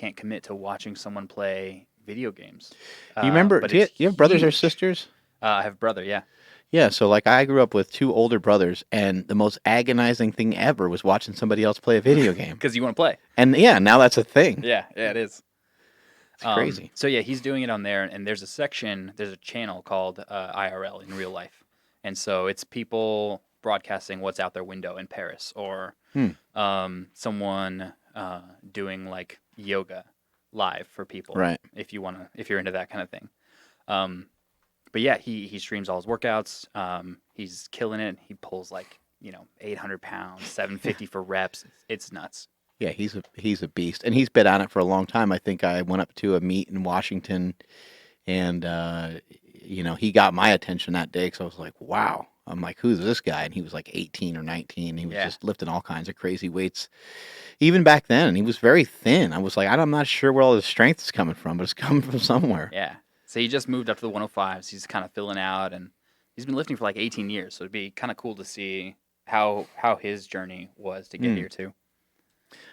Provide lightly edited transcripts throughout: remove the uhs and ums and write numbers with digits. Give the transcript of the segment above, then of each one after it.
can't commit to watching someone play video games. You remember? But Do you have brothers or huge. sisters? I have a brother, yeah. Yeah, so like I grew up with 2 older brothers, and the most agonizing thing ever was watching somebody else play a video game. Because you want to play. And yeah, now that's a thing. Yeah, it is. It's crazy. So yeah, he's doing it on there, and there's a channel called IRL, in real life. And so it's people broadcasting what's out their window in Paris, or someone doing like yoga live for people. Right. If you're into that kind of thing. But yeah, he streams all his workouts. He's killing it. He pulls 800 pounds, 750 for reps. It's nuts. Yeah, he's a beast, and he's been on it for a long time. I think I went up to a meet in Washington, and he got my attention that day because I was like, wow. I'm like, who's this guy? And he was like 18 or 19. He was just lifting all kinds of crazy weights. Even back then, he was very thin. I was like, I'm not sure where all his strength is coming from, but it's coming from somewhere. Yeah. So he just moved up to the 105s. He's kind of filling out, and he's been lifting for like 18 years. So it'd be kind of cool to see how his journey was to get here too.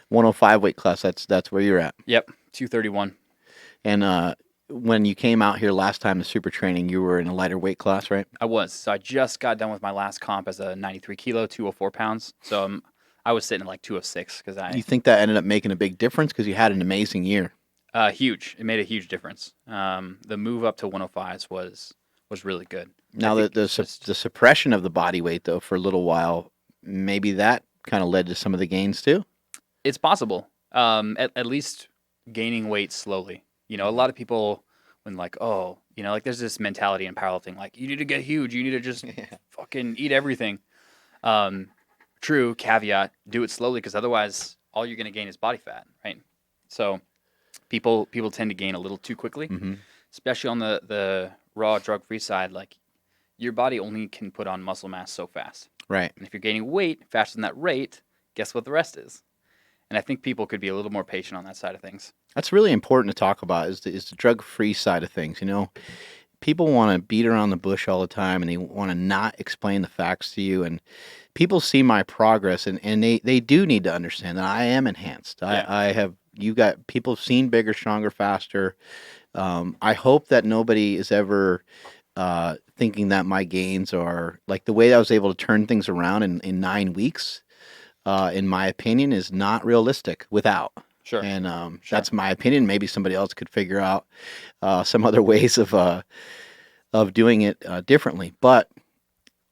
105 weight class. That's where you're at. Yep, 231. And when you came out here last time to super training, you were in a lighter weight class, right? I was. So I just got done with my last comp as a 93 kilo, 204 pounds. So I was sitting at like 206 because You think that ended up making a big difference because you had an amazing year? Huge. It made a huge difference. The move up to 105s was really good. Now the suppression of the body weight though for a little while, maybe that kind of led to some of the gains too. It's possible. At least gaining weight slowly. A lot of people when there's this mentality in powerlifting, like you need to get huge, you need to just fucking eat everything. True, caveat, do it slowly because otherwise all you're going to gain is body fat, right? So people tend to gain a little too quickly, especially on the raw drug-free side. Like your body only can put on muscle mass so fast. Right. And if you're gaining weight faster than that rate, guess what the rest is? And I think people could be a little more patient on that side of things. That's really important to talk about is the drug-free side of things. People want to beat around the bush all the time, and they want to not explain the facts to you. And people see my progress, and they do need to understand that I am enhanced. Yeah. You got people seen bigger, stronger, faster. I hope that nobody is ever thinking that my gains are like the way I was able to turn things around in 9 weeks. In my opinion, is not realistic without. Sure. And that's my opinion. Maybe somebody else could figure out some other ways of doing it differently. But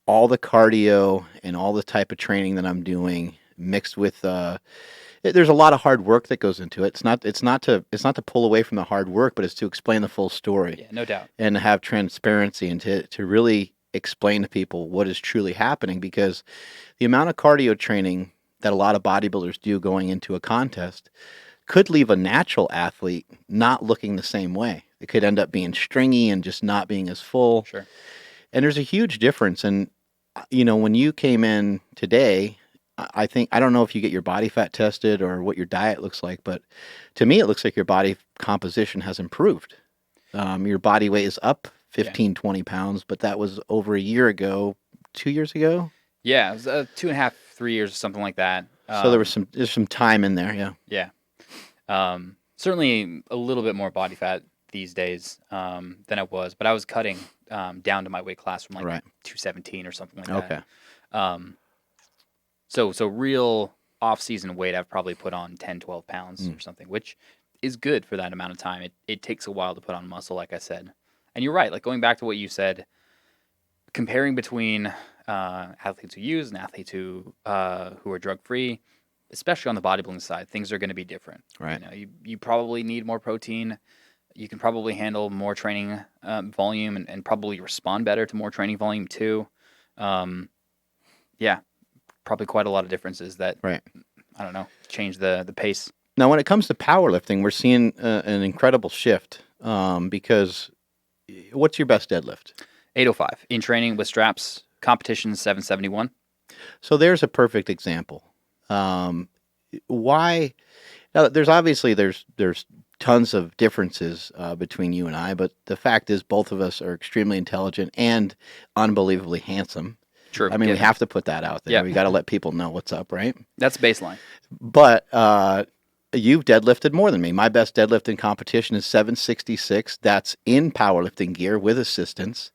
all the cardio and all the type of training that I'm doing, mixed with there's a lot of hard work that goes into it. It's not to pull away from the hard work, but it's to explain the full story. Yeah, no doubt. And have transparency and to really explain to people what is truly happening, because the amount of cardio training that a lot of bodybuilders do going into a contest could leave a natural athlete not looking the same way. It could end up being stringy and just not being as full. Sure. And there's a huge difference. And, when you came in today, I don't know if you get your body fat tested or what your diet looks like, but to me, it looks like your body composition has improved. Your body weight is up 15, 20 pounds, but that was over a year ago, 2 years ago. Yeah, it was 2.5, 3 years, something like that. So there's some time in there, yeah. Yeah. Certainly a little bit more body fat these days than I was, but I was cutting down to my weight class from 217 or something like that. Okay. So real off-season weight, I've probably put on 10, 12 pounds or something, which is good for that amount of time. It takes a while to put on muscle, like I said. And you're right, like going back to what you said, comparing between athletes who use and athletes who are drug-free, especially on the bodybuilding side, things are going to be different. Right. You probably need more protein. You can probably handle more training volume and probably respond better to more training volume too. Yeah, probably quite a lot of differences that, right. I don't know, change the pace. Now, when it comes to powerlifting, we're seeing an incredible shift because what's your best deadlift? 805. In training with straps, competition 771. So there's a perfect example. Why? Now, there's tons of differences between you and I, but the fact is both of us are extremely intelligent and unbelievably handsome. True. I mean, we have to put that out there. Yeah. We got to let people know what's up, right? That's baseline. But You've deadlifted more than me. My best deadlift in competition is 766. That's in powerlifting gear with assistance.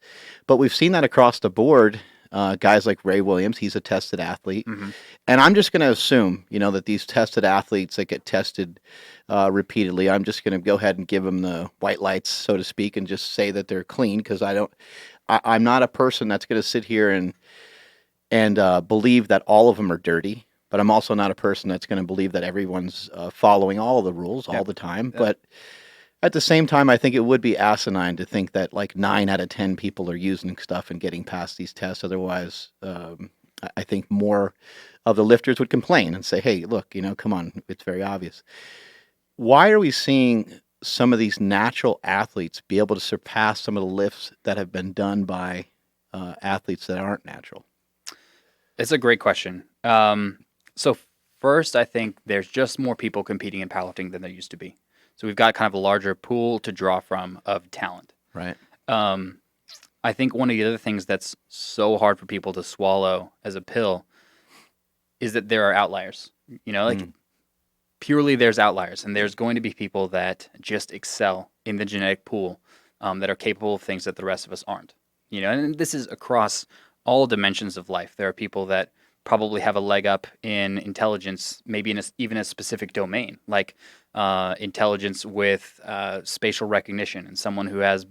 But we've seen that across the board. Guys like Ray Williams, he's a tested athlete. Mm-hmm. And I'm just going to assume, that these tested athletes that get tested repeatedly, I'm just going to go ahead and give them the white lights, so to speak, and just say that they're clean, because I'm not a person that's going to sit here and believe that all of them are dirty. But I'm also not a person that's going to believe that everyone's following all the rules all the time. Yep. But at the same time, I think it would be asinine to think that like 9 out of 10 people are using stuff and getting past these tests. Otherwise, I think more of the lifters would complain and say, hey, look, come on, it's very obvious. Why are we seeing some of these natural athletes be able to surpass some of the lifts that have been done by athletes that aren't natural? It's a great question. So first, I think there's just more people competing in powerlifting than there used to be. So we've got kind of a larger pool to draw from of talent. Right. I think one of the other things that's so hard for people to swallow as a pill is that there are outliers. Purely there's outliers, and there's going to be people that just excel in the genetic pool that are capable of things that the rest of us aren't. And this is across all dimensions of life. There are people that probably have a leg up in intelligence, maybe in even a specific domain, like intelligence with spatial recognition, and someone who has,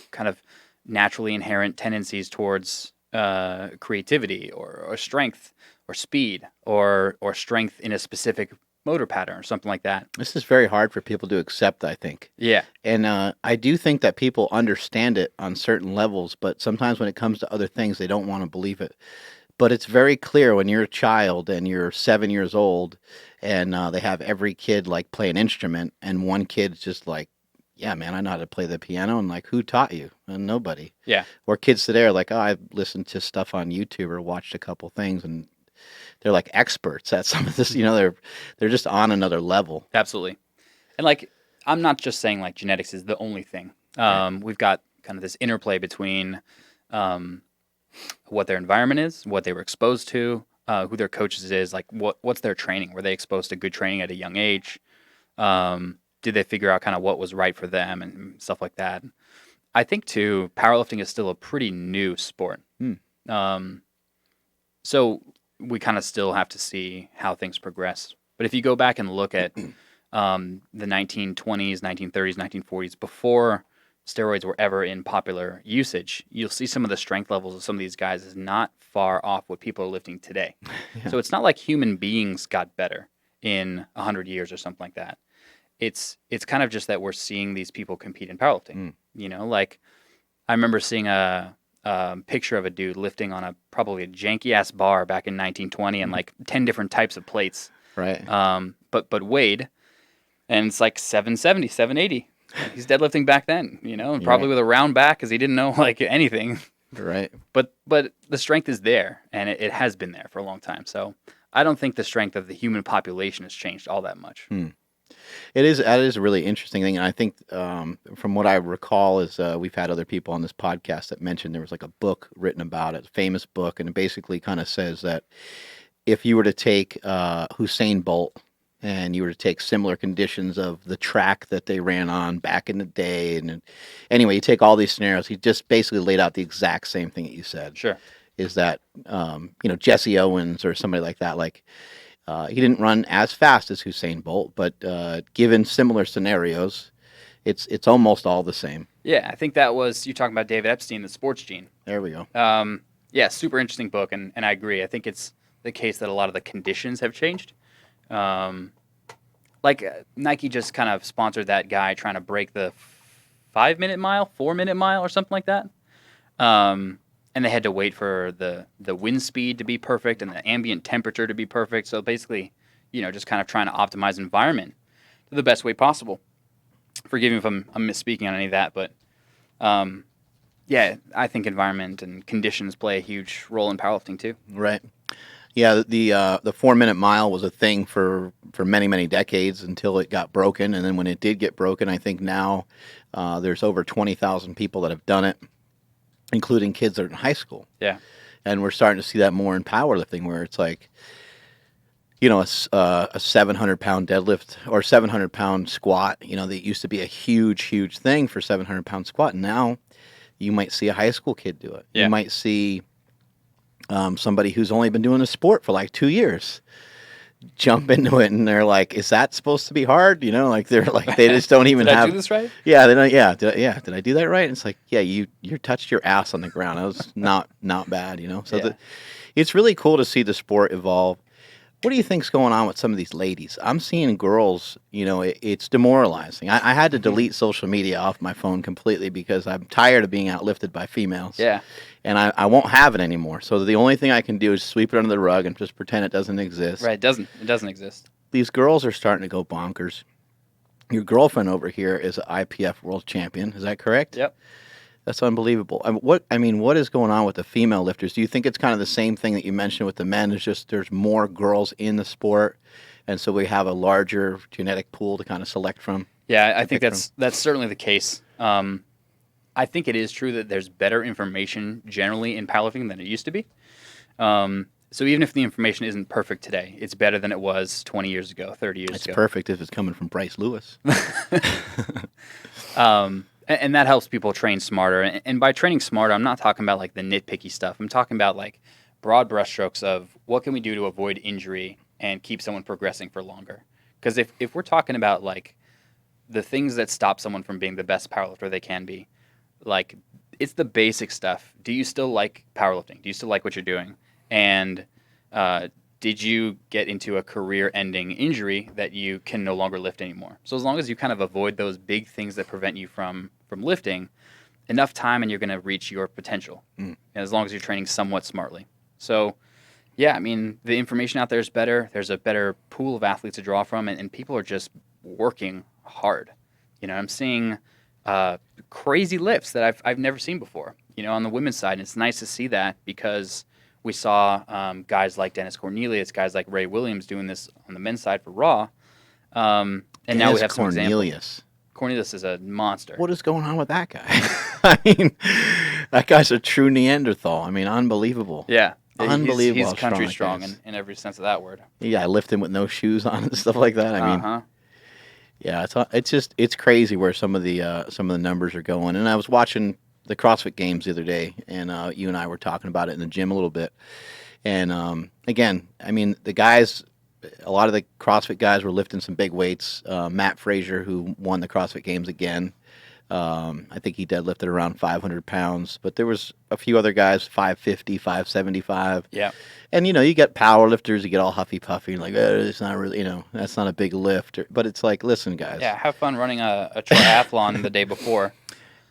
kind of naturally inherent tendencies towards creativity or strength or speed or strength in a specific motor pattern or something like that. This is very hard for people to accept, I think. Yeah. And I do think that people understand it on certain levels, but sometimes when it comes to other things, they don't want to believe it. But it's very clear when you're a child and you're 7 years old and they have every kid like play an instrument, and one kid's just like, yeah, man, I know how to play the piano. And like, who taught you? And nobody. Yeah. Or kids today are like, oh, I've listened to stuff on YouTube or watched a couple things, and they're like experts at some of this. They're just on another level. Absolutely. And like, I'm not just saying like genetics is the only thing. Right. We've got kind of this interplay between what their environment is, what they were exposed to, who their coaches is, like what's their training? Were they exposed to good training at a young age? Did they figure out kind of what was right for them and stuff like that? I think too, powerlifting is still a pretty new sport. So we kind of still have to see how things progress. But if you go back and look at the 1920s, 1930s, 1940s, before steroids were ever in popular usage, you'll see some of the strength levels of some of these guys is not far off what people are lifting today. Yeah. So it's not like human beings got better in 100 years or something like that. It's kind of just that we're seeing these people compete in powerlifting. Like I remember seeing a picture of a dude lifting on probably a janky ass bar back in 1920 and like 10 different types of plates. Right. But weighed, and it's like 770, 780. He's deadlifting back then, and probably with a round back because he didn't know like anything. Right. But the strength is there, and it has been there for a long time. So I don't think the strength of the human population has changed all that much. That is a really interesting thing. And I think from what I recall is we've had other people on this podcast that mentioned there was like a book written about it, a famous book, and it basically kind of says that if you were to take Usain Bolt and you were to take similar conditions of the track that they ran on back in the day, and anyway, you take all these scenarios, he just basically laid out the exact same thing that you said. Sure. Is that, Jesse Owens or somebody like that, like, he didn't run as fast as Usain Bolt, but given similar scenarios, it's almost all the same. Yeah, I think that was, you're talking about David Epstein, the sports gene. There we go. Yeah, super interesting book, and I agree. I think it's the case that a lot of the conditions have changed. Nike just kind of sponsored that guy trying to break the 5-minute mile, 4-minute mile, or something like that. And they had to wait for the wind speed to be perfect and the ambient temperature to be perfect. So basically, just kind of trying to optimize environment to the best way possible. Forgive me if I'm misspeaking on any of that, but yeah, I think environment and conditions play a huge role in powerlifting too. Right. Yeah, the 4-minute mile was a thing for many, many decades until it got broken. And then when it did get broken, I think now there's over 20,000 people that have done it, including kids that are in high school. Yeah. And we're starting to see that more in powerlifting, where it's like, a 700-pound deadlift or 700-pound squat. That used to be a huge thing for 700-pound squat. And now you might see a high school kid do it. Yeah. You might see somebody who's only been doing the sport for like 2 years jump into it, and they're like, "Is that supposed to be hard?" They're like, they just don't even Did have. I do this right? Yeah, they don't. Yeah, did I do that right? And it's like, yeah, you touched your ass on the ground. That was not bad. So Yeah. it's really cool to see the sport evolve. What do you think's going on with some of these ladies? I'm seeing girls, it's demoralizing. I had to delete social media off my phone completely because I'm tired of being outlifted by females. Yeah. And I won't have it anymore. So the only thing I can do is sweep it under the rug and just pretend it doesn't exist. Right, it doesn't exist. These girls are starting to go bonkers. Your girlfriend over here is an IPF world champion. Is that correct? Yep. That's unbelievable. What is going on with the female lifters? Do you think it's kind of the same thing that you mentioned with the men? It's just there's more girls in the sport, and so we have a larger genetic pool to kind of select from? Yeah, I think that's certainly the case. I think it is true that there's better information generally in powerlifting than it used to be. So even if the information isn't perfect today, it's better than it was 20 years ago, 30 years ago. It's perfect if it's coming from Bryce Lewis. And that helps people train smarter. And by training smarter, I'm not talking about like the nitpicky stuff. I'm talking about like broad brushstrokes of what can we do to avoid injury and keep someone progressing for longer. Because if we're talking about like the things that stop someone from being the best powerlifter they can be, like it's the basic stuff. Do you still like powerlifting? Do you still like what you're doing? And did you get into a career-ending injury that you can no longer lift anymore? So as long as you kind of avoid those big things that prevent you from lifting, enough time and you're going to reach your potential, as long as you're training somewhat smartly. So, yeah, I mean, the information out there is better. There's a better pool of athletes to draw from, and people are just working hard. I'm seeing crazy lifts that I've never seen before, on the women's side. And it's nice to see that because we saw guys like Dennis Cornelius, guys like Ray Williams doing this on the men's side for Raw. And now we have some examples. Cornelius is a monster. What is going on with that guy? I mean, that guy's a true Neanderthal. I mean, unbelievable. Yeah. Unbelievable. He's country strong in every sense of that word. Yeah, I lift him with no shoes on and stuff like that. I mean, yeah, it's crazy where some of the numbers are going. And I was watching the CrossFit Games the other day, and you and I were talking about it in the gym a little bit. And again, I mean, the guys, a lot of the CrossFit guys were lifting some big weights. Matt Frazier, who won the CrossFit Games again, I think he deadlifted around 500 pounds. But there was a few other guys, 550, 575. Yeah. And, you get power lifters, you get all huffy puffy, like, it's not really, that's not a big lift. But it's like, listen, guys. Yeah, have fun running a triathlon the day before.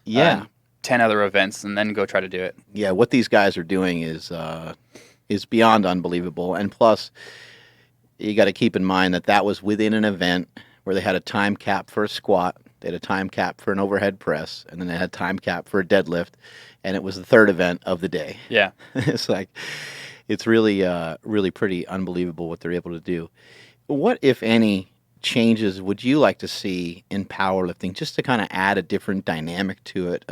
Yeah. 10 other events, and then go try to do it. Yeah, what these guys are doing is beyond unbelievable. And plus, you got to keep in mind that was within an event where they had a time cap for a squat, they had a time cap for an overhead press, and then they had a time cap for a deadlift, and it was the third event of the day. Yeah. It's like, it's really, really pretty unbelievable what they're able to do. What, if any, changes would you like to see in powerlifting, just to kind of add a different dynamic to it?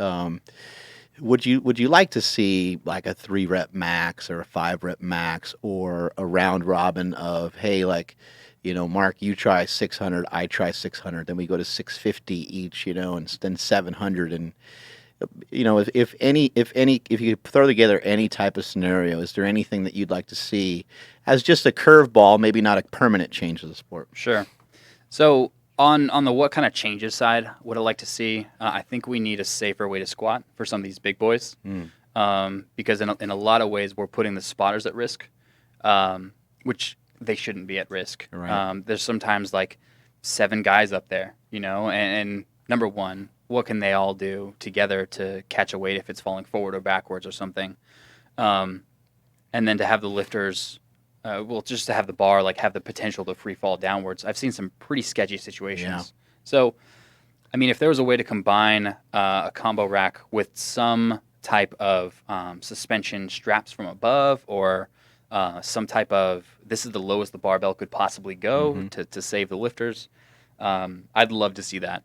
Would you like to see like a 3-rep max or a 5-rep max, or a round robin of, hey, like, Mark, you try 600, I try 600, then we go to 650 each, and then 700, and if you could throw together any type of scenario, is there anything that you'd like to see as just a curveball, maybe not a permanent change of the sport? Sure. So on the what kind of changes side, what I'd like to see, I think we need a safer way to squat for some of these big boys, because in a lot of ways we're putting the spotters at risk, which they shouldn't be at risk. Right. There's sometimes like 7 guys up there, and number one, what can they all do together to catch a weight if it's falling forward or backwards or something, and then to have the lifters. Just to have the bar, like, have the potential to free fall downwards. I've seen some pretty sketchy situations. Yeah. So, I mean, if there was a way to combine a combo rack with some type of suspension straps from above, or some type of, this is the lowest the barbell could possibly go to save the lifters, I'd love to see that.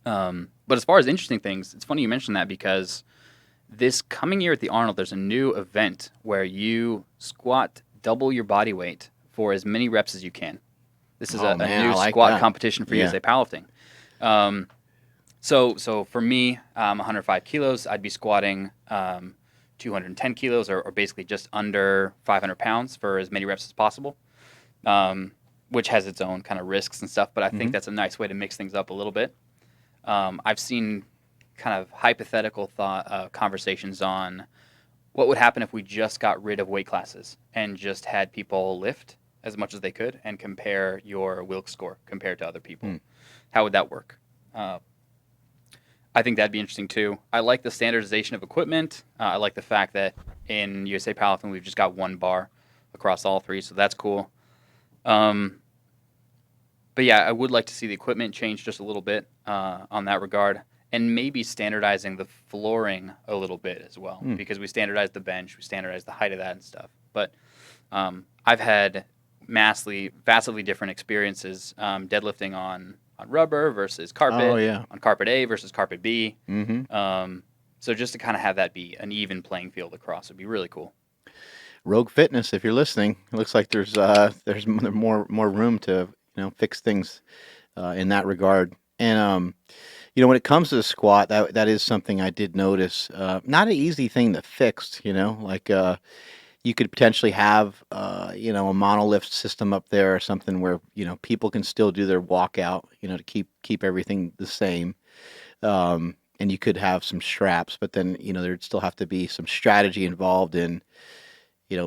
But as far as interesting things, it's funny you mentioned that, because this coming year at the Arnold, there's a new event where you squat double your body weight for as many reps as you can. This is a man, new I like squat that. competition for Yeah. USA Powerlifting. So for me, 105 kilos, I'd be squatting 210 kilos, or basically just under 500 pounds for as many reps as possible, which has its own kind of risks and stuff. But I think that's a nice way to mix things up a little bit. I've seen kind of hypothetical conversations on what would happen if we just got rid of weight classes and just had people lift as much as they could and compare your Wilks score compared to other people. How would that work? I think that'd be interesting too. I like the standardization of equipment. I like the fact that in USA Powerlifting we've just got one bar across all three, so that's cool. But yeah, I would like to see the equipment change just a little bit on that regard, and maybe standardizing the flooring a little bit as well, because we standardized the bench, we standardized the height of that and stuff. But I've had vastly different experiences deadlifting on rubber versus carpet, on carpet A versus carpet B. So just to kind of have that be an even playing field across would be really cool. Rogue Fitness, if you're listening, it looks like there's more room to fix things in that regard. And when it comes to the squat, that is something I did notice. Not an easy thing to fix. Like you could potentially have a monolift system up there or something where people can still do their walkout, to keep everything the same. And you could have some straps, but then there'd still have to be some strategy involved in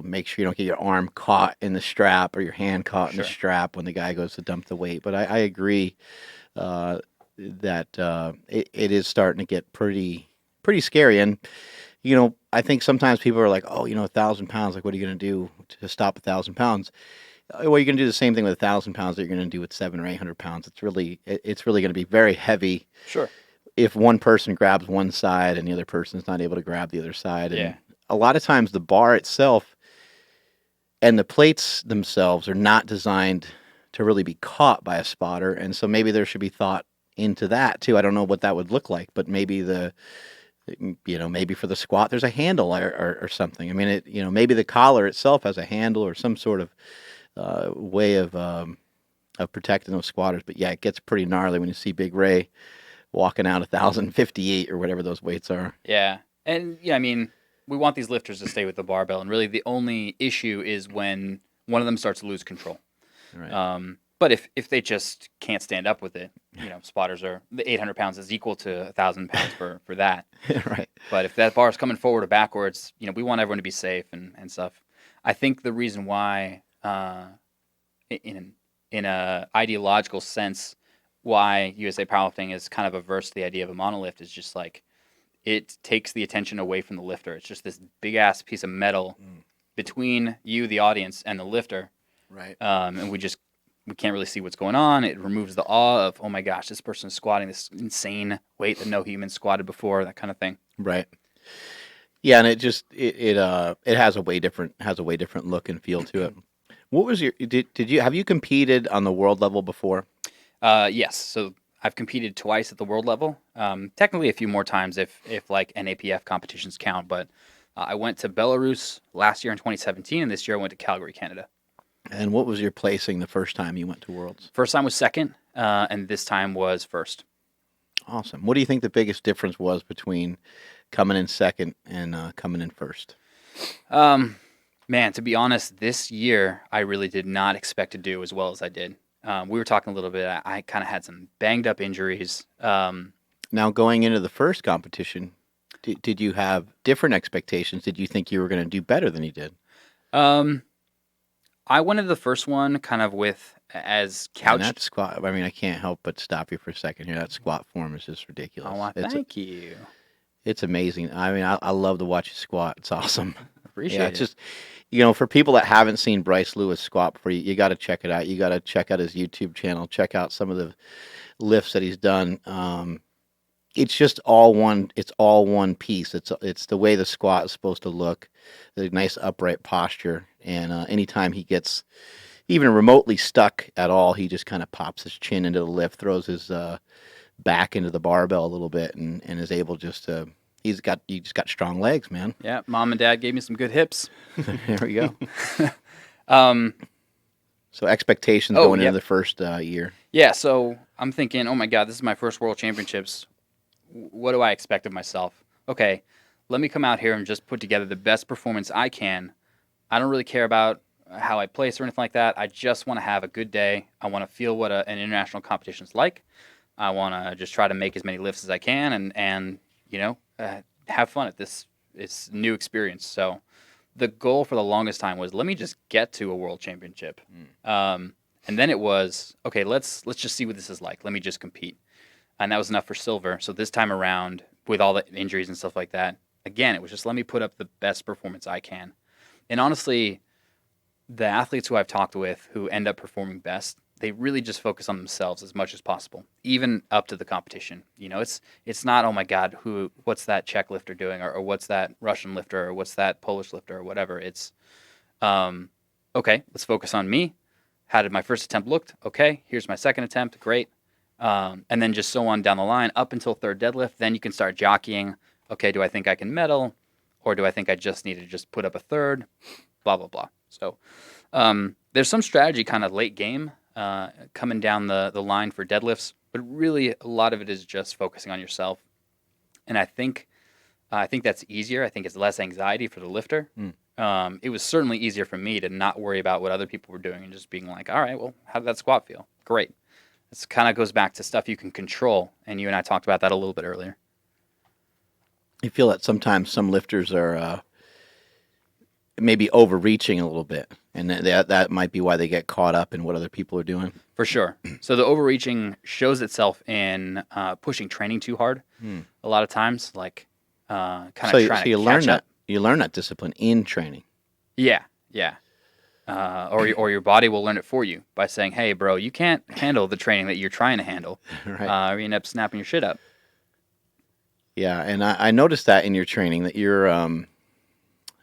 make sure you don't get your arm caught in the strap or your hand caught in the strap when the guy goes to dump the weight. But I agree that it is starting to get pretty scary. And I think sometimes people are like, 1,000 pounds, like what are you going to do to stop 1,000 pounds? Well, you're going to do the same thing with 1,000 pounds that you're going to do with 700 or 800 pounds. It's really going to be very heavy. Sure. If one person grabs one side and the other person's not able to grab the other side. And a lot of times the bar itself and the plates themselves are not designed to really be caught by a spotter. And so maybe there should be thought into that too. I don't know what that would look like, but maybe maybe for the squat, there's a handle or something. I mean, maybe the collar itself has a handle or some sort of way of protecting those squatters. But yeah, it gets pretty gnarly when you see Big Ray walking out 1,058 or whatever those weights are. Yeah. And I mean, we want these lifters to stay with the barbell, and really the only issue is when one of them starts to lose control. Right. But if they just can't stand up with it, spotters the 800 pounds is equal to 1,000 pounds for that. Right. But if that bar is coming forward or backwards, we want everyone to be safe and stuff. I think the reason why, in a ideological sense, why USA Powerlifting is kind of averse to the idea of a monolift is just like it takes the attention away from the lifter. It's just this big ass piece of metal between you, the audience, and the lifter. Right. And we can't really see what's going on. It removes the awe of, oh my gosh, this person is squatting this insane weight that no human squatted before, that kind of thing. Right. Yeah, and it just it has a way different look and feel to it. What was have you competed on the world level before? Yes. So I've competed twice at the world level. Technically a few more times if like NAPF competitions count, but I went to Belarus last year in 2017, and this year I went to Calgary, Canada. And what was your placing the first time you went to Worlds? First time was second, and this time was first. Awesome. What do you think the biggest difference was between coming in second and coming in first? Man, to be honest, this year I really did not expect to do as well as I did. We were talking a little bit. I kind of had some banged up injuries. Now, going into the first competition, did you have different expectations? Did you think you were going to do better than you did? I went into the first one kind of with as couch. And that squat, I mean, I can't help but stop you for a second here. That squat form is just ridiculous. Oh, thank you. It's amazing. I mean, I love to watch you squat. It's awesome. Appreciate it. It's just, for people that haven't seen Bryce Lewis squat before, you got to check it out. You got to check out his YouTube channel. Check out some of the lifts that he's done. It's just all one. It's all one piece. It's the way the squat is supposed to look. The nice upright posture. And anytime he gets even remotely stuck at all, he just kind of pops his chin into the lift, throws his back into the barbell a little bit, and is able just to. He just got strong legs, man. Yeah, mom and dad gave me some good hips. There we go. So expectations going into the first year. Yeah, so I'm thinking, oh my God, this is my first World Championships. What do I expect of myself? Okay, let me come out here and just put together the best performance I can. I don't really care about how I place or anything like that. I just want to have a good day. I want to feel what an international competition is like. I want to just try to make as many lifts as I can and have fun at this new experience. So the goal for the longest time was, let me just get to a World Championship. And then it was, okay, let's just see what this is like. Let me just compete. And that was enough for silver. So this time around, with all the injuries and stuff like that, again, it was just let me put up the best performance I can. And honestly, the athletes who I've talked with who end up performing best, they really just focus on themselves as much as possible, even up to the competition. It's not, oh my God, what's that Czech lifter doing, or what's that Russian lifter, or what's that Polish lifter, or whatever. It's, okay, let's focus on me. How did my first attempt look? Okay, here's my second attempt. Great. And then just so on down the line up until third deadlift. Then you can start jockeying. Okay, do I think I can medal? Or do I think I just need to just put up a third? Blah, blah, blah. So there's some strategy kind of late game coming down the line for deadlifts. But really, a lot of it is just focusing on yourself. And I think that's easier. I think it's less anxiety for the lifter. It was certainly easier for me to not worry about what other people were doing and just being like, all right, well, how did that squat feel? Great. This kind of goes back to stuff you can control, and you and I talked about that a little bit earlier. You feel that sometimes some lifters are maybe overreaching a little bit, and that might be why they get caught up in what other people are doing. For sure. So the overreaching shows itself in pushing training too hard a lot of times, like kind of trying to catch up. You learn that discipline in training. Yeah. Or your body will learn it for you by saying, hey, bro, you can't handle the training that you're trying to handle. Right. Or you end up snapping your shit up. Yeah, and I noticed that in your training that you're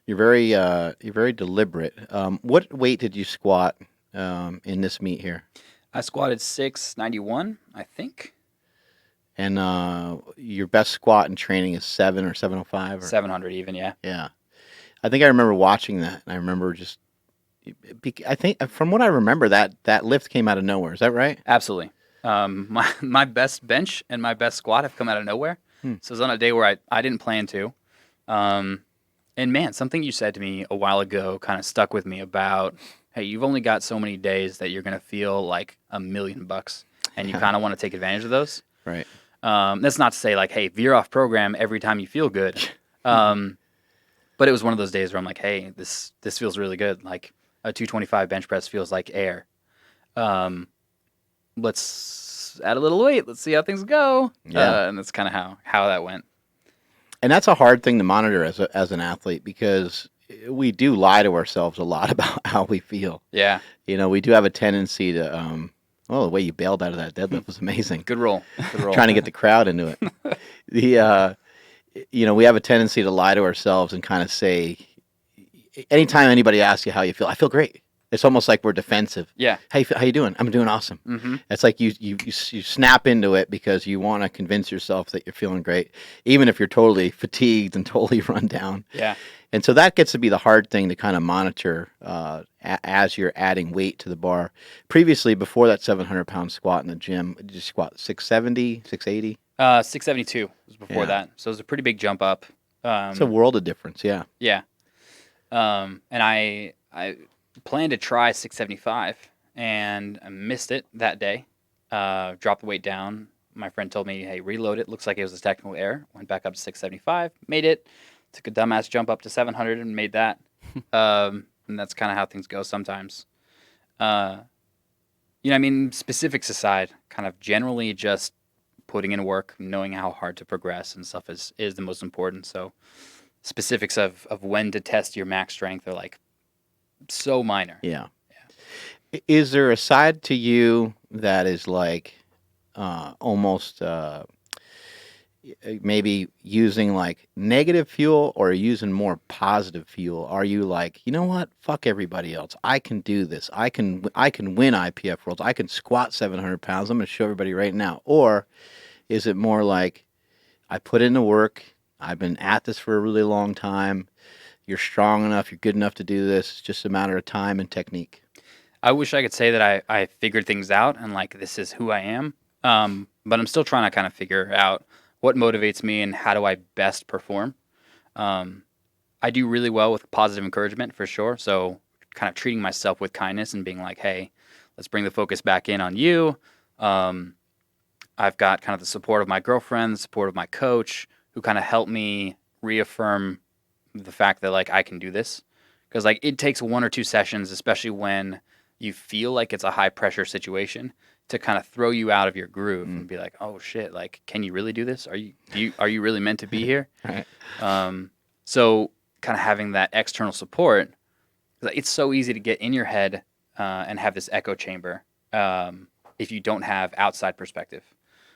very deliberate. What weight did you squat in this meet here? I squatted 691, I think. And your best squat in training is 7 or 705? 700 even, yeah. Yeah. I think I remember watching that, and I remember I think from what I remember, that lift came out of nowhere. Is that right? Absolutely. My best bench and my best squat have come out of nowhere. So it was on a day where I didn't plan to. And man, something you said to me a while ago kind of stuck with me about, hey, you've only got so many days that you're going to feel like $1 million, and you kind of want to take advantage of those. Right. That's not to say like, hey, veer off program every time you feel good. But it was one of those days where I'm like, hey, this feels really good. Like a 225 bench press feels like air. Let's add a little weight. Let's see how things go. Yeah. And that's kind of how that went. And that's a hard thing to monitor as an athlete, because we do lie to ourselves a lot about how we feel. Yeah. We do have a tendency to, the way you bailed out of that deadlift was amazing. Good roll. Trying to get the crowd into it. We have a tendency to lie to ourselves and kind of say, anytime anybody asks you how you feel, I feel great. It's almost like we're defensive. Yeah. How you doing? I'm doing awesome. Mm-hmm. It's like you snap into it because you want to convince yourself that you're feeling great, even if you're totally fatigued and totally run down. Yeah. And so that gets to be the hard thing to kind of monitor as you're adding weight to the bar. Previously, before that 700-pound squat in the gym, did you squat 670, 680? 672 was before that. So it was a pretty big jump up. It's a world of difference, yeah. Yeah. And I planned to try 675, and I missed it that day. Dropped the weight down. My friend told me, hey, reload it. Looks like it was a technical error. Went back up to 675, made it. Took a dumbass jump up to 700 and made that. And that's kind of how things go sometimes. Specifics aside, kind of generally just putting in work, knowing how hard to progress and stuff is the most important. So specifics of when to test your max strength are like so minor. Yeah. Is there a side to you that is like almost maybe using like negative fuel or using more positive fuel? Are you like, you know what? Fuck everybody else. I can do this. I can win IPF Worlds. I can squat 700 pounds. I'm going to show everybody right now. Or is it more like, I put in the work. I've been at this for a really long time. You're strong enough. You're good enough to do this. It's just a matter of time and technique. I wish I could say that I figured things out and like this is who I am. But I'm still trying to kind of figure out what motivates me and how do I best perform. I do really well with positive encouragement for sure. So kind of treating myself with kindness and being like, hey, let's bring the focus back in on you. I've got kind of the support of my girlfriend, the support of my coach, who kind of help me reaffirm the fact that like I can do this. Because like it takes 1 or 2 sessions, especially when you feel like it's a high pressure situation, to kind of throw you out of your groove and be like, oh shit, like can you really do this? Are you really meant to be here? Right. So kind of having that external support, it's so easy to get in your head and have this echo chamber if you don't have outside perspective.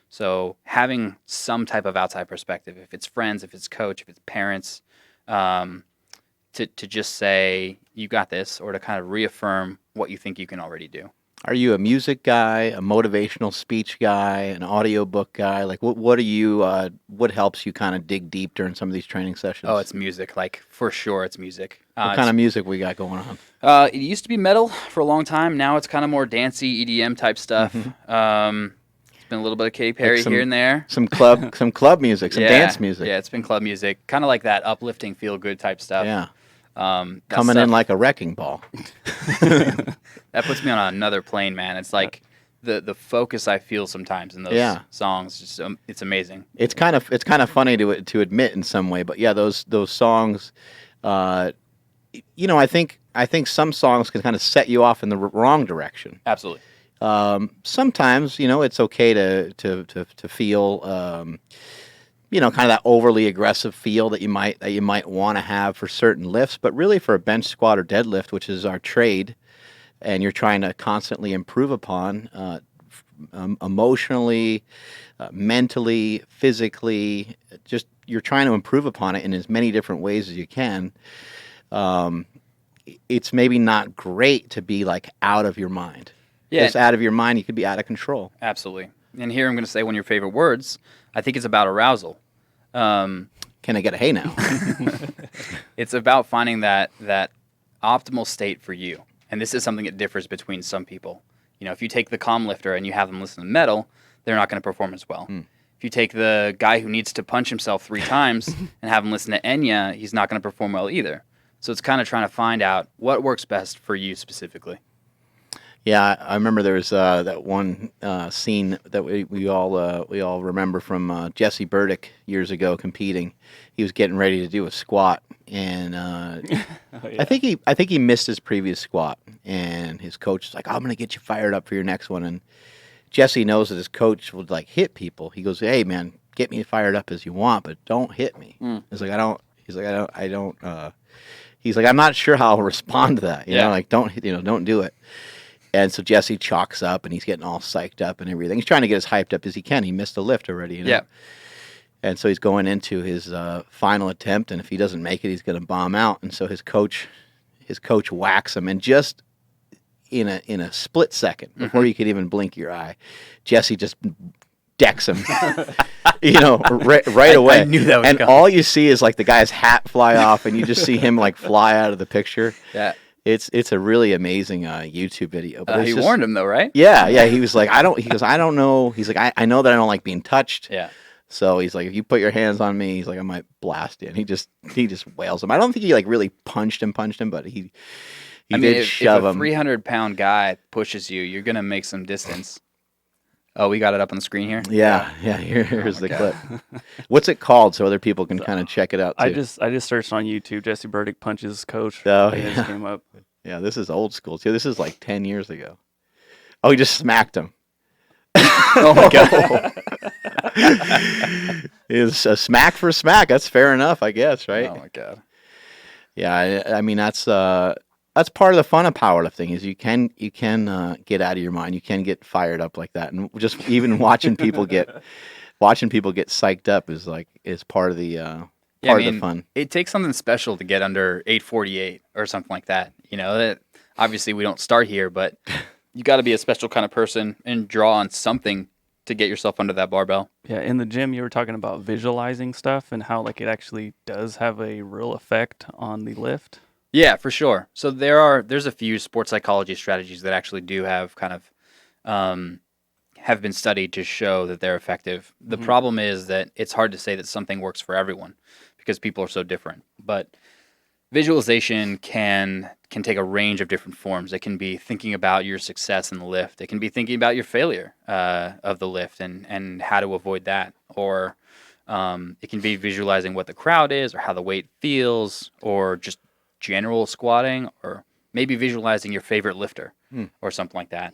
So having some type of outside perspective, if it's friends, if it's coach, if it's parents, to just say, you got this, or to kind of reaffirm what you think you can already do. Are you a music guy, a motivational speech guy, an audiobook guy? Like, what are you? What helps you kind of dig deep during some of these training sessions? Oh, it's music. Like, for sure, it's music. What kind of music we got going on? It used to be metal for a long time. Now it's kind of more dancey, EDM type stuff. It's been a little bit of Katy Perry here and there. Some club music, some dance music. Yeah, it's been club music. Kind of like that uplifting, feel-good type stuff. Yeah. Coming in like a wrecking ball. That puts me on another plane, man. It's like the focus I feel sometimes in those songs. Just it's amazing. It's kind of funny to admit in some way, but yeah, those songs. I think some songs can kind of set you off in the wrong direction. Absolutely. Sometimes it's okay to feel. Kind of that overly aggressive feel that you might want to have for certain lifts, but really for a bench squat or deadlift, which is our trade, and you're trying to constantly improve upon emotionally, mentally, physically, just you're trying to improve upon it in as many different ways as you can. It's maybe not great to be like out of your mind. Yeah. Just out of your mind, you could be out of control. Absolutely. And here I'm going to say one of your favorite words. I think it's about arousal. Can I get a hey now? It's about finding that optimal state for you. And this is something that differs between some people. If you take the calm lifter and you have them listen to metal, they're not going to perform as well. If you take the guy who needs to punch himself 3 times and have him listen to Enya, he's not going to perform well either. So it's kind of trying to find out what works best for you specifically. Yeah, I remember there was that one scene that we all remember from Jesse Burdick years ago competing. He was getting ready to do a squat, and I think he missed his previous squat, and his coach was like, "I'm going to get you fired up for your next one." And Jesse knows that his coach would like hit people. He goes, "Hey man, get me fired up as you want, but don't hit me." He's like, "I don't." He's like, "I'm not sure how I'll respond to that. Don't do it." And so Jesse chalks up, and he's getting all psyched up and everything. He's trying to get as hyped up as he can. He missed a lift already, Yeah. And so he's going into his final attempt, and if he doesn't make it, he's going to bomb out. And so his coach whacks him, and just in a split second, before you could even blink your eye, Jesse just decks him, right away. I knew that was and coming. all you see is like the guy's hat fly off, and you just see him like fly out of the picture. Yeah. It's a really amazing YouTube video. But He warned him though, right? Yeah. He was like, I don't know. He's like, I know that I don't like being touched. Yeah. So he's like, if you put your hands on me, he's like, I might blast you. And he just wails him. I don't think he like really punched him, but he did shove him. If a 300-pound guy pushes you, you're gonna make some distance. Oh, we got it up on the screen here. Yeah. Here's the clip. What's it called so other people can kind of check it out too? I just searched on YouTube. Jesse Burdick punches coach. Oh, and yeah. It just came up. Yeah, this is old school too. This is like 10 years ago. Oh, he just smacked him. Oh my god! It's a smack for smack. That's fair enough, I guess, right? Oh my god! Yeah, I mean that's part of the fun of powerlifting is you can get out of your mind. You can get fired up like that, and just even watching people get psyched up is part of the of the fun. It takes something special to get under 848 or something like that. That obviously we don't start here, but you got to be a special kind of person and draw on something to get yourself under that barbell. Yeah, in the gym, you were talking about visualizing stuff and how like it actually does have a real effect on the lift. Yeah, for sure. So there's a few sports psychology strategies that actually do have kind of have been studied to show that they're effective. The problem is that it's hard to say that something works for everyone because people are so different. But visualization can take a range of different forms. It can be thinking about your success in the lift. It can be thinking about your failure of the lift and how to avoid that. Or it can be visualizing what the crowd is or how the weight feels or just general squatting or maybe visualizing your favorite lifter or something like that.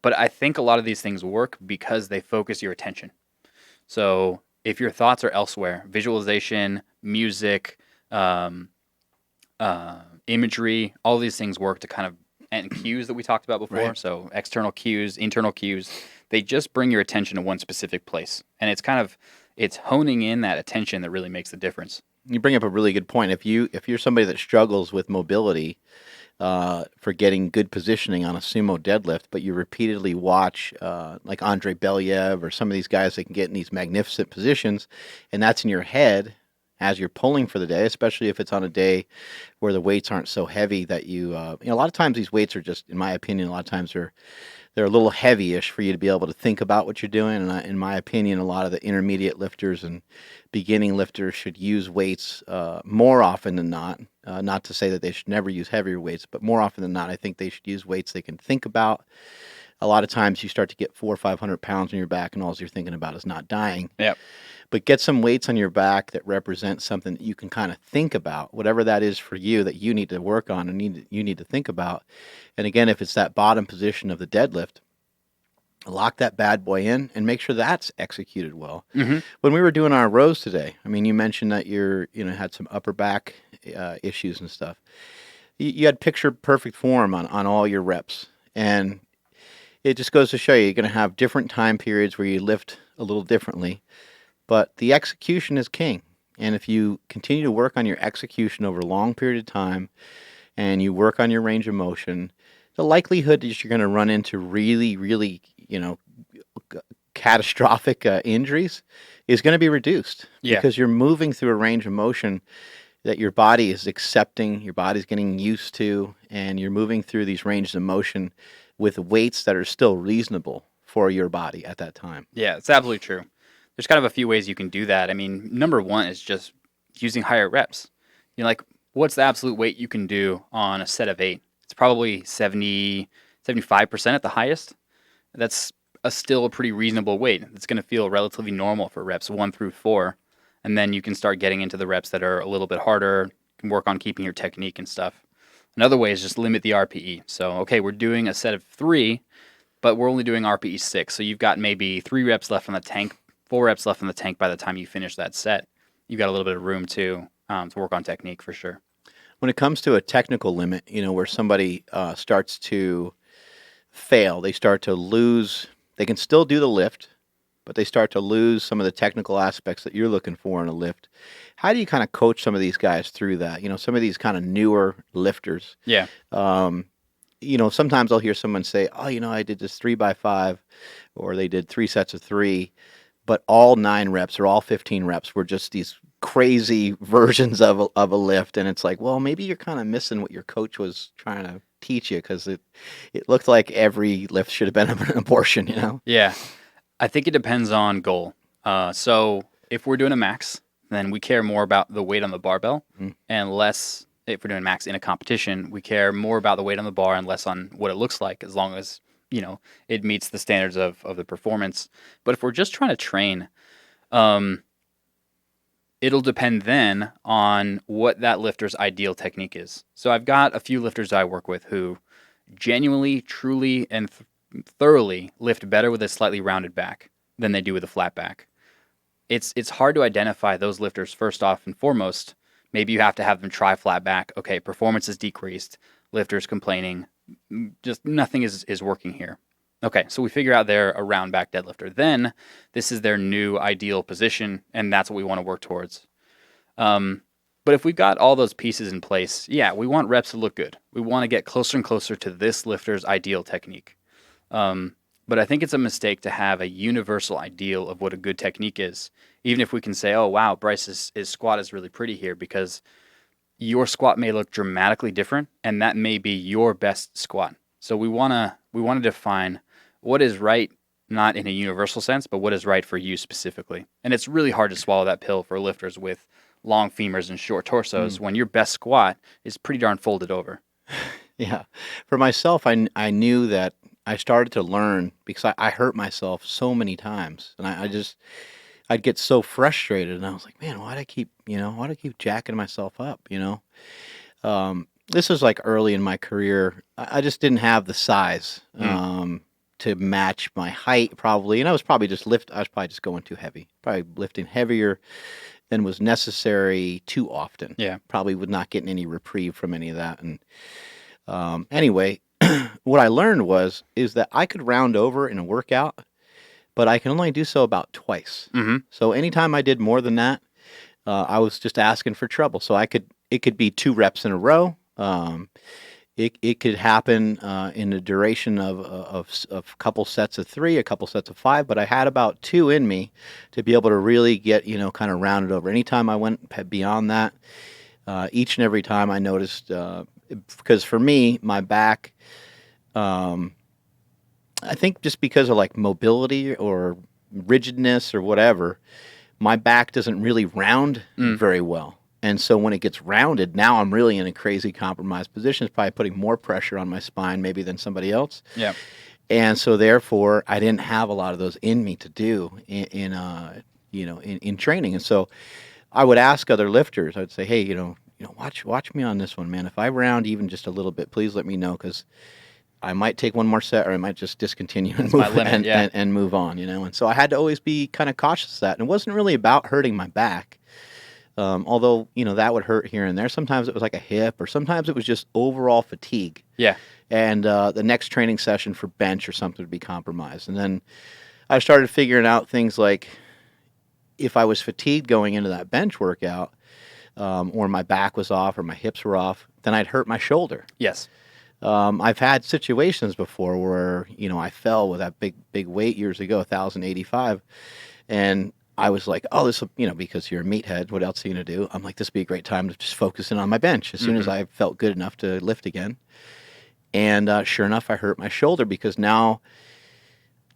But I think a lot of these things work because they focus your attention. So if your thoughts are elsewhere, visualization, music, imagery, all these things work to kind of, and cues that we talked about before. Right. So external cues, internal cues, they just bring your attention to one specific place. And it's honing in that attention that really makes the difference. You bring up a really good point. If you're somebody that struggles with mobility, for getting good positioning on a sumo deadlift, but you repeatedly watch like Andre Belyaev or some of these guys that can get in these magnificent positions, and that's in your head as you're pulling for the day, especially if it's on a day where the weights aren't so heavy that you know, a lot of times these weights are just, in my opinion, a lot of times they're a little heavy-ish for you to be able to think about what you're doing. And in my opinion, a lot of the intermediate lifters and beginning lifters should use weights more often than not. Not to say that they should never use heavier weights, but more often than not, I think they should use weights they can think about. A lot of times you start to get 400 or 500 pounds on your back and all you're thinking about is not dying. Yep. But get some weights on your back that represent something that you can kind of think about, whatever that is for you that you need to work on and you need to think about. And again, if it's that bottom position of the deadlift, lock that bad boy in and make sure that's executed well. Mm-hmm. When we were doing our rows today, I mean, you mentioned that you had some upper back issues and stuff. You had picture perfect form on all your reps. And it just goes to show you're going to have different time periods where you lift a little differently. But the execution is king. And if you continue to work on your execution over a long period of time and you work on your range of motion, the likelihood that you're going to run into really, really, catastrophic injuries is going to be reduced. Yeah. Because you're moving through a range of motion that your body is accepting, your body's getting used to, and you're moving through these ranges of motion with weights that are still reasonable for your body at that time. Yeah, it's absolutely true. There's kind of a few ways you can do that. I mean, number one is just using higher reps. What's the absolute weight you can do on a set of 8? It's probably 70, 75% at the highest. That's still a pretty reasonable weight. It's going to feel relatively normal for reps 1 through 4. And then you can start getting into the reps that are a little bit harder. You can work on keeping your technique and stuff. Another way is just limit the RPE. So, okay, we're doing a set of 3, but we're only doing RPE 6. So you've got maybe 3 reps left on the tank, 4 reps left in the tank by the time you finish that set. You've got a little bit of room to work on technique for sure. When it comes to a technical limit, where somebody starts to fail, they start to lose, they can still do the lift, but they start to lose some of the technical aspects that you're looking for in a lift. How do you kind of coach some of these guys through that? Some of these kind of newer lifters. Yeah. Sometimes I'll hear someone say, oh, I did this 3x5, or they did 3 sets of 3, but all 9 reps or all 15 reps were just these crazy versions of a lift. And it's like, well, maybe you're kind of missing what your coach was trying to teach you, because it looked like every lift should have been an abortion, Yeah. I think it depends on goal. So if we're doing a max, then we care more about the weight on the barbell and less, if we're doing max in a competition, we care more about the weight on the bar and less on what it looks like, as long as, it meets the standards of the performance. But if we're just trying to train, it'll depend then on what that lifter's ideal technique is. So I've got a few lifters I work with who genuinely, truly, and thoroughly lift better with a slightly rounded back than they do with a flat back. It's hard to identify those lifters first off and foremost. Maybe you have to have them try flat back. Okay, performance is decreased. Lifters complaining. Just nothing is working here. Okay, so we figure out they're a round back deadlifter. Then this is their new ideal position, and that's what we want to work towards. But if we've got all those pieces in place, yeah, we want reps to look good. We want to get closer and closer to this lifter's ideal technique. But I think it's a mistake to have a universal ideal of what a good technique is, even if we can say, oh, wow, Bryce's squat is really pretty here, because your squat may look dramatically different, and that may be your best squat. So we want to define what is right, not in a universal sense, but what is right for you specifically. And it's really hard to swallow that pill for lifters with long femurs and short torsos when your best squat is pretty darn folded over. Yeah. For myself, I knew that I started to learn because I hurt myself so many times, and I'd get so frustrated, and I was like, man, why do I keep jacking myself up, This was like early in my career. I just didn't have the size to match my height probably, and I was probably just going too heavy, probably lifting heavier than was necessary too often. Yeah. Probably was not getting any reprieve from any of that. And anyway, what I learned is that I could round over in a workout, but I can only do so about twice. So anytime I did more than that, I was just asking for trouble. So it could be 2 reps in a row. It could happen in the duration of a couple sets of 3, a couple sets of 5, but I had about 2 in me to be able to really get, kind of rounded over. Anytime I went beyond that, each and every time I noticed, because for me, my back, I think just because of like mobility or rigidness or whatever, my back doesn't really round very well. And so when it gets rounded, now I'm really in a crazy compromised position. It's probably putting more pressure on my spine maybe than somebody else. Yeah. And so therefore, I didn't have a lot of those in me to do in training. And so I would ask other lifters. I'd say, hey, watch me on this one, man. If I round even just a little bit, please let me know, because I might take one more set, or I might just discontinue and move on. And so I had to always be kind of cautious of that. And it wasn't really about hurting my back. Although, that would hurt here and there. Sometimes it was like a hip, or sometimes it was just overall fatigue. Yeah. And the next training session for bench or something would be compromised. And then I started figuring out things like, if I was fatigued going into that bench workout, or my back was off or my hips were off, then I'd hurt my shoulder. Yes. I've had situations before where, I fell with that big weight years ago, 1,085, and I was like, oh, this will, because you're a meathead, what else are you going to do? I'm like, this would be a great time to just focus in on my bench as soon as I felt good enough to lift again. And sure enough, I hurt my shoulder, because now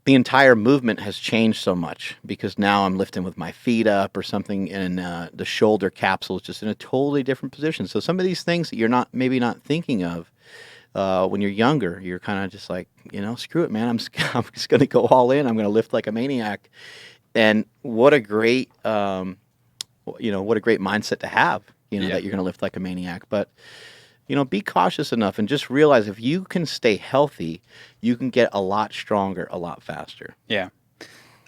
the entire movement has changed so much, because now I'm lifting with my feet up or something, and the shoulder capsule is just in a totally different position. So some of these things that you're maybe not thinking of when you're younger, you're kind of just like, screw it, man. I'm just going to go all in. I'm going to lift like a maniac. And what a great, what a great mindset to have, that you're going to lift like a maniac. But, be cautious enough and just realize if you can stay healthy, you can get a lot stronger, a lot faster. Yeah.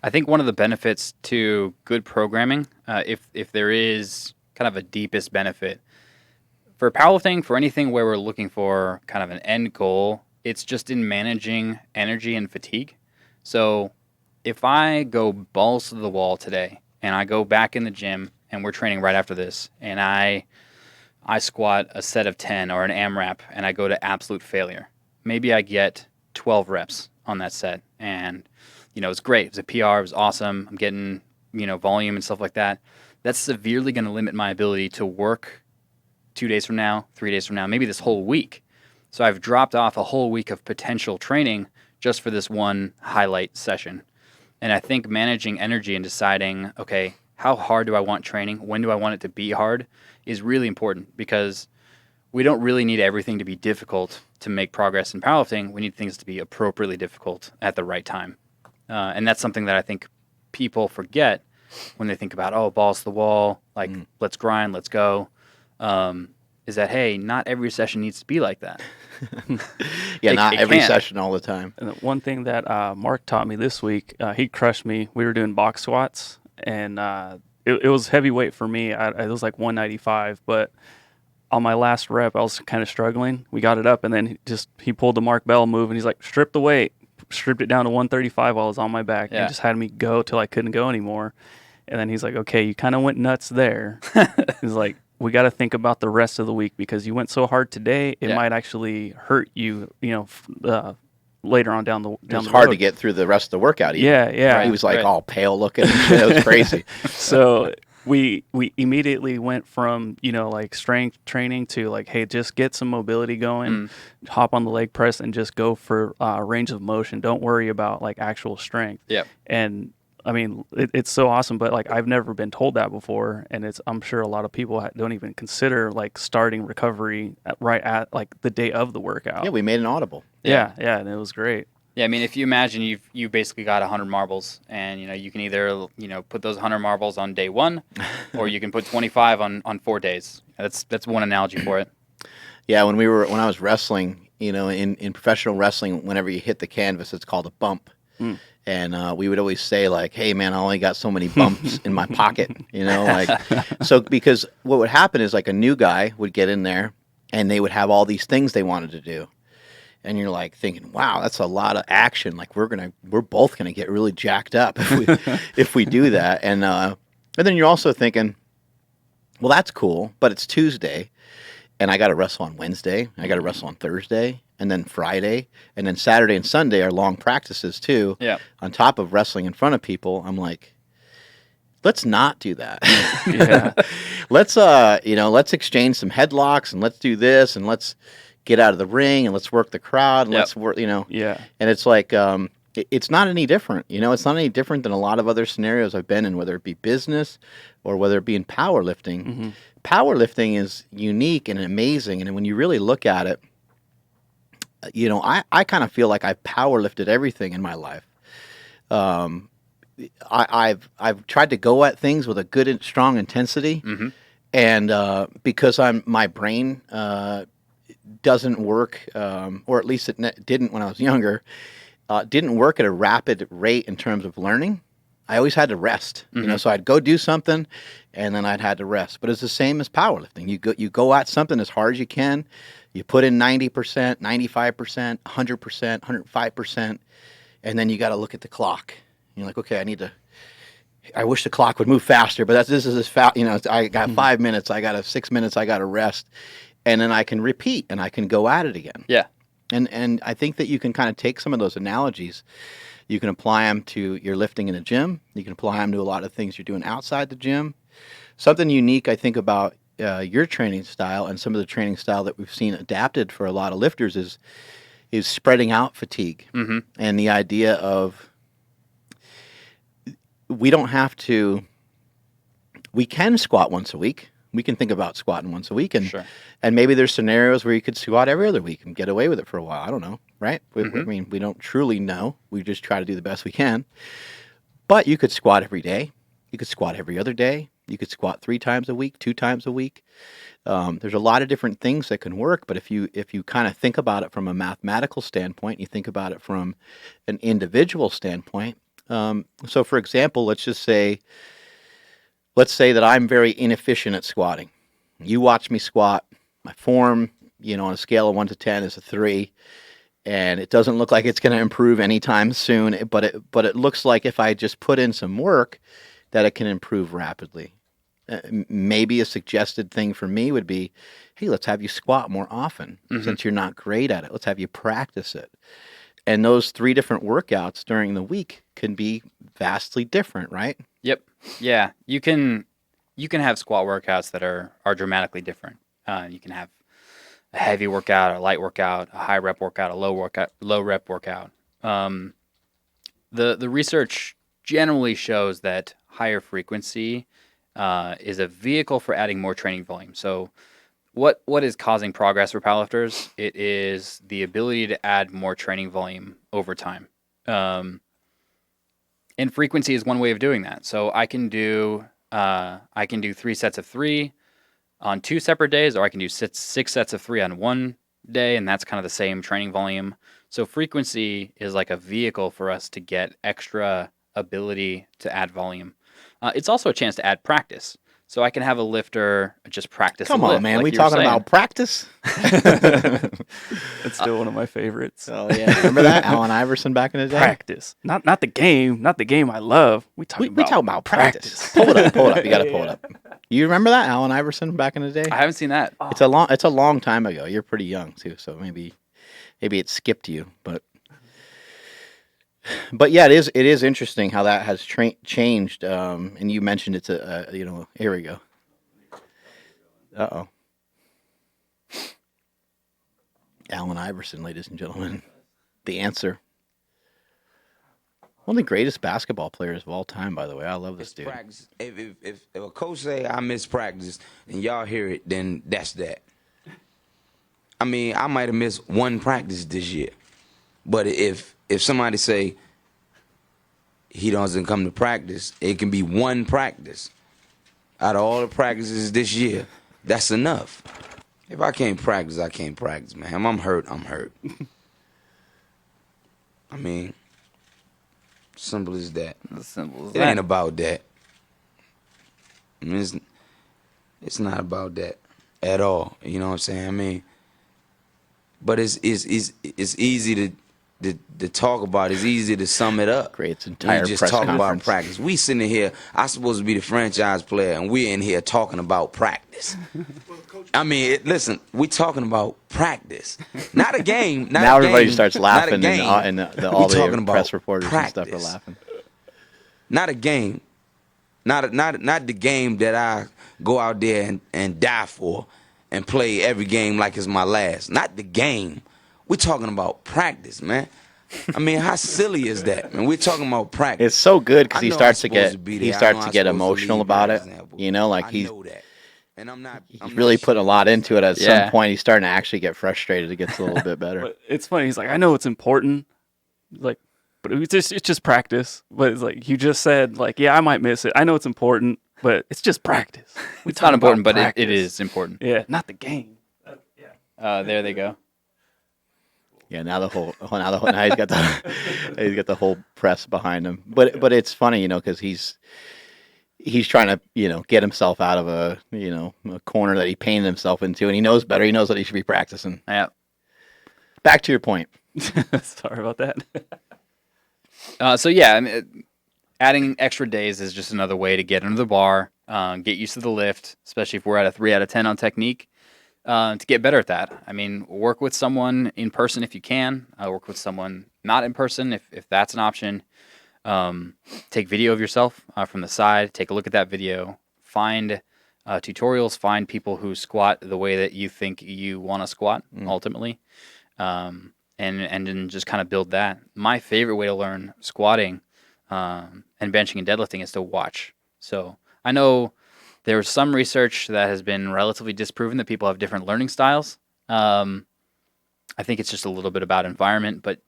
I think one of the benefits to good programming, if there is kind of a deepest benefit, for powerlifting, for anything where we're looking for kind of an end goal, it's just in managing energy and fatigue. So if I go balls to the wall today and I go back in the gym and we're training right after this, and I squat a set of 10 or an Amrap and I go to absolute failure, maybe I get 12 reps on that set, and it's great. It was a PR. It was awesome. I'm getting volume and stuff like that. That's severely going to limit my ability to work 2 days from now, 3 days from now, maybe this whole week. So I've dropped off a whole week of potential training just for this one highlight session. And I think managing energy and deciding, okay, how hard do I want training? When do I want it to be hard is really important, because we don't really need everything to be difficult to make progress in powerlifting. We need things to be appropriately difficult at the right time. And that's something that I think people forget when they think about, balls to the wall, like let's grind, let's go. Is that, hey, not every session needs to be like that. Not every session all the time. And one thing that Mark taught me this week, he crushed me. We were doing box squats, and it was heavyweight for me. It was like 195, but on my last rep, I was kind of struggling. We got it up, and then he pulled the Mark Bell move, and he's like, strip the weight. Stripped it down to 135 while I was on my back, and just had me go till I couldn't go anymore. And then he's like, okay, you kind of went nuts there. He's like, we got to think about the rest of the week, because you went so hard today, it might actually hurt you, later on down the road. It was hard to get through the rest of the workout. Even. Yeah. He was like all pale looking. It was crazy. So we immediately went from, like strength training to like, hey, just get some mobility going, hop on the leg press and just go for range of motion. Don't worry about like actual strength. Yeah. And I mean, it's so awesome, but like I've never been told that before, and I'm sure a lot of people don't even consider like starting recovery right at like the day of the workout. Yeah, we made an audible. Yeah, and it was great. Yeah, I mean, if you imagine you basically got 100 marbles, and you can either put those 100 marbles on day 1, or you can put 25 on 4 days. That's one analogy for it. Yeah, when I was wrestling, in professional wrestling, whenever you hit the canvas, it's called a bump. And we would always say like, hey man, I only got so many bumps in my pocket, so because what would happen is like a new guy would get in there and they would have all these things they wanted to do. And you're like thinking, wow, that's a lot of action. Like we're both gonna get really jacked up if we do that. And then you're also thinking, well, that's cool, but it's Tuesday and I got to wrestle on Wednesday. I got to wrestle on Thursday. And then Friday, and then Saturday and Sunday are long practices too. Yeah. On top of wrestling in front of people, I'm like, let's not do that. Yeah. let's exchange some headlocks and let's do this and let's get out of the ring and let's work the crowd and let's work, Yeah. And it's like, it's not any different. It's not any different than a lot of other scenarios I've been in, whether it be business or whether it be in powerlifting. Mm-hmm. Powerlifting is unique and amazing, and when you really look at it, I kind of feel like I've powerlifted everything in my life. I've tried to go at things with a good and strong intensity, and because my brain doesn't work, or at least it didn't when I was younger, didn't work at a rapid rate in terms of learning. I always had to rest, so I'd go do something, and then I'd had to rest. But it's the same as powerlifting. You go at something as hard as you can. You put in 90%, 95%, 100%, 105%, and then you got to look at the clock. You're like, okay, I wish the clock would move faster, but this is as fast. I got 5 minutes, I got 6 minutes, I got to rest, and then I can repeat and I can go at it again. Yeah. And I think that you can kind of take some of those analogies. You can apply them to your lifting in a gym. You can apply them to a lot of things you're doing outside the gym. Something unique, I think, about your training style and some of the training style that we've seen adapted for a lot of lifters is spreading out fatigue, and the idea of we can squat once a week. We can think about squatting once a week, and and maybe there's scenarios where you could squat every other week and get away with it for a while. I don't know, right? I mean, we don't truly know. We just try to do the best we can. But you could squat every day. You could squat every other day. You could squat 3 times a week, 2 times a week. There's a lot of different things that can work, but if you kind of think about it from a mathematical standpoint, you think about it from an individual standpoint. So, for example, let's say that I'm very inefficient at squatting. You watch me squat. My form, on a scale of 1 to 10 is a 3, and it doesn't look like it's going to improve anytime soon. But it looks like if I just put in some work, that it can improve rapidly. Maybe a suggested thing for me would be, hey, let's have you squat more often. Since you're not great at it, let's have you practice it. And those 3 different workouts during the week can be vastly different, right? Yep. Yeah. You can have squat workouts that are dramatically different. You can have a heavy workout, a light workout, a high rep workout, a low rep workout. The research generally shows that higher frequency is a vehicle for adding more training volume. So what is causing progress for powerlifters? It is the ability to add more training volume over time. And frequency is one way of doing that. So I can do 3 sets of 3 on 2 separate days, or I can do 6 sets of 3 on 1 day, and that's kind of the same training volume. So frequency is like a vehicle for us to get extra ability to add volume. It's also a chance to add practice. So I can have a lifter just practice. Come on, man. Like we talking about practice? It's still one of my favorites. Oh yeah, remember that Allen Iverson back in the day? Practice, not the game, not the game I love. We talk about practice. Pull it up. You got to pull it up. You remember that Allen Iverson back in the day? I haven't seen that. It's a long time ago. You're pretty young too, so maybe it skipped you. But But yeah, it is interesting how that has changed. And you mentioned it's here we go. Uh-oh. Allen Iverson, ladies and gentlemen. The answer. One of the greatest basketball players of all time, by the way. I love this dude. Practice. If a coach say I miss practice and y'all hear it, then that's that. I mean, I might have missed one practice this year. But if somebody say he doesn't come to practice, it can be one practice. Out of all the practices this year, that's enough. If I can't practice, I can't practice, man. If I'm hurt, I'm hurt. I mean, simple as that. As simple as It that. ain't about that. I mean, it's not about that at all. You know what I'm saying? I mean, but it's easy to talk about. It's easy to sum it up. Creates entire we just press talk conference. about practice. We sitting here. I'm supposed to be the franchise player, and we're in here talking about practice. I mean, listen, we talking about practice, not a game. Not now a everybody game, starts laughing, not a game. and all We talking the press about reporters practice. and stuff are laughing. Not a game. Not the game that I go out there and die for and play every game like it's my last. Not the game. We're talking about practice, man. I mean, how silly is that? And we're talking about practice. It's so good because I he know starts I'm to get supposed to be there. he I starts know to I'm get supposed to emotional lead about by it. example. You know, like I he's know that. And I'm not really putting a lot into it. At Yeah. some point, he's starting to actually get frustrated. It gets a little bit better. But it's funny. He's like, I know it's important, like, but it's just practice. But it's like you just said, like, yeah, I might miss it. I know it's important, but it's just practice. It's not important, but it practice. is important. Yeah, not the game. There they go. Yeah, now he's got the whole press behind him. But it's funny, you know, because he's trying to, you know, get himself out of a corner that he painted himself into, and he knows better. He knows that he should be practicing. Yeah. Back to your point. Sorry about that. So yeah, I mean, adding extra days is just another way to get under the bar, get used to the lift, especially if we're at a 3 out of 10 on technique, to get better at that. I mean, work with someone in person if you can. Work with someone not in person if that's an option. Take video of yourself from the side. Take a look at that video. Find tutorials. Find people who squat the way that you think you want to squat ultimately, and then just kind of build that. My favorite way to learn squatting and benching and deadlifting is to watch. So I know there's some research that has been relatively disproven that people have different learning styles. I think it's just a little bit about environment, but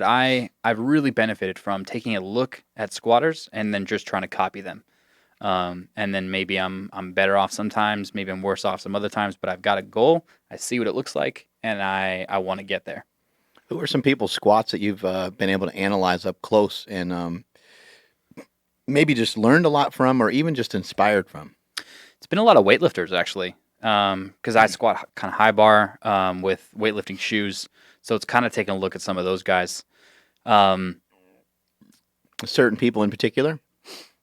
I've really benefited from taking a look at squatters and then just trying to copy them. And then maybe I'm better off sometimes, maybe I'm worse off some other times, but I've got a goal. I see what it looks like, and I want to get there. Who are some people's squats that you've been able to analyze up close and maybe just learned a lot from, or even just inspired from? It's been a lot of weightlifters, actually, because I squat kind of high bar with weightlifting shoes. So it's kind of taking a look at some of those guys. Certain people in particular?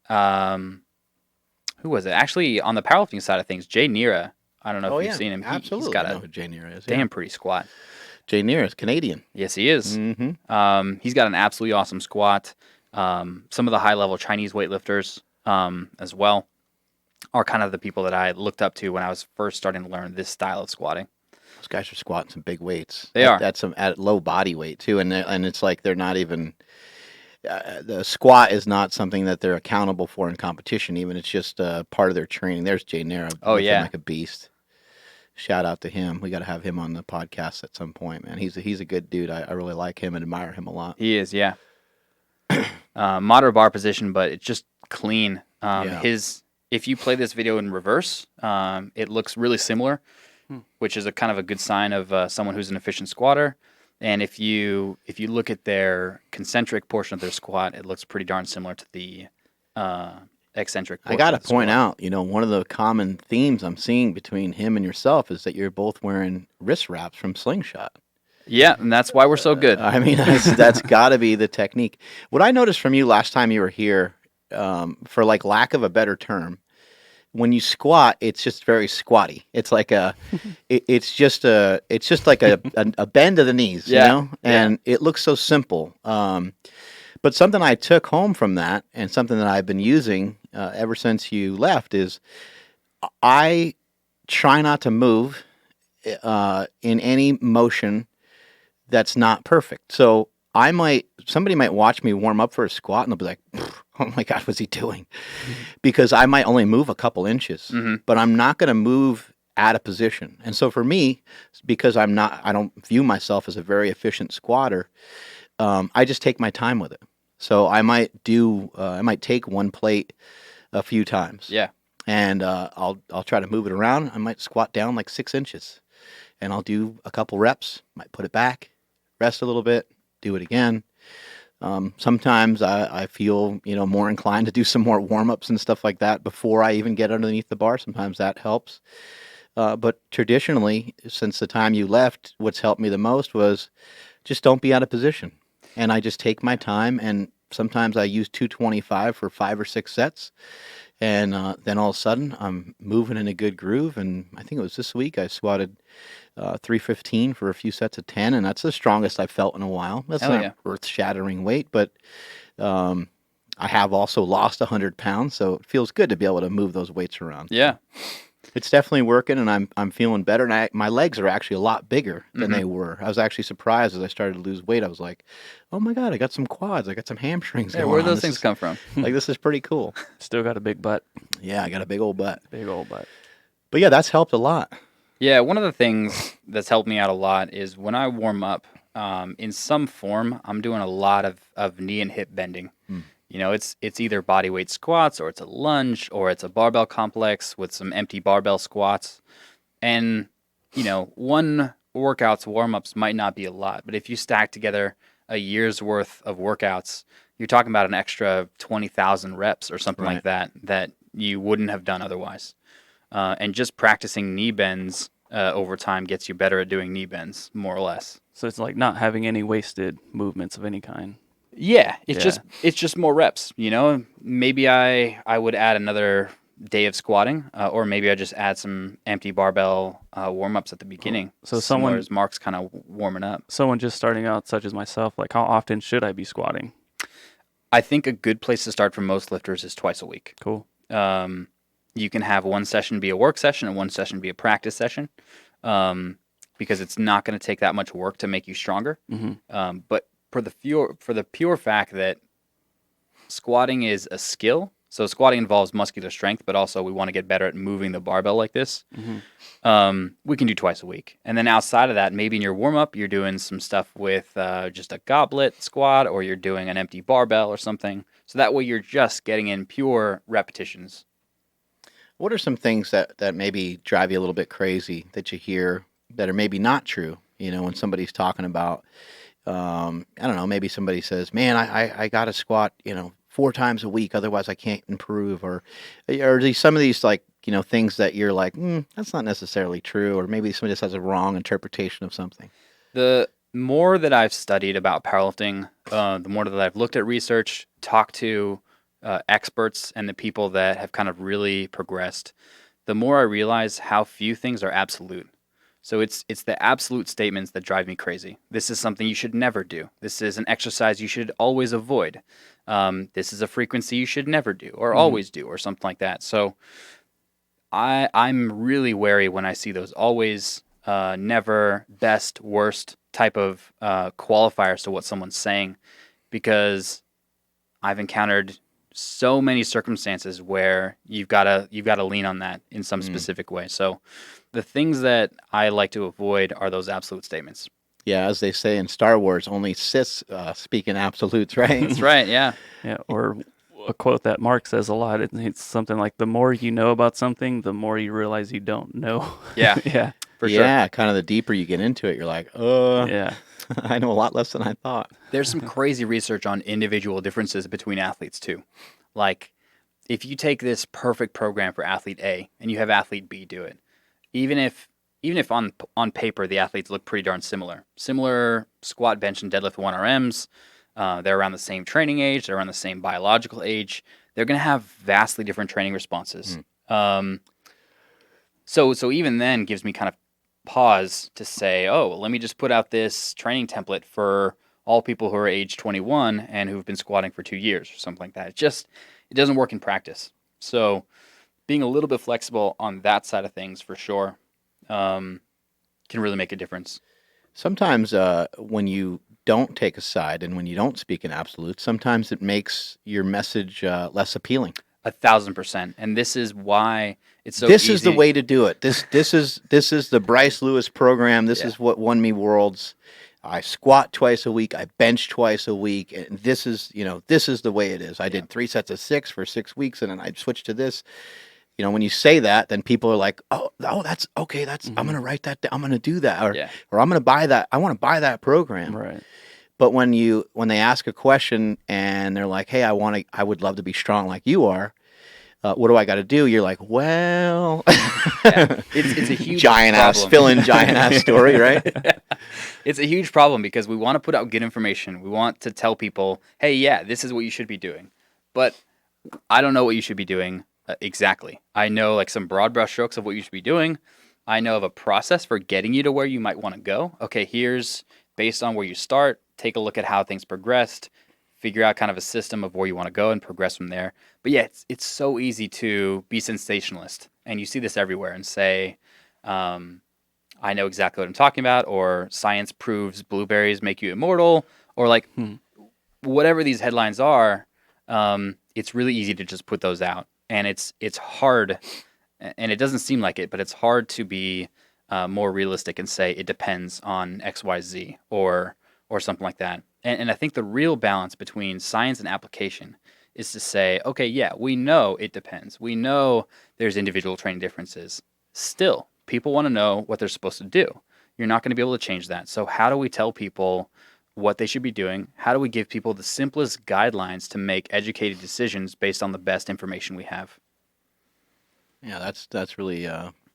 Who was it? Actually, on the powerlifting side of things, Jay Nira. I don't know if you've seen him. Absolutely. He's got I know a who Jay Nira is. damn pretty squat. Jay Nira is Canadian. Yes, he is. Mm-hmm. He's got an absolutely awesome squat. Some of the high-level Chinese weightlifters as well are kind of the people that I looked up to when I was first starting to learn this style of squatting. Those guys are squatting some big weights. They are. That's some at low body weight too, and it's like they're not even. The squat is not something that they're accountable for in competition. Even it's just part of their training. There's Jay Nira. Oh yeah, like a beast. Shout out to him. We got to have him on the podcast at some point, man. He's a good dude. I really like him and admire him a lot. He is. Yeah. Moderate bar position, but it's just clean. If you play this video in reverse, it looks really similar, which is a kind of a good sign of someone who's an efficient squatter. And if you look at their concentric portion of their squat, it looks pretty darn similar to the eccentric portion. I got to of the point squat. out, one of the common themes I'm seeing between him and yourself is that you're both wearing wrist wraps from Slingshot. Yeah, and that's why we're so good. I mean, that's got to be the technique. What I noticed from you last time you were here, for like lack of a better term, when you squat, it's just very squatty. It's like it's just like a bend of the knees, Yeah, and it looks so simple. But something I took home from that, and something that I've been using ever since you left, is I try not to move in any motion that's not perfect. So somebody might watch me warm up for a squat and they'll be like, oh my God, what's he doing? Because I might only move a couple inches, but I'm not going to move out of position. And so for me, because I don't view myself as a very efficient squatter, I just take my time with it. So I might take one plate a few times. Yeah. And I'll try to move it around. I might squat down like 6 inches, and I'll do a couple reps, might put it back, rest a little bit, do it again. Sometimes I feel, more inclined to do some more warm-ups and stuff like that before I even get underneath the bar. Sometimes that helps. But traditionally, since the time you left, what's helped me the most was just don't be out of position. And I just take my time, and sometimes I use 225 for 5 or 6 sets. And then all of a sudden, I'm moving in a good groove. And I think it was this week I squatted 315 for a few sets of 10, and that's the strongest I've felt in a while. That's not earth-shattering weight, but I have also lost 100 pounds, so it feels good to be able to move those weights around. Yeah. It's definitely working, and I'm feeling better. And my legs are actually a lot bigger than they were. I was actually surprised as I started to lose weight. I was like, "Oh my God, I got some quads. I got some hamstrings." Yeah, where do those things come from? Like, this is pretty cool. Still got a big butt. Yeah, I got a big old butt. Big old butt. But yeah, that's helped a lot. Yeah, one of the things that's helped me out a lot is when I warm up, in some form, I'm doing a lot of knee and hip bending. It's either bodyweight squats, or it's a lunge, or it's a barbell complex with some empty barbell squats. And, one workout's warm-ups might not be a lot, but if you stack together a year's worth of workouts, you're talking about an extra 20,000 reps or something like that you wouldn't have done otherwise. And just practicing knee bends over time gets you better at doing knee bends, more or less. So it's like not having any wasted movements of any kind. Yeah, it's just more reps, Maybe I would add another day of squatting, or maybe I just add some empty barbell warm-ups at the beginning. So someone, as Mark's kind of warming up. Someone just starting out, such as myself, like how often should I be squatting? I think a good place to start for most lifters is twice a week. Cool. You can have one session be a work session and one session be a practice session, because it's not going to take that much work to make you stronger. But for the pure fact that squatting is a skill, so squatting involves muscular strength, but also we want to get better at moving the barbell like this. We can do twice a week. And then outside of that, maybe in your warm-up, you're doing some stuff with just a goblet squat, or you're doing an empty barbell or something. So that way you're just getting in pure repetitions. What are some things that maybe drive you a little bit crazy that you hear that are maybe not true? When somebody's talking about, I don't know, maybe somebody says, man, I got to squat, 4 times a week, otherwise I can't improve. Or some of these like, things that you're like, that's not necessarily true. Or maybe somebody just has a wrong interpretation of something. The more that I've studied about powerlifting, the more that I've looked at research, talked to experts and the people that have kind of really progressed, the more I realize how few things are absolute. So it's the absolute statements that drive me crazy. This is something you should never do. This is an exercise you should always avoid. This is a frequency you should never do or always do, or something like that. So I'm really wary when I see those always, never, best, worst type of qualifiers to what someone's saying, because I've encountered so many circumstances where you've got to lean on that in some specific way. So the things that I like to avoid are those absolute statements. Yeah, as they say in Star Wars, only Siths speak in absolutes, right? That's right, yeah. Yeah, or a quote that Mark says a lot, it's something like, the more you know about something, the more you realize you don't know. Yeah. Yeah. For sure. Yeah, kind of the deeper you get into it, you're like, yeah. I know a lot less than I thought. There's some crazy research on individual differences between athletes too. Like, if you take this perfect program for athlete A and you have athlete B do it, even if on paper the athletes look pretty darn similar squat, bench, and deadlift 1RMs, they're around the same training age, they're around the same biological age, they're going to have vastly different training responses. So even then gives me kind of pause to say, oh, well, let me just put out this training template for all people who are age 21 and who've been squatting for 2 years or something like that. It doesn't work in practice. So being a little bit flexible on that side of things for sure can really make a difference. Sometimes when you don't take a side and when you don't speak in absolutes, sometimes it makes your message less appealing. 1,000%. And this is why it's so This easy. is the way to do it. This is the Bryce Lewis program. This is what won me worlds. I squat twice a week. I bench twice a week. And this is the way it is. I did 3 sets of 6 for 6 weeks, and then I switched to this. When you say that, then people are like, oh, that's okay. I'm going to write that down. I'm going to do that. Or I'm going to buy that. I want to buy that program. Right. But when they ask a question and they're like, hey, I would love to be strong like you are. What do I got to do? You're like, well, it's a huge giant problem. ass fill-in giant ass story, right? It's a huge problem because we want to put out good information. We want to tell people, hey, yeah, this is what you should be doing. But I don't know what you should be doing exactly. I know like some broad brushstrokes of what you should be doing. I know of a process for getting you to where you might want to go. Okay, here's based on where you start. Take a look at how things progressed. Figure out kind of a system of where you want to go and progress from there. But yeah, it's so easy to be sensationalist. And you see this everywhere and say, I know exactly what I'm talking about, or science proves blueberries make you immortal, or like whatever these headlines are, it's really easy to just put those out. And it's hard, and it doesn't seem like it, but it's hard to be more realistic and say it depends on X, Y, Z, or something like that. And I think the real balance between science and application is to say, okay, yeah, we know it depends. We know there's individual training differences. Still, people want to know what they're supposed to do. You're not going to be able to change that. So how do we tell people what they should be doing? How do we give people the simplest guidelines to make educated decisions based on the best information we have? Yeah, that's really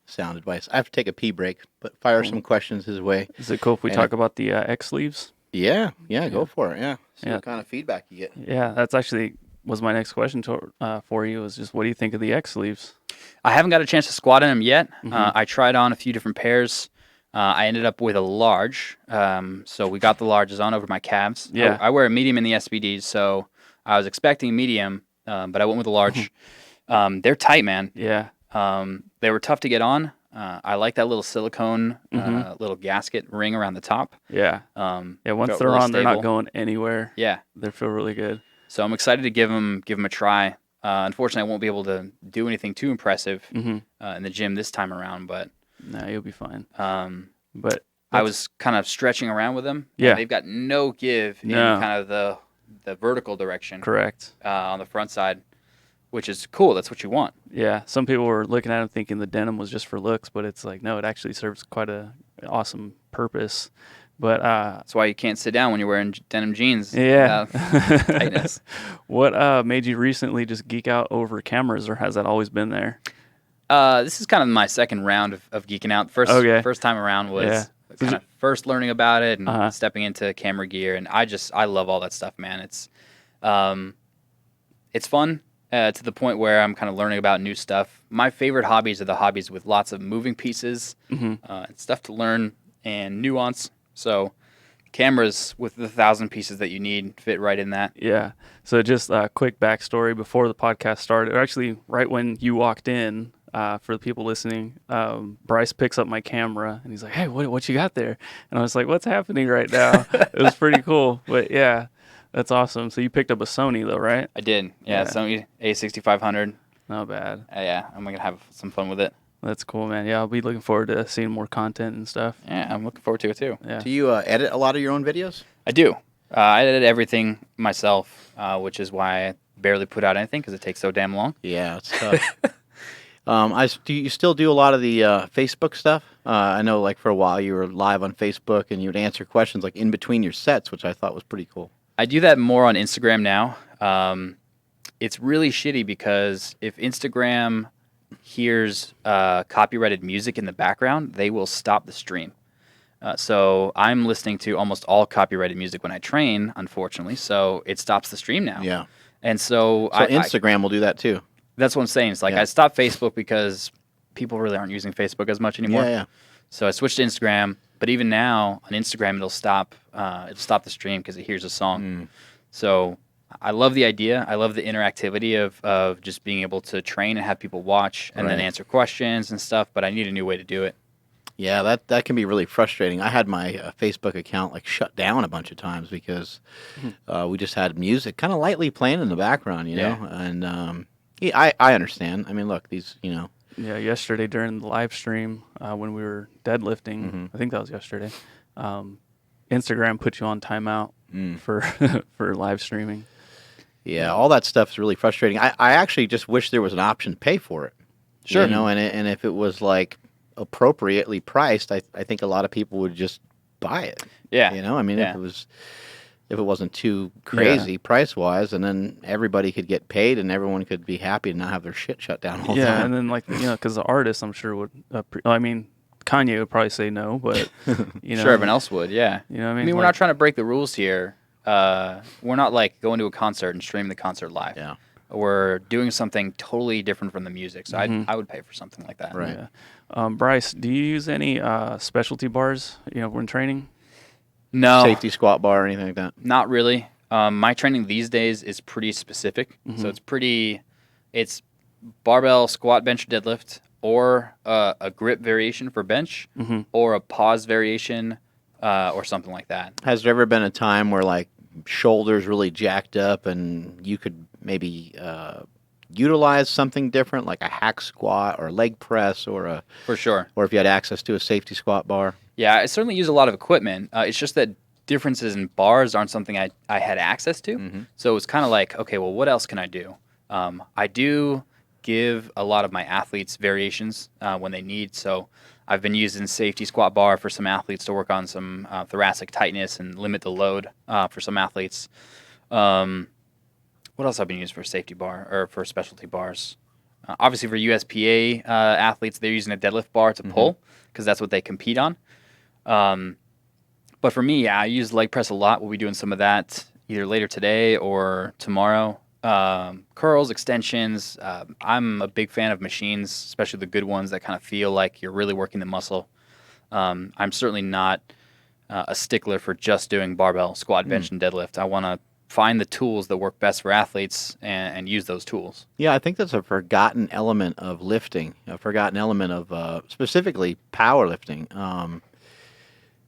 sound advice. I have to take a pee break, but fire some questions his way. Is it cool if we talk about the X sleeves? Yeah, go for it. Yeah, see what kind of feedback you get. Yeah, that's actually was my next question for you. Was just what do you think of the X sleeves? I haven't got a chance to squat in them yet. I tried on a few different pairs. I ended up with a large, so we got the larges on over my calves. Yeah, I wear a medium in the SBDs, so I was expecting medium, but I went with a large. They're tight, man. Yeah. They were tough to get on. I like that little silicone little gasket ring around the top. Yeah. Once they're on, they're not going anywhere. Yeah. They feel really good. So I'm excited to give them a try. Unfortunately, I won't be able to do anything too impressive in the gym this time around, but no, you'll be fine. But I was kind of stretching around with them. Yeah. They've got no give in kind of the vertical direction. Correct. On the front side, which is cool. That's what you want. Yeah. Some people were looking at them thinking the denim was just for looks, but it's like, no, it actually serves quite an awesome purpose. But that's why you can't sit down when you're wearing denim jeans. Yeah. Tightness. What made you recently just geek out over cameras, or has that always been there? This is kind of my second round of geeking out. First time around was kind of first learning about it and stepping into camera gear, and I love all that stuff, man. It's fun to the point where I'm kind of learning about new stuff. My favorite hobbies are the hobbies with lots of moving pieces and stuff to learn and nuance. So cameras with the 1,000 pieces that you need fit right in that. Yeah. So just a quick backstory before the podcast started, or actually right when you walked in, for the people listening, Bryce picks up my camera and he's like, hey, what you got there? And I was like, what's happening right now? It was pretty cool. But yeah, that's awesome. So you picked up a Sony though, right? I did. Yeah. Sony A6500. Not bad. Yeah. I'm going to have some fun with it. That's cool, man. Yeah, I'll be looking forward to seeing more content and stuff. Yeah, I'm looking forward to it too. Yeah. Do you edit a lot of your own videos? I do. I edit everything myself, which is why I barely put out anything because it takes so damn long. Yeah, it's tough. Do you still do a lot of the Facebook stuff? I know, like for a while, you were live on Facebook and you would answer questions like in between your sets, which I thought was pretty cool. I do that more on Instagram now. It's really shitty because if Instagram hears copyrighted music in the background, they will stop the stream. So I'm listening to almost all copyrighted music when I train, unfortunately. So it stops the stream now. Yeah. And so Instagram will do that too. That's what I'm saying. It's like I stopped Facebook because people really aren't using Facebook as much anymore. Yeah. So I switched to Instagram. But even now on Instagram, it'll stop the stream because it hears a song. So I love the idea. I love the interactivity of just being able to train and have people watch and then answer questions and stuff. But I need a new way to do it. Yeah, that can be really frustrating. I had my Facebook account like shut down a bunch of times because we just had music kind of lightly playing in the background, you know. And yeah, I understand. I mean, look, these, you know. Yeah, yesterday during the live stream when we were deadlifting, I think that was yesterday. Instagram put you on timeout for for live streaming. Yeah, all that stuff is really frustrating. I actually just wish there was an option to pay for it. Sure. You know, and if it was like appropriately priced, I think a lot of people would just buy it. Yeah. You know, I mean, if it wasn't too crazy price wise, and then everybody could get paid and everyone could be happy and not have their shit shut down all the time. Yeah, and then like, you know, because the artist, I'm sure would. I mean, Kanye would probably say no, but you know, sure, everyone else would. Yeah. You know what I mean? I mean, we're not trying to break the rules here. We're not like going to a concert and streaming the concert live. Yeah. We're doing something totally different from the music. So I would pay for something like that. Right. Yeah. Bryce, do you use any specialty bars, you know, when training? No. Safety squat bar or anything like that? Not really. My training these days is pretty specific. So it's barbell, squat, bench, deadlift, or a grip variation for bench, or a pause variation, or something like that. Has there ever been a time where like shoulders really jacked up and you could maybe utilize something different, like a hack squat or leg press or For sure. or if you had access to a safety squat bar? Yeah, I certainly use a lot of equipment. It's just that differences in bars aren't something I had access to. So it's kind of like, okay, well, what else can I do? I do give a lot of my athletes variations when they need. So I've been using safety squat bar for some athletes to work on some thoracic tightness and limit the load for some athletes. What else I've been using for safety bar or for specialty bars? Obviously for USPA athletes, they're using a deadlift bar to pull because that's what they compete on. But for me, I use leg press a lot. We'll be doing some of that either later today or tomorrow. Curls, extensions. I'm a big fan of machines, especially the good ones that kind of feel like you're really working the muscle. I'm certainly not a stickler for just doing barbell, squat, bench, and deadlift. I want to find the tools that work best for athletes and use those tools. Yeah, I think that's a forgotten element of lifting, a forgotten element of specifically powerlifting.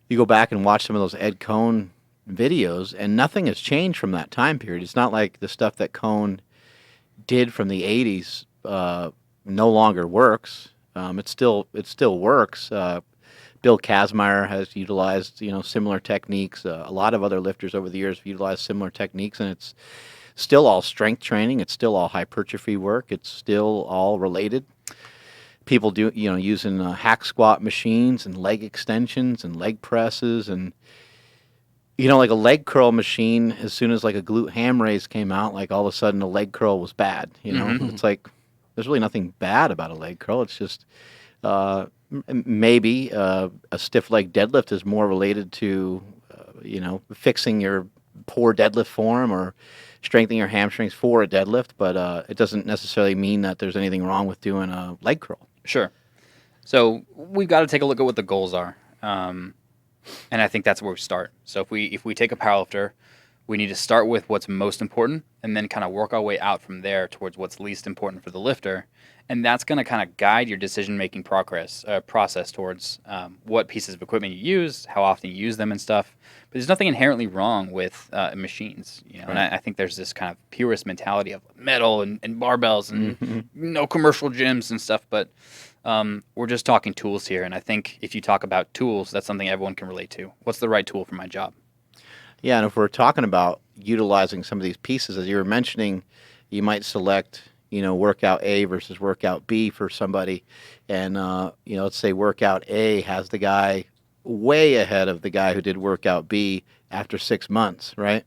You go back and watch some of those Ed Kohn videos, and nothing has changed from that time period. It's not like the stuff that Kohn did from the 80s no longer works. It still works. Bill Kazmaier has utilized similar techniques. A lot of other lifters over the years have utilized similar techniques, and it's still all strength training. It's still all hypertrophy work. It's still all related. People do using hack squat machines and leg extensions and leg presses and like a leg curl machine. As soon as like a glute ham raise came out, like all of a sudden a leg curl was bad. It's like there's really nothing bad about a leg curl. It's just maybe a stiff leg deadlift is more related to fixing your poor deadlift form or strengthening your hamstrings for a deadlift, but it doesn't necessarily mean that there's anything wrong with doing a leg curl. Sure. So we've got to take a look at what the goals are. And I think that's where we start. So if we take a powerlifter, we need to start with what's most important and then kind of work our way out from there towards what's least important for the lifter. And that's going to kind of guide your decision-making process towards what pieces of equipment you use, how often you use them and stuff. But there's nothing inherently wrong with machines, Right. And I think there's this kind of purist mentality of metal and barbells and no commercial gyms and stuff. But we're just talking tools here. And I think if you talk about tools, that's something everyone can relate to. What's the right tool for my job? Yeah, and if we're talking about utilizing some of these pieces, as you were mentioning, you might select workout A versus workout B for somebody. And, let's say workout A has the guy way ahead of the guy who did workout B after 6 months, right?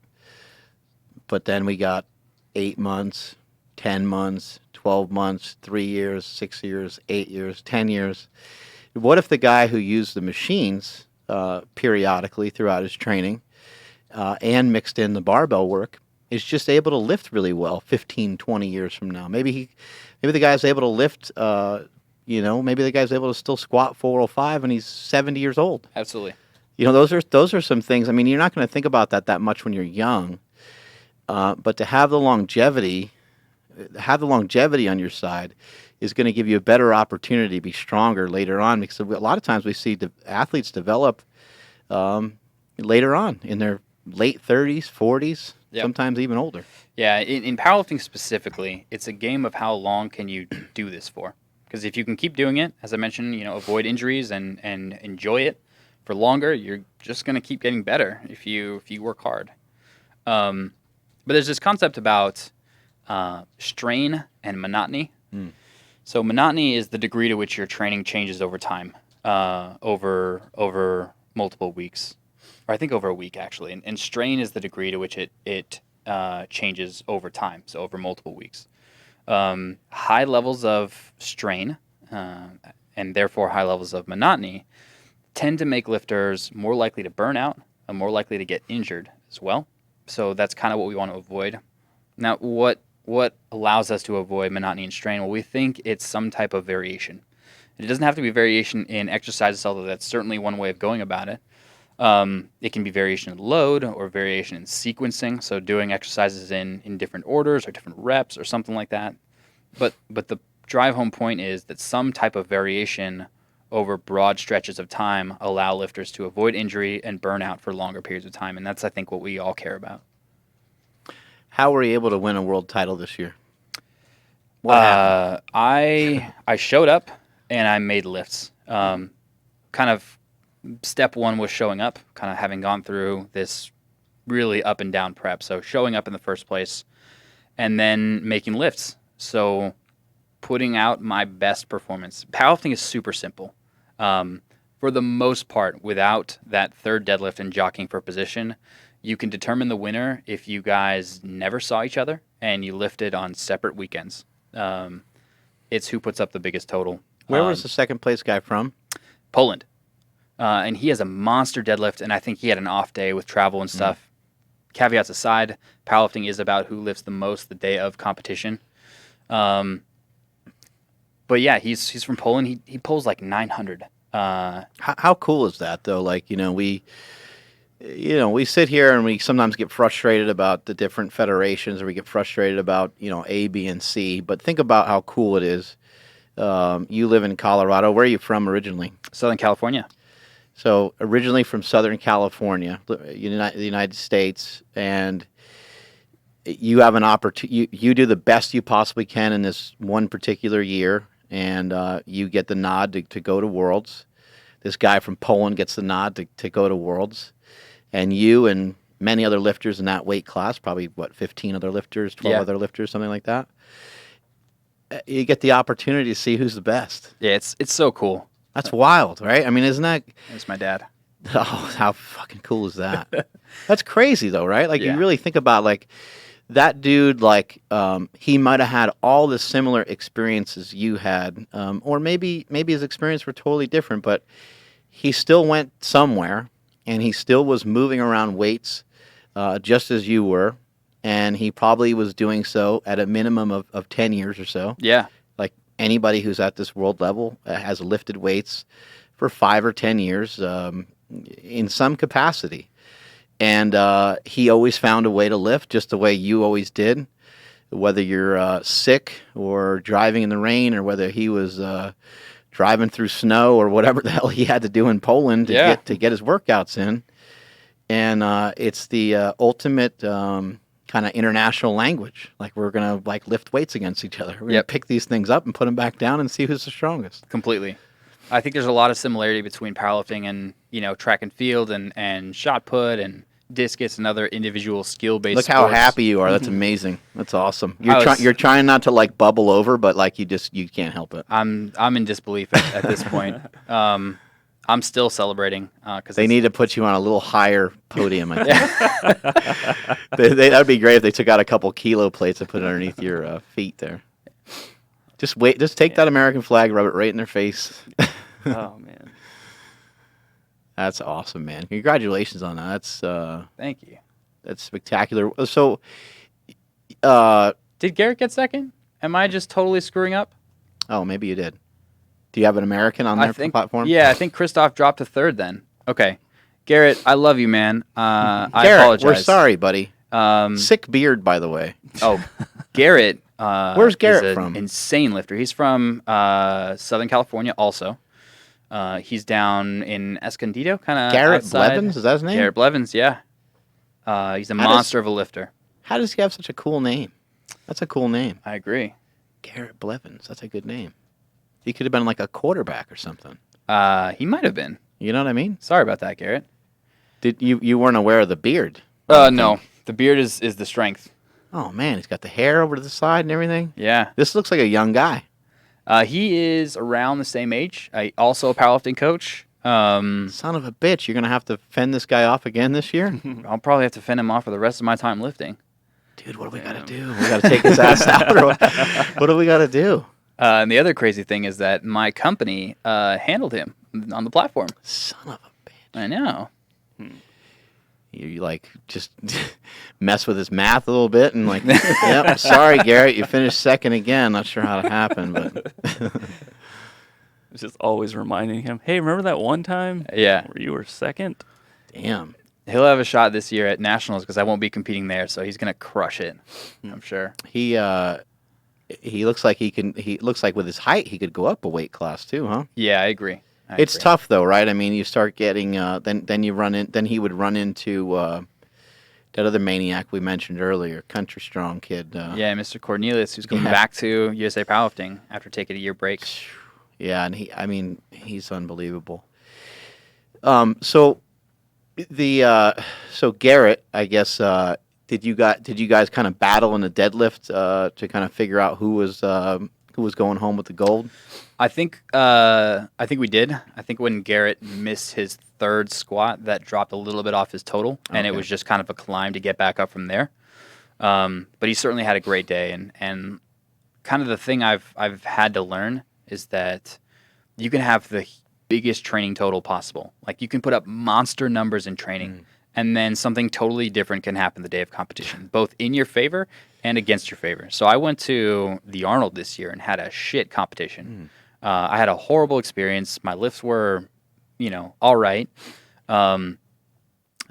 But then we got 8 months, 10 months, 12 months, 3 years, 6 years, 8 years, 10 years. What if the guy who used the machines periodically throughout his training and mixed in the barbell work is just able to lift really well 15, 20 years from now? Maybe the guy's able to lift maybe the guy's able to still squat 405 and he's 70 years old. Absolutely. Those are some things. I mean, you're not going to think about that much when you're young, but to have the longevity on your side is going to give you a better opportunity to be stronger later on, because a lot of times we see athletes develop later on in their late 30s, 40s, sometimes even older. Yeah, in powerlifting specifically, it's a game of how long can you do this for. Because if you can keep doing it, as I mentioned, avoid injuries and enjoy it for longer, you're just going to keep getting better if you work hard. But there's this concept about strain and monotony. So monotony is the degree to which your training changes over time, over multiple weeks, or I think over a week actually. And strain is the degree to which it changes over time, so over multiple weeks. High levels of strain and therefore high levels of monotony tend to make lifters more likely to burn out and more likely to get injured as well. So that's kind of what we want to avoid. Now, what allows us to avoid monotony and strain? Well, we think it's some type of variation. It doesn't have to be variation in exercises, although that's certainly one way of going about it. It can be variation in load or variation in sequencing, so doing exercises in different orders or different reps or something like that. But the drive home point is that some type of variation over broad stretches of time allow lifters to avoid injury and burnout for longer periods of time, and that's, I think, what we all care about. How were you able to win a world title this year? What happened? I showed up and I made lifts. Kind of step one was showing up, kind of having gone through this really up and down prep. So showing up in the first place and then making lifts. So putting out my best performance. Powerlifting is super simple. For the most part, without that third deadlift and jockeying for position, you can determine the winner if you guys never saw each other and you lifted on separate weekends. It's who puts up the biggest total. Where was the second place guy from? Poland. And he has a monster deadlift, and I think he had an off day with travel and stuff. Caveats aside, powerlifting is about who lifts the most the day of competition. But yeah, he's from Poland. He pulls like 900. How cool is that, though? Like, we sit here and we sometimes get frustrated about the different federations, or we get frustrated about, A, B, and C. But think about how cool it is. You live in Colorado. Where are you from originally? Southern California. So originally from Southern California, the United States, and you have an opportunity. You do the best you possibly can in this one particular year, and you get the nod to go to Worlds. This guy from Poland gets the nod to go to Worlds. And you and many other lifters in that weight class, probably, 15 other lifters, 12 other lifters, something like that. You get the opportunity to see who's the best. Yeah, it's so cool. That's wild, right? I mean, isn't that... That's my dad. Oh, how fucking cool is that? That's crazy, though, right? Like, you really think about, like, that dude, like, he might have had all the similar experiences you had, or maybe his experience were totally different, but he still went somewhere, and he still was moving around weights just as you were, and he probably was doing so at a minimum of 10 years or so. Yeah. Like anybody who's at this world level has lifted weights for 5 or 10 years in some capacity. And he always found a way to lift just the way you always did, whether you're sick or driving in the rain, or whether he was... driving through snow or whatever the hell he had to do in Poland to get his workouts in. And it's the ultimate kind of international language. Like, we're going to lift weights against each other. We're going to pick these things up and put them back down and see who's the strongest. Completely. I think there's a lot of similarity between powerlifting and, track and field and shot put and discus and other individual skill-based Look sports. how happy you are. That's amazing. That's awesome. You're trying not to bubble over, but you can't help it. I'm in disbelief at this point. I'm still celebrating because they need to put you on a little higher podium. I think that'd be great if they took out a couple kilo plates and put it underneath your feet there. Just take that American flag, rub it right in their face. Oh man. That's awesome, man. Congratulations on that. That's thank you. That's spectacular. So, did Garrett get second? Am I just totally screwing up? Oh, maybe you did. Do you have an American on their platform? Yeah, I think Christoph dropped to third then. Okay. Garrett, I love you, man. I Garrett, apologize. we're sorry, buddy. Sick beard, by the way. Oh, Garrett. Where's Garrett from? Insane lifter. He's from Southern California also. He's down in Escondido, kind of Garrett outside. Blevins, is that his name? Garrett Blevins, yeah. He's a monster of a lifter. How does he have such a cool name? That's a cool name. I agree. Garrett Blevins, that's a good name. He could have been like a quarterback or something. He might have been. You know what I mean? Sorry about that, Garrett. Did you weren't aware of the beard? No. The beard is the strength. Oh, man, he's got the hair over to the side and everything. Yeah. This looks like a young guy. He is around the same age. Also a powerlifting coach. Son of a bitch, you're going to have to fend this guy off again this year? I'll probably have to fend him off for the rest of my time lifting. Dude, what do we got to do? We got to take his ass out? Or what do we got to do? And the other crazy thing is that my company handled him on the platform. Son of a bitch. I know. You like just mess with his math a little bit and like, yep, sorry, Garrett, you finished second again. Not sure how it happened, but It's just always reminding him, hey, remember that one time? Yeah. Where you were second? Damn. He'll have a shot this year at nationals because I won't be competing there, so he's gonna crush it. I'm sure. He looks like he looks like with his height he could go up a weight class too, huh? Yeah, I agree. It's tough though, right? I mean, you start getting then you run in. Then he would run into that other maniac we mentioned earlier, Country Strong kid. Yeah, Mr. Cornelius, who's going back to USA Powerlifting after taking a year break. Yeah, and he's unbelievable. So Garrett, I guess, did you guys kind of battle in the deadlift to kind of figure out who was going home with the gold? I think we did. I think when Garrett missed his third squat, that dropped a little bit off his total, and it was just kind of a climb to get back up from there. But he certainly had a great day, and kind of the thing I've had to learn is that you can have the biggest training total possible. Like you can put up monster numbers in training, and then something totally different can happen the day of competition, both in your favor and against your favor. So I went to the Arnold this year and had a shit competition. I had a horrible experience. My lifts were, all right. I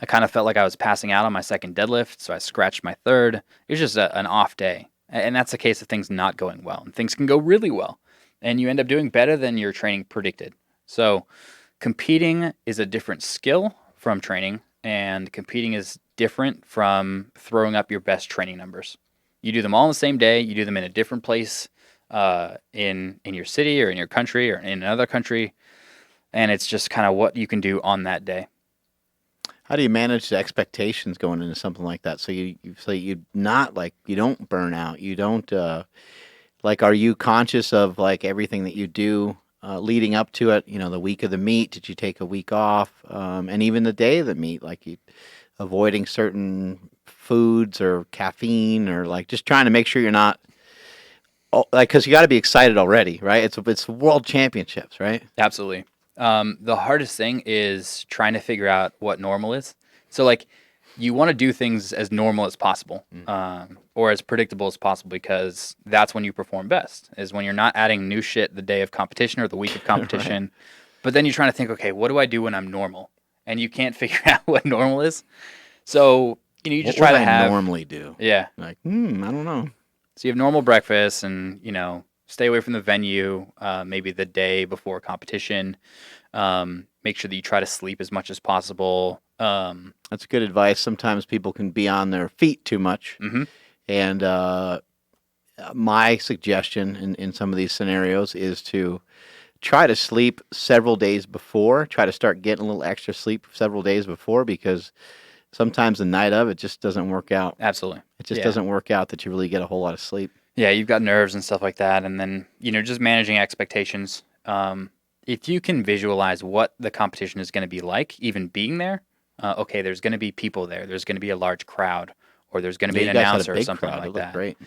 kind of felt like I was passing out on my second deadlift, so I scratched my third. It was just an off day. And that's a case of things not going well. And things can go really well, and you end up doing better than your training predicted. So competing is a different skill from training, and competing is different from throwing up your best training numbers. You do them all on the same day. You do them in a different place in your city or in your country or in another country, and it's just kind of what you can do on that day. How do you manage the expectations going into something like that? So you don't burn out. You don't are you conscious of like everything that you do leading up to it? The week of the meet, did you take a week off? And even the day of the meet, like you avoiding certain foods or caffeine, or like just trying to make sure you're not because you got to be excited already, right? It's world championships, right? Absolutely. The hardest thing is trying to figure out what normal is. So like you want to do things as normal as possible, or as predictable as possible, because that's when you perform best, is when you're not adding new shit the day of competition or the week of competition. Right. But then you're trying to think, okay, what do I do when I'm normal? And you can't figure out what normal is. So, you just try to have... What normally do? Yeah. Like, I don't know. So you have normal breakfast and, stay away from the venue, maybe the day before competition. Make sure that you try to sleep as much as possible. That's good advice. Sometimes people can be on their feet too much. Mm-hmm. And my suggestion in some of these scenarios is to try to sleep several days before. Try to start getting a little extra sleep several days before, because sometimes the night of it just doesn't work out. Absolutely. It just doesn't work out that you really get a whole lot of sleep. Yeah, you've got nerves and stuff like that. And then, just managing expectations. If you can visualize what the competition is going to be like, even being there, okay, there's going to be people there. There's going to be a large crowd, or there's going to be an announcer or something like that. Great.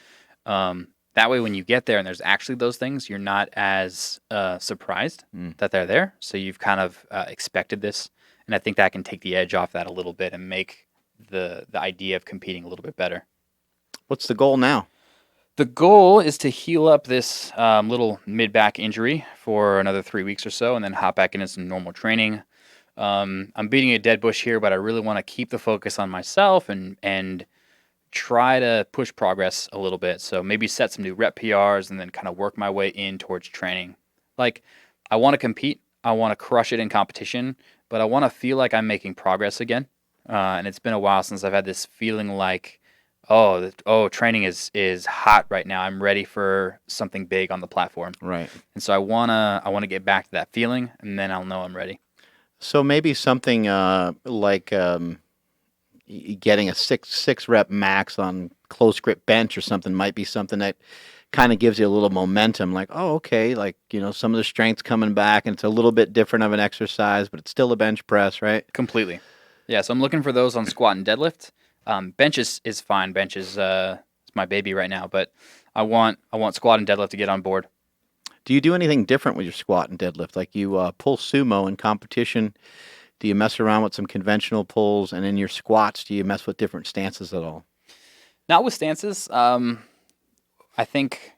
That way, when you get there and there's actually those things, you're not as surprised that they're there. So you've kind of expected this. And I think that can take the edge off that a little bit and make the idea of competing a little bit better. What's the goal now? The goal is to heal up this little mid-back injury for another 3 weeks or so, and then hop back into some normal training. I'm beating a dead bush here, but I really want to keep the focus on myself and try to push progress a little bit. So maybe set some new rep PRs and then kind of work my way in towards training. Like, I want to compete. I want to crush it in competition, but I want to feel like I'm making progress again. And it's been a while since I've had this feeling like, training is hot right now. I'm ready for something big on the platform. Right. And so I wanna get back to that feeling, and then I'll know I'm ready. So maybe something like getting a six rep max on close grip bench or something might be something that kind of gives you a little momentum. Like, oh, okay, like, some of the strength's coming back, and it's a little bit different of an exercise, but it's still a bench press, right? Completely. Yeah, so I'm looking for those on squat and deadlift. Bench is fine. Bench is my baby right now, but I want squat and deadlift to get on board. Do you do anything different with your squat and deadlift? Like you pull sumo in competition? Do you mess around with some conventional pulls? And in your squats, do you mess with different stances at all? Not with stances. I think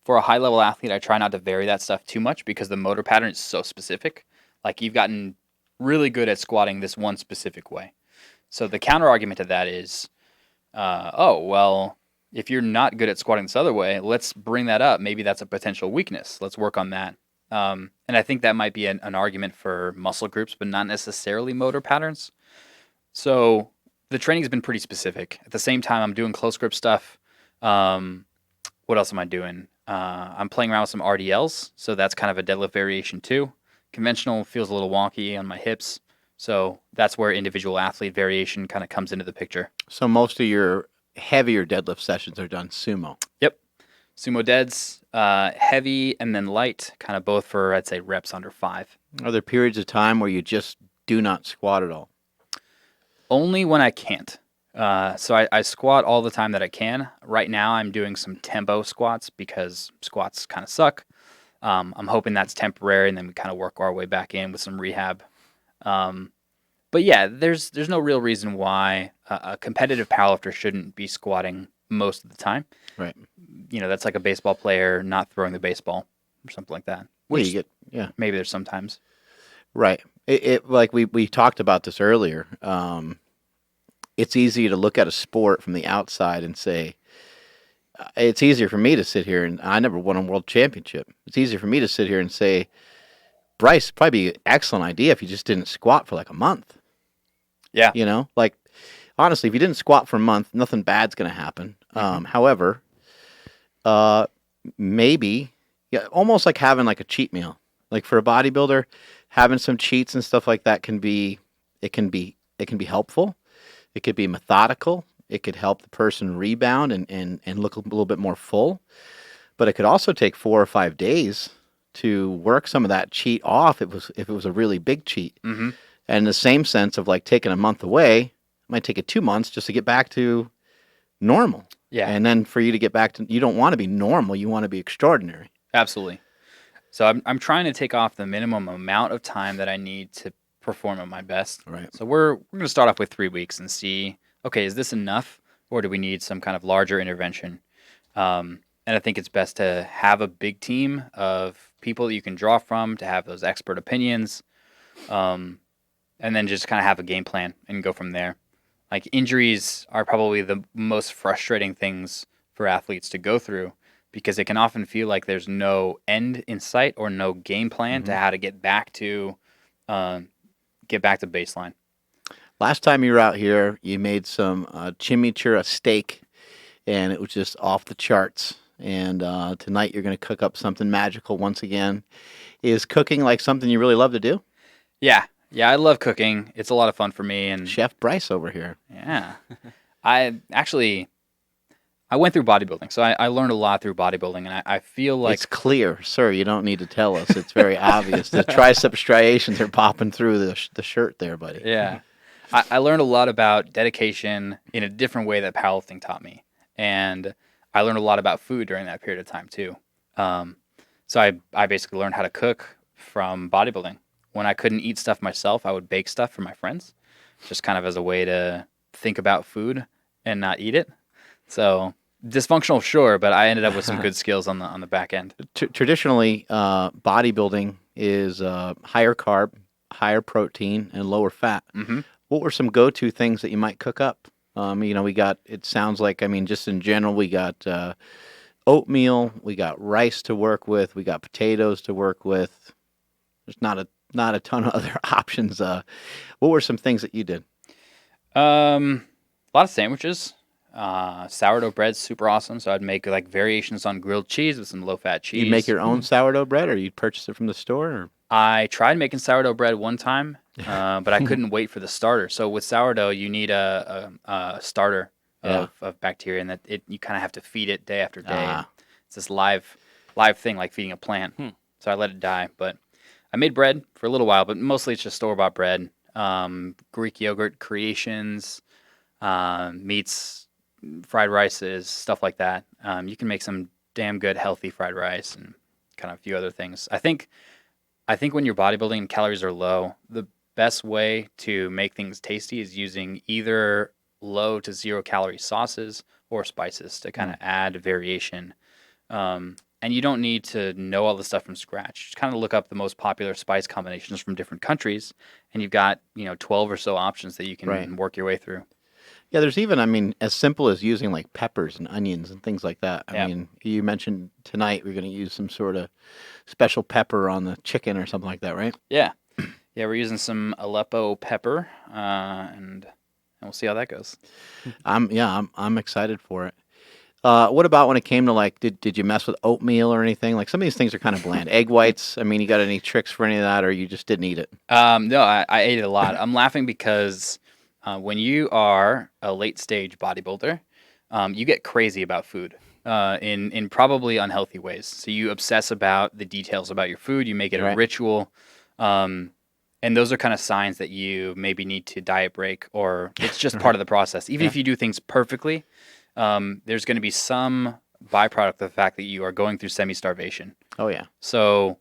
for a high-level athlete, I try not to vary that stuff too much because the motor pattern is so specific. Like, you've gotten really good at squatting this one specific way. So the counter argument to that is, if you're not good at squatting this other way, let's bring that up. Maybe that's a potential weakness. Let's work on that. And I think that might be an argument for muscle groups, but not necessarily motor patterns. So the training's been pretty specific. At the same time, I'm doing close grip stuff. What else am I doing? I'm playing around with some RDLs, so that's kind of a deadlift variation too. Conventional feels a little wonky on my hips, so that's where individual athlete variation kind of comes into the picture. So most of your heavier deadlift sessions are done sumo? Yep. Sumo deads, heavy and then light, kind of both for, I'd say, reps under 5. Are there periods of time where you just do not squat at all? Only when I can't. So I squat all the time that I can. Right now I'm doing some tempo squats because squats kind of suck. I'm hoping that's temporary, and then we kind of work our way back in with some rehab. But yeah, there's no real reason why a competitive powerlifter shouldn't be squatting most of the time. Right. That's like a baseball player not throwing the baseball or something like that. Which maybe there's sometimes. Right. It like we talked about this earlier. It's easy to look at a sport from the outside and say, it's easier for me to sit here, and I never won a world championship. It's easier for me to sit here and say, Bryce, probably be an excellent idea if you just didn't squat for like a month. Yeah. Like, honestly, if you didn't squat for a month, nothing bad's going to happen. However, maybe, almost like having like a cheat meal. Like for a bodybuilder, having some cheats and stuff like that can be helpful. It could be methodical. It could help the person rebound and look a little bit more full. But it could also take 4 or 5 days to work some of that cheat off if it was a really big cheat. Mm-hmm. And in the same sense of like taking a month away, it might take you 2 months just to get back to normal. Yeah. And then for you to get back to, you don't want to be normal, you want to be extraordinary. Absolutely. So I'm trying to take off the minimum amount of time that I need to perform at my best. Right. So we're going to start off with 3 weeks and see, okay, is this enough, or do we need some kind of larger intervention? And I think it's best to have a big team of people that you can draw from, to have those expert opinions, and then just kind of have a game plan and go from there. Like, injuries are probably the most frustrating things for athletes to go through, because it can often feel like there's no end in sight or no game plan to how to get back to baseline. Last time you were out here, you made some chimichurri steak, and it was just off the charts. And tonight you're going to cook up something magical once again. Is cooking like something you really love to do? Yeah, I love cooking. It's a lot of fun for me. And Chef Bryce over here. Yeah. I went through bodybuilding, so I learned a lot through bodybuilding, and I feel like... It's clear, sir. You don't need to tell us. It's very obvious. The tricep striations are popping through the shirt there, buddy. Yeah. I learned a lot about dedication in a different way that powerlifting taught me. And I learned a lot about food during that period of time, too. So I basically learned how to cook from bodybuilding. When I couldn't eat stuff myself, I would bake stuff for my friends, just kind of as a way to think about food and not eat it. So Dysfunctional, sure, but I ended up with some good skills on the back end. Traditionally, bodybuilding is higher carb, higher protein, and lower fat. Mm-hmm. What were some go-to things that you might cook up? We got, it sounds like, just in general, we got oatmeal, we got rice to work with, we got potatoes to work with. There's not a ton of other options. What were some things that you did? A lot of sandwiches. Sourdough bread's super awesome, so I'd make like variations on grilled cheese with some low-fat cheese. You make your own sourdough bread, or you purchase it from the store? Or? I tried making sourdough bread one time, but I couldn't wait for the starter. So with sourdough, you need a starter of bacteria, and you kind of have to feed it day after day. It's this live thing, like feeding a plant. So I let it die. But I made bread for a little while, but mostly it's just store-bought bread. Greek yogurt creations, meats, fried rices, stuff like that. You can make some damn good healthy fried rice and kind of a few other things. I think when you're bodybuilding and calories are low, the best way to make things tasty is using either low to 0 calorie sauces or spices to kind of add variation. And you don't need to know all the stuff from scratch. Just kind of look up the most popular spice combinations from different countries, and you've got 12 or so options that you can work your way through. Yeah, there's even, as simple as using like peppers and onions and things like that. I mean, you mentioned tonight we're going to use some sort of special pepper on the chicken or something like that, right? Yeah. Yeah, we're using some Aleppo pepper, and we'll see how that goes. I'm excited for it. What about when it came to like, did you mess with oatmeal or anything? Like some of these things are kind of bland. Egg whites, you got any tricks for any of that, or you just didn't eat it? No, I ate it a lot. I'm laughing because when you are a late stage bodybuilder, you get crazy about food in probably unhealthy ways. So you obsess about the details about your food. You make it a ritual. And those are kind of signs that you maybe need to diet break, or it's just part of the process. Even if you do things perfectly, there's going to be some byproduct of the fact that you are going through semi-starvation. Oh, yeah. So,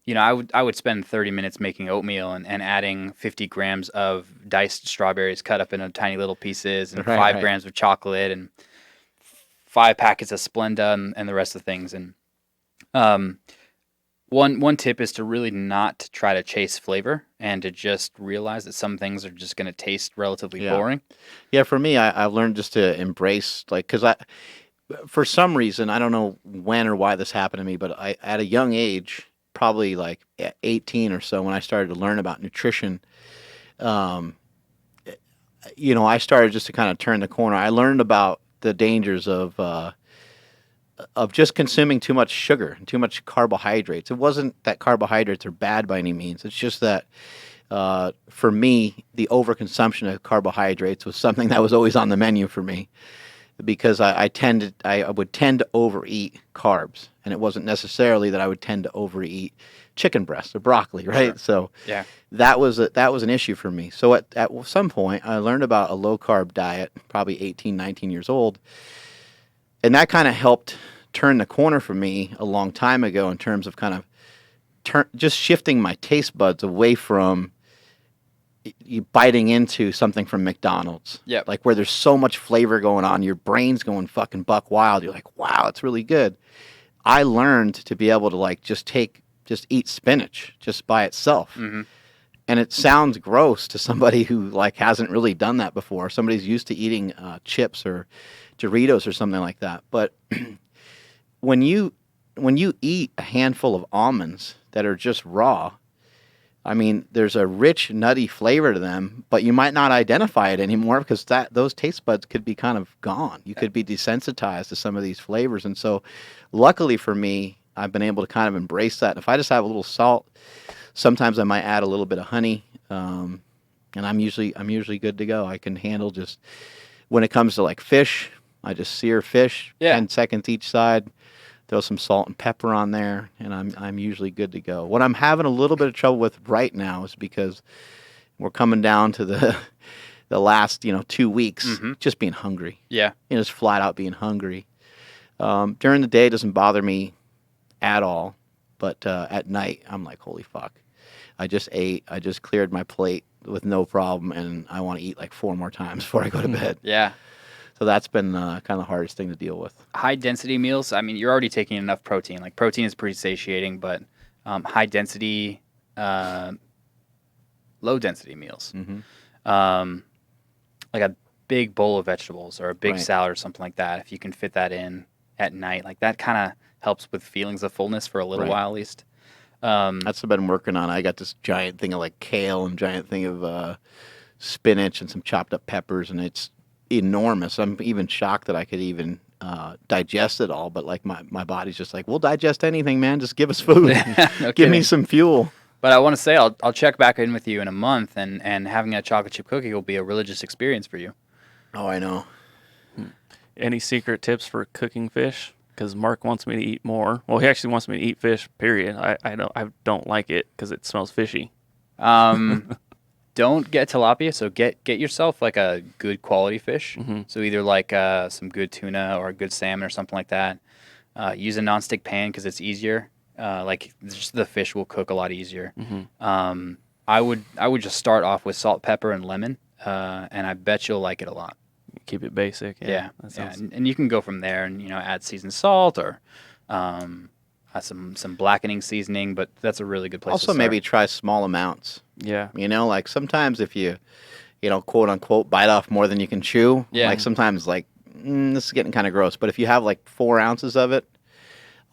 I would spend 30 minutes making oatmeal and adding 50 grams of diced strawberries cut up into tiny little pieces and 5 grams of chocolate and 5 packets of Splenda and the rest of the things. And one tip is to really not try to chase flavor and to just realize that some things are just going to taste relatively boring. Yeah, for me, I've learned just to embrace, because for some reason, I don't know when or why this happened to me, but at a young age, probably like at 18 or so, when I started to learn about nutrition, I started just to kind of turn the corner. I learned about the dangers of just consuming too much sugar and too much carbohydrates. It wasn't that carbohydrates are bad by any means. It's just that for me, the overconsumption of carbohydrates was something that was always on the menu for me, because I would tend to overeat carbs, and it wasn't necessarily that I would tend to overeat chicken breast or broccoli, right? Sure. So that was an issue for me. So at some point, I learned about a low carb diet, probably 18, 19 years old, and that kind of helped turn the corner for me a long time ago in terms of kind of just shifting my taste buds away from you biting into something from McDonald's. Yeah. Like where there's so much flavor going on, your brain's going fucking buck wild. You're like, wow, it's really good. I learned to be able to just eat spinach just by itself. Mm-hmm. And it sounds gross to somebody who hasn't really done that before. Somebody's used to eating chips or Doritos or something like that. But when you eat a handful of almonds that are just raw, there's a rich, nutty flavor to them, but you might not identify it anymore because those taste buds could be kind of gone. You could be desensitized to some of these flavors. And so luckily for me, I've been able to kind of embrace that. If I just have a little salt, sometimes I might add a little bit of honey, and I'm usually good to go. I can handle just, when it comes to fish, I just sear fish, 10 seconds each side. Throw some salt and pepper on there, and I'm usually good to go. What I'm having a little bit of trouble with right now is because we're coming down to the last 2 weeks, just being hungry. Yeah, just flat out being hungry. During the day, it doesn't bother me at all, but at night, I'm like, holy fuck! I just ate. I just cleared my plate with no problem, and I want to eat 4 more times before I go to bed. Yeah. So that's been kind of the hardest thing to deal with. High density meals. I mean, you're already taking enough protein. Like protein is pretty satiating, but high density, low density meals, like a big bowl of vegetables or a big salad or something like that. If you can fit that in at night, like that kind of helps with feelings of fullness for a little while at least. That's what I've been working on. I got this giant thing of like kale and giant thing of spinach and some chopped up peppers, and it's enormous. I'm even shocked that I could even digest it all, but like my body's just like, we'll digest anything, man. Just give us food. Give me some fuel. But I want to say I'll check back in with you in a month, and having a chocolate chip cookie will be a religious experience for you. Oh, I know. Any secret tips for cooking fish? Because Mark wants me to eat more. Well, he actually wants me to eat fish, period. I don't like it because it smells fishy. Don't get tilapia, so get yourself like a good quality fish. So either like some good tuna or a good salmon or something like that. Use a nonstick pan because it's easier. Like just the fish will cook a lot easier. I would just start off with salt, pepper, and lemon, and I bet you'll like it a lot. Keep it basic. Yeah. And you can go from there and add seasoned salt or some blackening seasoning, but that's a really good place. Also, to start. maybe try small amounts. Yeah. Like sometimes if you quote unquote bite off more than you can chew. Yeah. Like sometimes like this is getting kind of gross, but if you have like 4 ounces of it,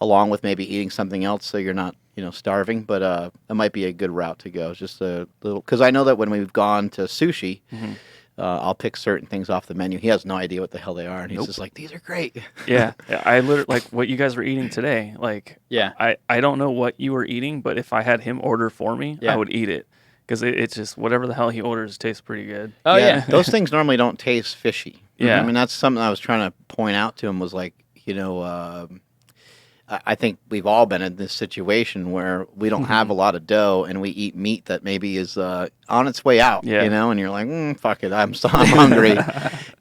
along with maybe eating something else, so you're not starving, but it might be a good route to go. Just a little, because I know that when we've gone to sushi. I'll pick certain things off the menu. He has no idea what the hell they are, and he's just like, "These are great." Yeah, I literally like what you guys were eating today. Like, yeah, I don't know what you were eating, but if I had him order for me, I would eat it because it's just whatever the hell he orders tastes pretty good. Oh yeah. Those things normally don't taste fishy. Yeah, I mean that's something I was trying to point out to him was like, I think we've all been in this situation where we don't have a lot of dough and we eat meat that maybe is on its way out, and you're like, fuck it, I'm hungry.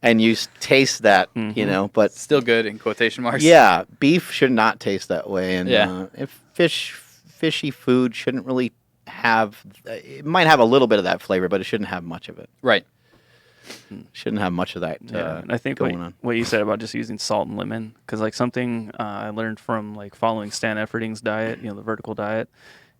And you taste that, but still good in quotation marks. Yeah, beef should not taste that way. And if fishy food shouldn't really have, it might have a little bit of that flavor, but it shouldn't have much of it. Right. Shouldn't have much of that. And I think going on. What you said about just using salt and lemon, because like something I learned from like following Stan Efferding's diet, the vertical diet,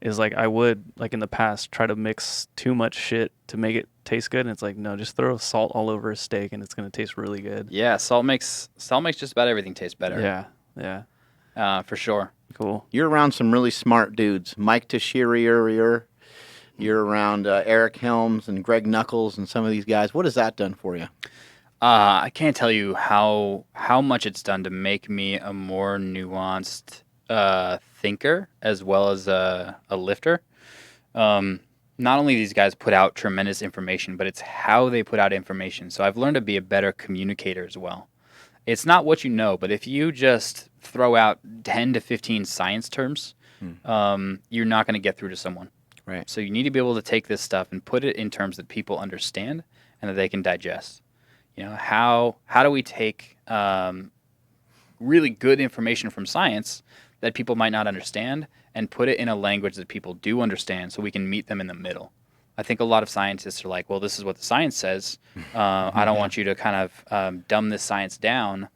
is like I would like in the past try to mix too much shit to make it taste good, and it's like no, just throw salt all over a steak and it's gonna taste really good. Yeah, salt makes just about everything taste better. Yeah. For sure. Cool. You're around some really smart dudes, Mike Teixeira. You're around Eric Helms and Greg Knuckles and some of these guys. What has that done for you? I can't tell you how much it's done to make me a more nuanced thinker as well as a lifter. Not only these guys put out tremendous information, but it's how they put out information. So I've learned to be a better communicator as well. It's not what you know, but if you just throw out 10 to 15 science terms, you're not going to get through to someone. Right. So you need to be able to take this stuff and put it in terms that people understand and that they can digest. How do we take really good information from science that people might not understand and put it in a language that people do understand so we can meet them in the middle? I think a lot of scientists are like, well, this is what the science says. I don't want you to kind of dumb this science down.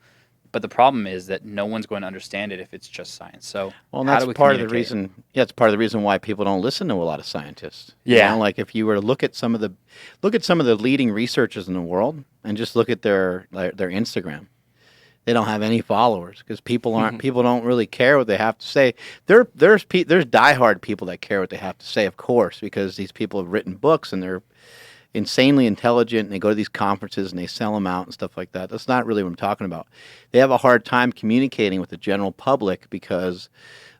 But the problem is that no one's going to understand it if it's just science. So that's part of the reason. Yeah, it's part of the reason why people don't listen to a lot of scientists. Yeah, like if you were to look at some of the leading researchers in the world and just look at their Instagram, they don't have any followers because people don't really care what they have to say. There's diehard people that care what they have to say, of course, because these people have written books and they're insanely intelligent, and they go to these conferences and they sell them out and stuff like that. That's not really what I'm talking about. They have a hard time communicating with the general public because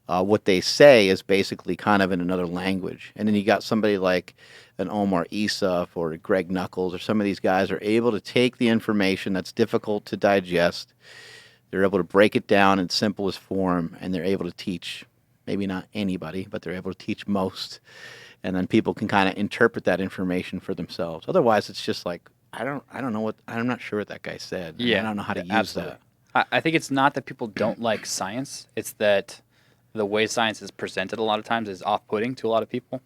what they say is basically kind of in another language. And then you got somebody like an Omar Isuf or a Greg Knuckles or some of these guys are able to take the information that's difficult to digest. They're able to break it down in simplest form, and they're able to teach, maybe not anybody, but they're able to teach most. And then people can kind of interpret that information for themselves. Otherwise, it's just like, I'm not sure what that guy said. Yeah, I don't know how to use absolutely. that. I think it's not that people don't like science. It's that the way science is presented a lot of times is off-putting to a lot of people.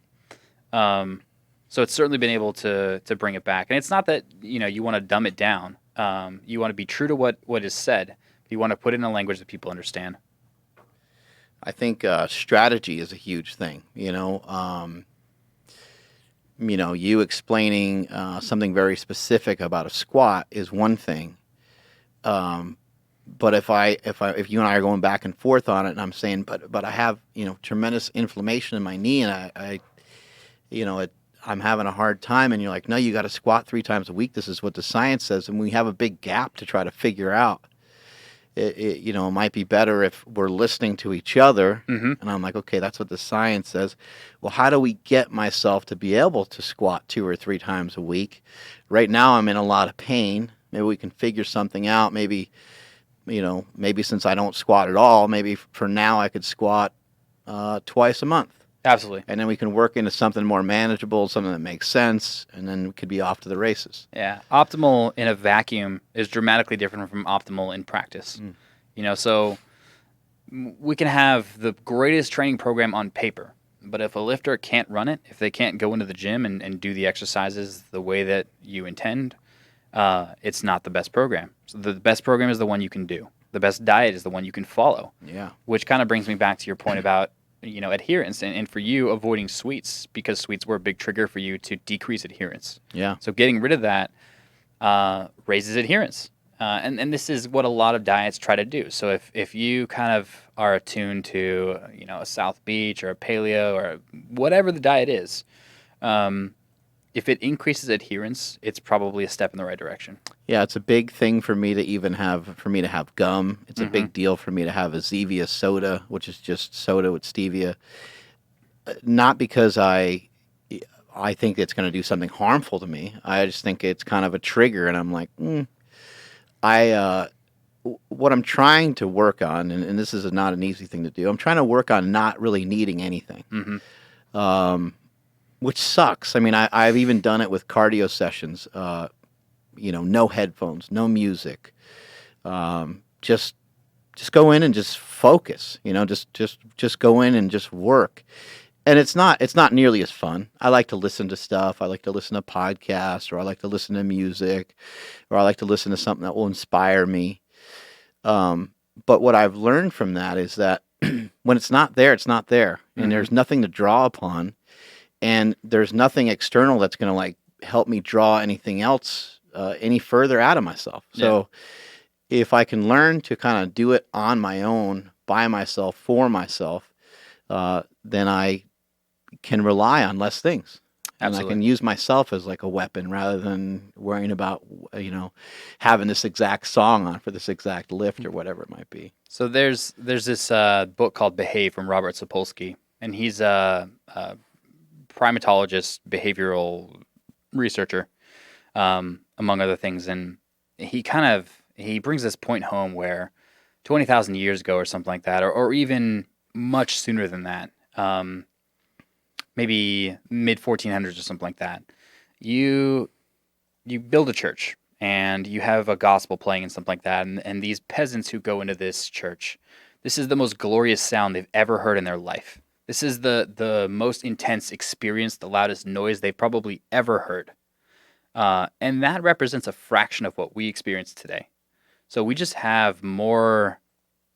So it's certainly been able to bring it back. And it's not that, you want to dumb it down. You want to be true to what is said. You want to put it in a language that people understand. I think strategy is a huge thing. You explaining something very specific about a squat is one thing. But if you and I are going back and forth on it, and I'm saying, but I have tremendous inflammation in my knee, and I'm having a hard time, and you're like, no, you got to squat 3 times a week. This is what the science says, and we have a big gap to try to figure out. It might be better if we're listening to each other, and I'm like, okay, that's what the science says. Well, how do we get myself to be able to squat 2 or 3 times a week? Right now, I'm in a lot of pain. Maybe we can figure something out. Maybe since I don't squat at all, maybe for now I could squat twice a month. Absolutely. And then we can work into something more manageable, something that makes sense, and then we could be off to the races. Yeah. Optimal in a vacuum is dramatically different from optimal in practice. So we can have the greatest training program on paper, but if a lifter can't run it, if they can't go into the gym and do the exercises the way that you intend, it's not the best program. So the best program is the one you can do. The best diet is the one you can follow. Yeah. Which kind of brings me back to your point about adherence, and for you, avoiding sweets, because sweets were a big trigger for you to decrease adherence. Yeah. So getting rid of that raises adherence. And this is what a lot of diets try to do. So if you kind of are attuned to, a South Beach or a paleo or whatever the diet is, if it increases adherence, it's probably a step in the right direction. Yeah, it's a big thing for me to have gum. It's a big deal for me to have a Zevia soda, which is just soda with stevia. Not because I think it's going to do something harmful to me. I just think it's kind of a trigger, and I'm like, what I'm trying to work on, and this is not an easy thing to do, I'm trying to work on not really needing anything. Which sucks. I mean, I've even done it with cardio sessions. No headphones, no music. Just go in and just focus. Just go in and just work. And it's not nearly as fun. I like to listen to stuff. I like to listen to podcasts, or I like to listen to music, or I like to listen to something that will inspire me. But what I've learned from that is that when it's not there, it's not there, and there's nothing to draw upon. And there's nothing external that's going to help me draw anything else any further out of myself. So if I can learn to kind of do it on my own, by myself, for myself, then I can rely on less things. Absolutely. And I can use myself as like a weapon rather than worrying about, having this exact song on for this exact lift or whatever it might be. So there's this book called Behave from Robert Sapolsky, and he's a primatologist, behavioral researcher, among other things. And he brings this point home where 20,000 years ago or something like that, or even much sooner than that, maybe mid 1400s or something like that, you build a church and you have a gospel playing and something like that. And these peasants who go into this church, this is the most glorious sound they've ever heard in their life. This is the most intense experience, the loudest noise they've probably ever heard. And that represents a fraction of what we experience today. So we just have more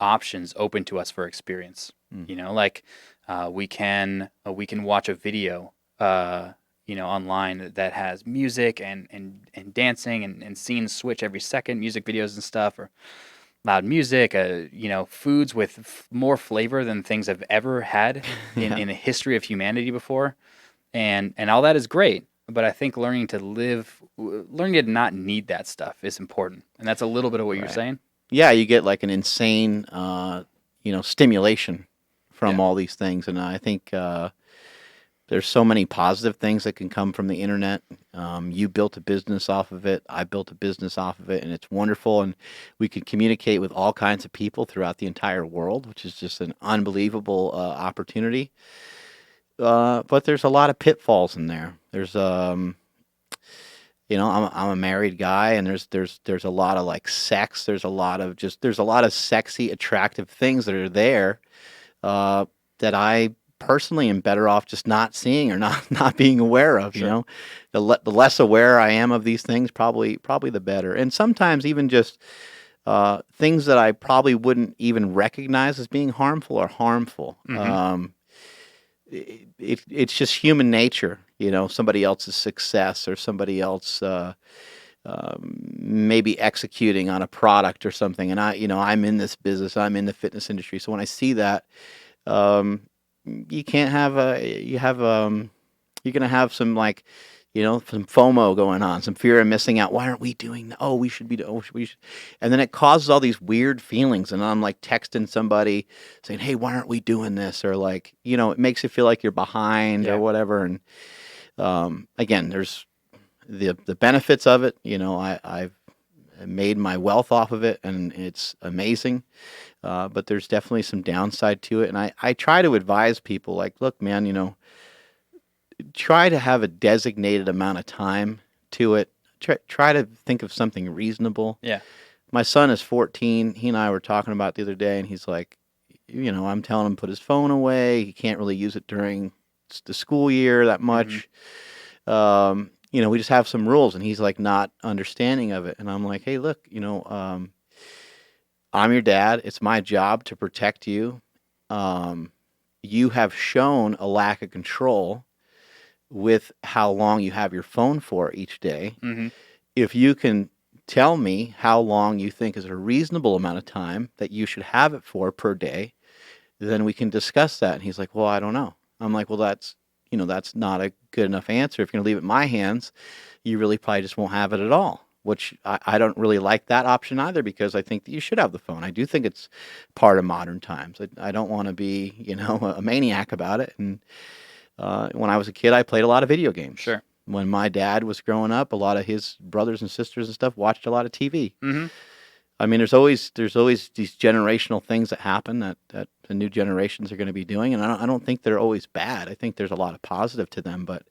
options open to us for experience. We can watch a video, online that has music and dancing and scenes switch every second, music videos and stuff, or loud music, foods with more flavor than things I've ever had in the history of humanity before. And all that is great. But I think learning to not need that stuff is important. And that's a little bit of what you're saying. Yeah, you get like an insane, stimulation from all these things. And I think there's so many positive things that can come from the internet. You built a business off of it. I built a business off of it, and it's wonderful. And we can communicate with all kinds of people throughout the entire world, which is just an unbelievable opportunity. But there's a lot of pitfalls in there. There's, I'm a married guy, and there's a lot of like sex. There's a lot of sexy, attractive things that are there that I personally am better off just not seeing or not being aware of. Sure. You know, the less aware I am of these things, probably the better. And sometimes even just things that I probably wouldn't even recognize as being harmful are harmful. It's just human nature, you know, somebody else's success or somebody else maybe executing on a product or something. And I'm in this business, I'm in the fitness industry. So when I see that, you can't have you're going to have some some FOMO going on, some fear of missing out. Why aren't we doing that? Oh, we should be doing, we should. And then it causes all these weird feelings. And I'm like texting somebody saying, hey, why aren't we doing this? Or like, it makes you feel like you're behind or whatever. And again, there's the benefits of it. I've made my wealth off of it and it's amazing. But there's definitely some downside to it. And I try to advise people like, look, man, try to have a designated amount of time to it. Try to think of something reasonable. Yeah. My son is 14. He and I were talking about it the other day, and he's like, I'm telling him to put his phone away. He can't really use it during the school year that much. We just have some rules, and he's like not understanding of it. And I'm like, hey, look, I'm your dad. It's my job to protect you. You have shown a lack of control with how long you have your phone for each day. If you can tell me how long you think is a reasonable amount of time that you should have it for per day, then we can discuss that. And he's like, well, I don't know. I'm like, well, that's not a good enough answer. If you're going to leave it in my hands, you really probably just won't have it at all, which I don't really like that option either, because I think that you should have the phone. I do think it's part of modern times. I don't want to be, a maniac about it. And when I was a kid, I played a lot of video games. Sure. When my dad was growing up, a lot of his brothers and sisters and stuff watched a lot of TV. I mean, there's always these generational things that happen that the new generations are going to be doing, and I don't think they're always bad. I think there's a lot of positive to them, but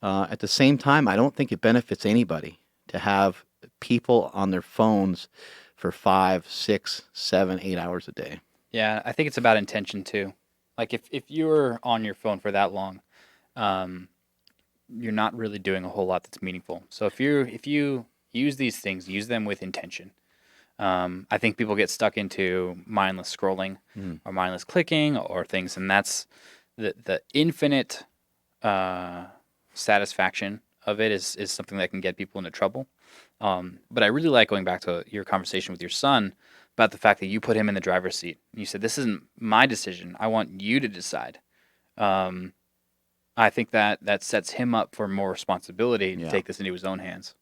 at the same time, I don't think it benefits anybody to have people on their phones for 5, 6, 7, 8 hours a day. Yeah, I think it's about intention too. Like if you're on your phone for that long, you're not really doing a whole lot that's meaningful. So if you use these things, use them with intention. I think people get stuck into mindless scrolling or mindless clicking or things, and that's the infinite satisfaction of it is something that can get people into trouble. But I really like going back to your conversation with your son about the fact that you put him in the driver's seat. You said, this isn't my decision. I want you to decide. I think that sets him up for more responsibility to take this into his own hands.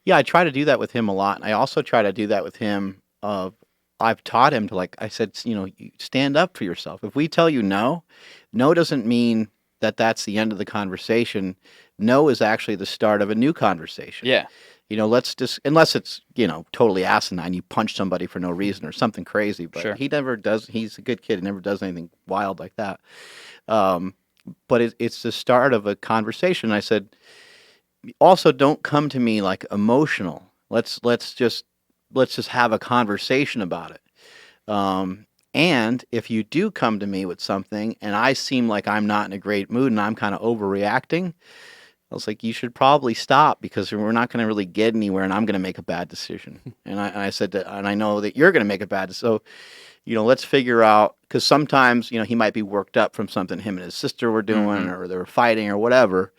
Yeah, I try to do that with him a lot. And I also try to do that with him. I've taught him to, like I said, stand up for yourself. If we tell you no doesn't mean that that's the end of the conversation. No is actually the start of a new conversation. Yeah. Let's just, unless it's, totally asinine, you punch somebody for no reason or something crazy, but he never does. He's a good kid. He never does anything wild like that. But it's the start of a conversation. I said, also don't come to me like emotional. Let's just have a conversation about it. And if you do come to me with something and I seem like I'm not in a great mood and I'm kind of overreacting, I was like, you should probably stop, because we're not going to really get anywhere and I'm going to make a bad decision. And I said that, and I know that you're going to make a bad decision. So, let's figure out, because sometimes, he might be worked up from something him and his sister were doing or they were fighting or whatever.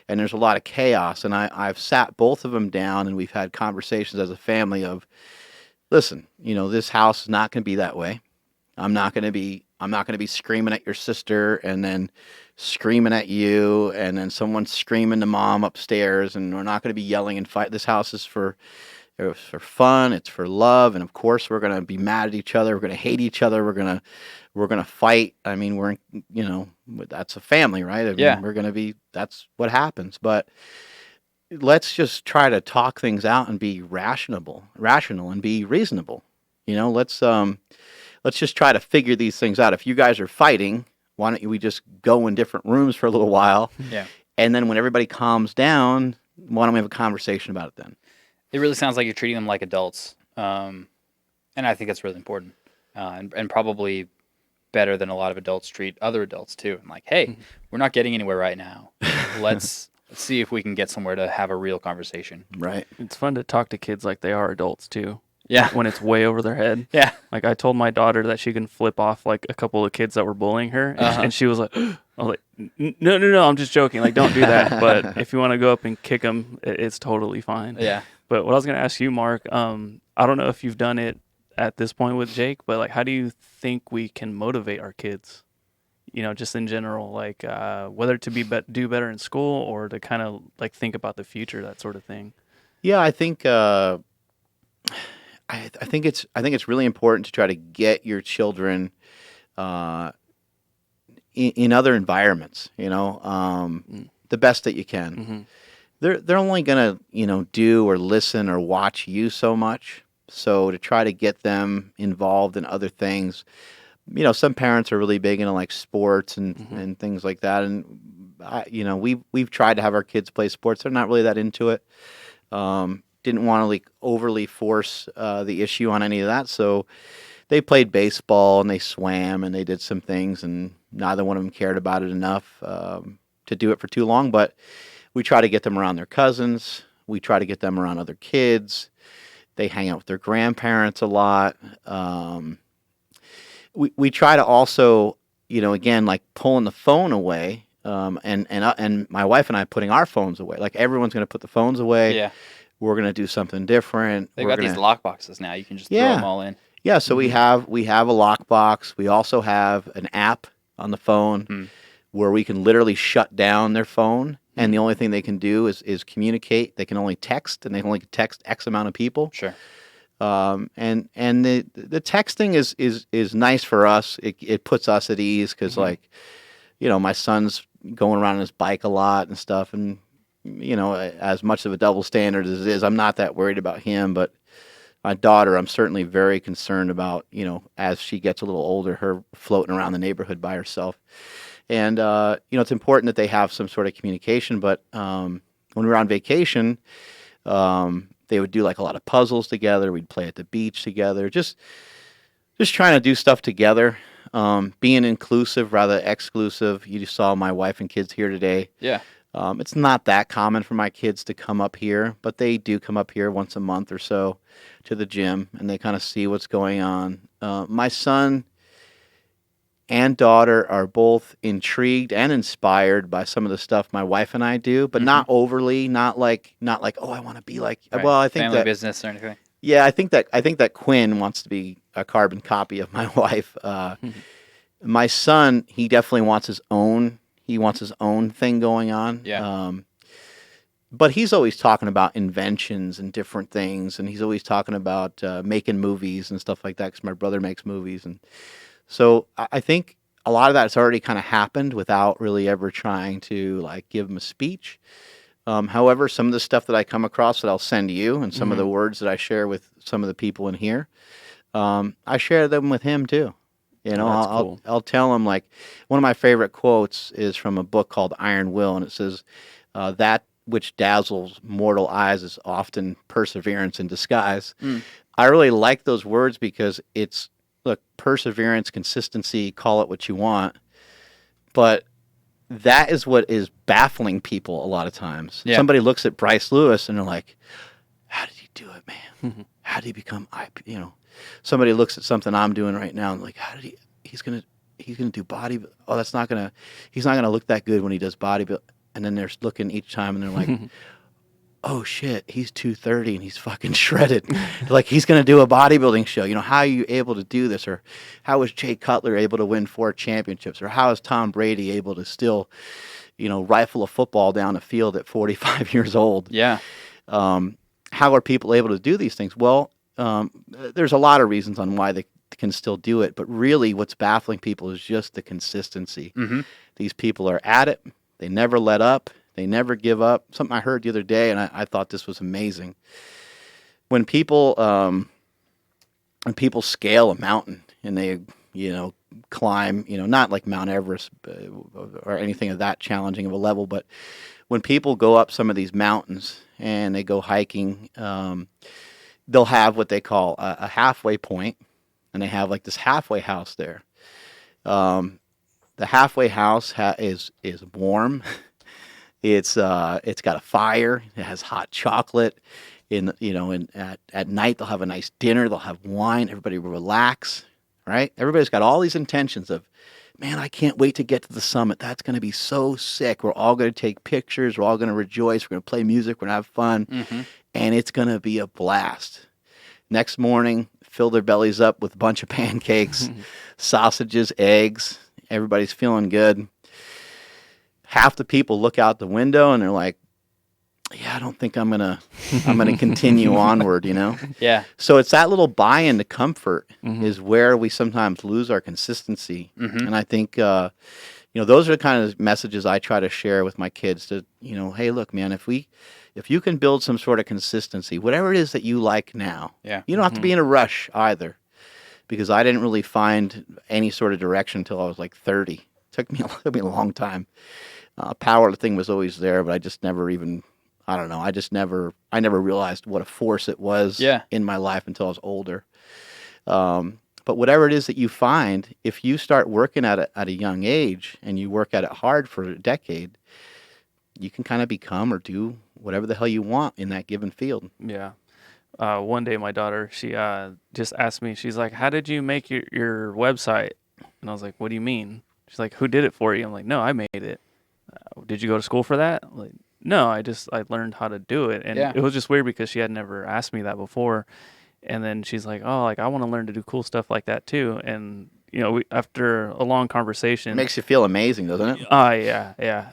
And there's a lot of chaos. And I've sat both of them down and we've had conversations as a family of, listen, this house is not going to be that way. I'm not going to be screaming at your sister and then screaming at you and then someone screaming to mom upstairs, and we're not going to be yelling and fight. This house is for fun. It's for love. And of course we're going to be mad at each other. We're going to hate each other. We're going to fight. I mean, that's a family, right? I mean, that's what happens. But let's just try to talk things out and be rational and be reasonable. Let's just try to figure these things out. If you guys are fighting, why don't we just go in different rooms for a little while? Yeah. And then when everybody calms down, why don't we have a conversation about it then? It really sounds like you're treating them like adults. And I think that's really important. And probably better than a lot of adults treat other adults too. I'm like, hey, we're not getting anywhere right now. Let's see if we can get somewhere to have a real conversation. Right. It's fun to talk to kids like they are adults too. Yeah. When it's way over their head. Yeah. Like I told my daughter that she can flip off like a couple of kids that were bullying her, and she was like, I was like, no, I'm just joking. Like, don't do that. But if you want to go up and kick them, it's totally fine. Yeah. But what I was going to ask you, Mark, I don't know if you've done it at this point with Jake, but like, how do you think we can motivate our kids? You know, just in general, like whether to do better in school or to kind of like think about the future, that sort of thing. Yeah, I think I think it's really important to try to get your children in other environments. You know, the best that you can. Mm-hmm. They're only gonna do or listen or watch you so much. So to try to get them involved in other things, some parents are really big into like sports and things like that. And we've tried to have our kids play sports. They're not really that into it. Didn't want to like overly force the issue on any of that. So they played baseball and they swam and they did some things, and neither one of them cared about it enough to do it for too long. But we try to get them around their cousins. We try to get them around other kids. They hang out with their grandparents a lot. We try to also, again, like pulling the phone away, and my wife and I putting our phones away. Like everyone's going to put the phones away. Yeah. We're going to do something different. They've got these lock boxes now. You can just throw them all in. Yeah, so we have a lockbox. We also have an app on the phone where we can literally shut down their phone, and the only thing they can do is communicate. They can only text, and they can only text X amount of people. Sure. And the texting is nice for us. It puts us at ease because like, my son's going around on his bike a lot and stuff, and as much of a double standard as it is, I'm not that worried about him, but my daughter, I'm certainly very concerned about, as she gets a little older, her floating around the neighborhood by herself. And, it's important that they have some sort of communication, but when we were on vacation, they would do like a lot of puzzles together. We'd play at the beach together, just trying to do stuff together, being inclusive rather than exclusive. You just saw my wife and kids here today. Yeah. It's not that common for my kids to come up here, but they do come up here once a month or so to the gym, and they kind of see what's going on. My son and daughter are both intrigued and inspired by some of the stuff my wife and I do, but not overly, not like, oh, I want to be like. Right. Well, I think family business or anything. Yeah, I think that Quinn wants to be a carbon copy of my wife. My son, he definitely wants his own. He wants his own thing going on. Yeah. But he's always talking about inventions and different things, and he's always talking about making movies and stuff like that because my brother makes movies. And so I think a lot of that's already kind of happened without really ever trying to like give him a speech. However, some of the stuff that I come across that I'll send you and some of the words that I share with some of the people in here, I share them with him too. Cool. I'll tell him, like, one of my favorite quotes is from a book called Iron Will, and it says, that which dazzles mortal eyes is often perseverance in disguise. I really like those words because it's, look, perseverance, consistency, call it what you want, but that is what is baffling people a lot of times. Yeah. Somebody looks at Bryce Lewis and they're like, how did he do it, man? How did he become, somebody looks at something I'm doing right now and like, how did he's going to do body. Oh, he's not going to look that good when he does body. And then they're looking each time and they're like, oh shit, he's 230 and he's fucking shredded. Like he's going to do a bodybuilding show. How are you able to do this? Or how was Jay Cutler able to win 4 championships? Or how is Tom Brady able to still, rifle a football down the field at 45 years old? Yeah. How are people able to do these things? Well, there's a lot of reasons on why they can still do it, but really what's baffling people is just the consistency. These people are at it. They never let up. They never give up. Something I heard the other day, and I thought this was amazing. When people scale a mountain and they, climb, not like Mount Everest or anything of that challenging of a level, but when people go up some of these mountains and they go hiking, they'll have what they call a halfway point, and they have like this halfway house there. The halfway house is warm. It's got a fire. It has hot chocolate. At night they'll have a nice dinner. They'll have wine. Everybody will relax, right? Everybody's got all these intentions of, man, I can't wait to get to the summit. That's going to be so sick. We're all going to take pictures. We're all going to rejoice. We're going to play music. We're going to have fun. Mm-hmm. And it's going to be a blast. Next morning, fill their bellies up with a bunch of pancakes, sausages, eggs. Everybody's feeling good. Half the people look out the window and they're like, yeah, I don't think I'm gonna continue onward, Yeah. So it's that little buy-in to comfort is where we sometimes lose our consistency. And I think those are the kind of messages I try to share with my kids to, hey, look, man, if you can build some sort of consistency, whatever it is that you like now, you don't have to be in a rush either, because I didn't really find any sort of direction until I was like 30. It took me a long time. Powerlifting was always there, but I just never even, I don't know. I never realized what a force it was in my life until I was older. But whatever it is that you find, if you start working at it at a young age and you work at it hard for a decade, you can kind of become or do whatever the hell you want in that given field. Yeah. One day my daughter, she just asked me, she's like, how did you make your website? And I was like, what do you mean? She's like, who did it for you? I'm like, no, I made it. Did you go to school for that? I'm like, no, I learned how to do it. And it was just weird because she had never asked me that before. And then she's like, oh, like I want to learn to do cool stuff like that too. And, after a long conversation. It makes you feel amazing, doesn't it? Yeah.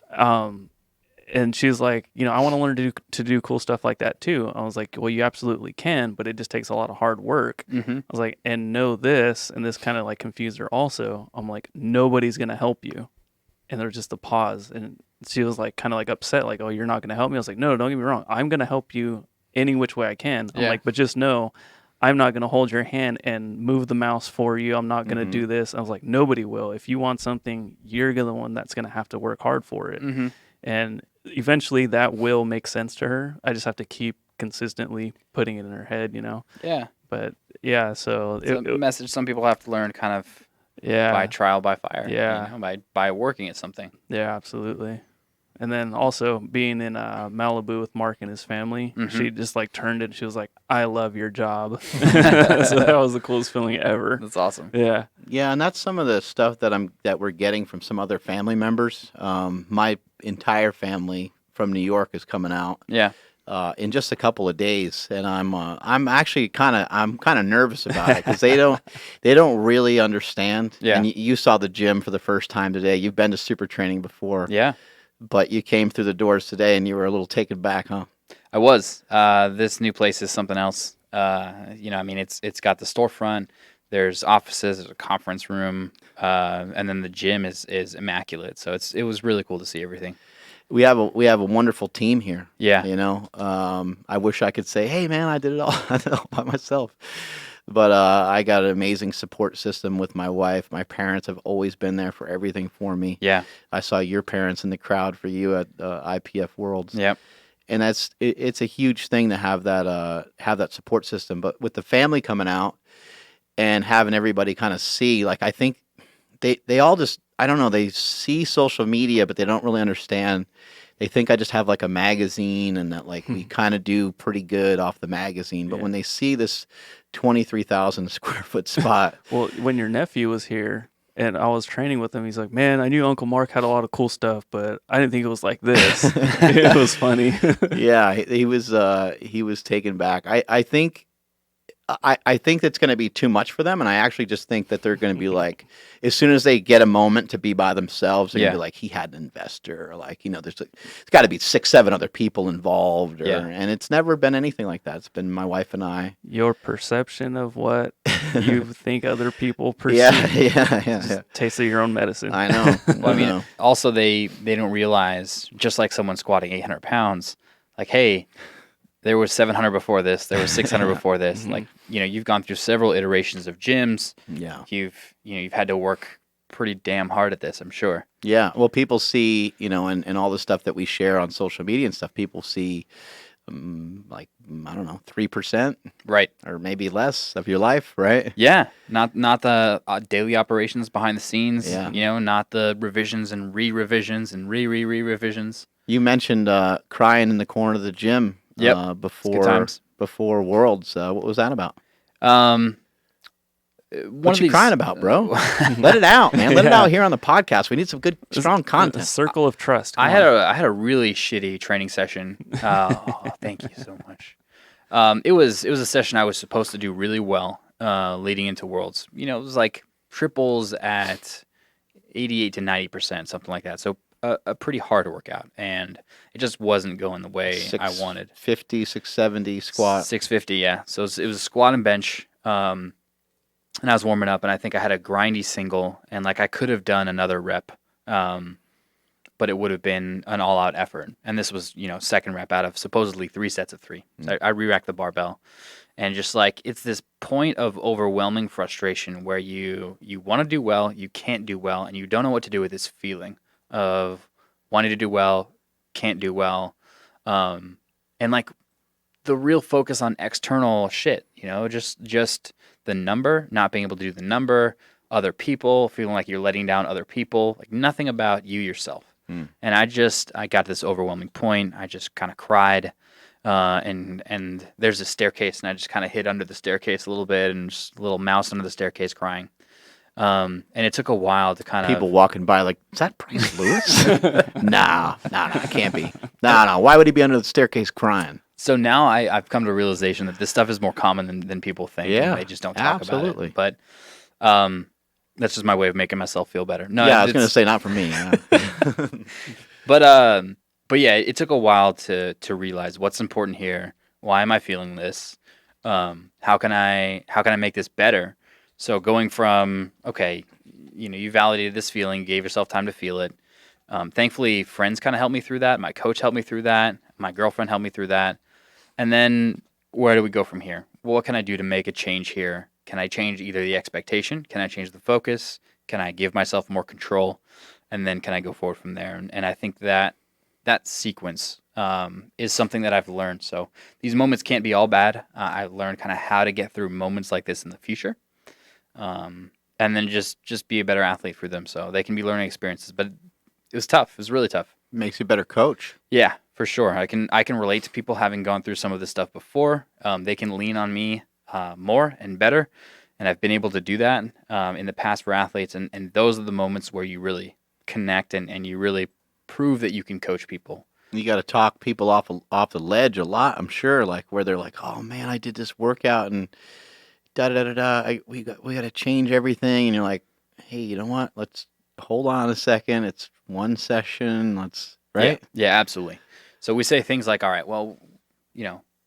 And she's like, I want to learn to do cool stuff like that too. I was like, well, you absolutely can, but it just takes a lot of hard work. I was like, and know this, and this kind of like confused her also. I'm like, nobody's going to help you. And there was just a pause, and she was like kind of like upset, like, oh, you're not going to help me? I was like, no, don't get me wrong. I'm going to help you any which way I can. I'm like, but just know I'm not going to hold your hand and move the mouse for you. I'm not going to do this. I was like, nobody will. If you want something, you're the one that's going to have to work hard for it. And eventually that will make sense to her. I just have to keep consistently putting it in her head, Yeah. But yeah, so it's a message some people have to learn kind of by trial by fire. Yeah. By working at something. Yeah, absolutely. And then also being in Malibu with Mark and his family, she just like turned it. She was like, I love your job. So that was the coolest feeling ever. That's awesome. Yeah. Yeah, and that's some of the stuff that we're getting from some other family members. My entire family from New York is coming out. Yeah. In just a couple of days, and I'm actually kind of nervous about it because they don't really understand. Yeah. And you saw the gym for the first time today. You've been to super training before. Yeah. But you came through the doors today, and you were a little taken back, huh? I was. This new place is something else. It's got the storefront. There's offices. There's a conference room, and then the gym is immaculate. So it was really cool to see everything. We have a wonderful team here. Yeah. I wish I could say, hey man, I did it all by myself. But I got an amazing support system with my wife. My parents have always been there for everything for me. Yeah. I saw your parents in the crowd for you at IPF Worlds. Yep. And it's a huge thing to have that support system. But with the family coming out and having everybody kind of see, like I think they all just, I don't know, they see social media, but they don't really understand. They think I just have like a magazine and that like we kind of do pretty good off the magazine. But when they see this 23,000 square foot spot. Well, when your nephew was here and I was training with him, he's like, man, I knew Uncle Mark had a lot of cool stuff, but I didn't think it was like this. It was funny. Yeah, he was taken back. I think that's going to be too much for them, and I actually just think that they're going to be like, as soon as they get a moment to be by themselves, they're going to be like, he had an investor, or like, there's got to be 6-7 other people involved, and it's never been anything like that. It's been my wife and I. Your perception of what you think other people perceive. Yeah. Taste of your own medicine. I know. Well, also they don't realize, just like someone squatting 800 pounds, like, hey, there was 700 before this. There was 600 before this. Like, you've gone through several iterations of gyms. Yeah. You've had to work pretty damn hard at this, I'm sure. Yeah. Well, people see, and all the stuff that we share on social media and stuff, people see like, I don't know, 3%, Right. or maybe less of your life, right? Yeah. Not the daily operations behind the scenes. Yeah. Not the revisions and re-revisions and re-revisions. You mentioned crying in the corner of the gym. Yep. Before Worlds. What was that about? What you crying about, bro? Let it out, man. Let it out here on the podcast. We need some good, strong content. A circle of trust. I had a really shitty training session. Oh, thank you so much. It was a session I was supposed to do really well leading into Worlds. It was like triples at 88 to 90%, something like that. So a pretty hard workout, and it just wasn't going the way I wanted. 670 squat. 650, yeah. So it was a squat and bench. And I was warming up, and I think I had a grindy single, and like I could have done another rep, but it would have been an all-out effort. And this was, second rep out of supposedly 3 sets of 3. So I re-racked the barbell, and just like it's this point of overwhelming frustration where you want to do well, you can't do well, and you don't know what to do with this feeling of wanting to do well, can't do well, and like the real focus on external shit, just the number, not being able to do the number, other people, feeling like you're letting down other people, like nothing about you yourself. And I got this overwhelming point. I just kind of cried, and there's a staircase, and I just kind of hid under the staircase a little bit, and just a little mouse under the staircase crying. And it took a while to kind of people walking by like, is that Bryce Lewis? Nah, it can't be. Nah, why would he be under the staircase crying? So now I've come to a realization that this stuff is more common than people think. Yeah, and they just don't talk absolutely. about it. But that's just my way of making myself feel better. No, yeah, I was going to say not for me. But yeah, it took a while to realize what's important here. Why am I feeling this? How can I make this better? So going from, okay, you validated this feeling, gave yourself time to feel it. Thankfully, friends kind of helped me through that. My coach helped me through that. My girlfriend helped me through that. And then where do we go from here? Well, what can I do to make a change here? Can I change either the expectation? Can I change the focus? Can I give myself more control? And then can I go forward from there? And I think that sequence is something that I've learned. So these moments can't be all bad. I learned kind of how to get through moments like this in the future. And then just be a better athlete for them. So they can be learning experiences. But it was tough. It was really tough. Makes you a better coach. Yeah, for sure. I can relate to people having gone through some of this stuff before. They can lean on me more and better, and I've been able to do that in the past for athletes. And those are the moments where you really connect and you really prove that you can coach people. You got to talk people off the ledge a lot, I'm sure. Like where they're like, "Oh man, I did this workout and da da da da. We got to change everything." And you're like, "Hey, you know what? Let's hold on a second. It's one session. Let's." Right? Yeah, absolutely. So we say things like, all right, well,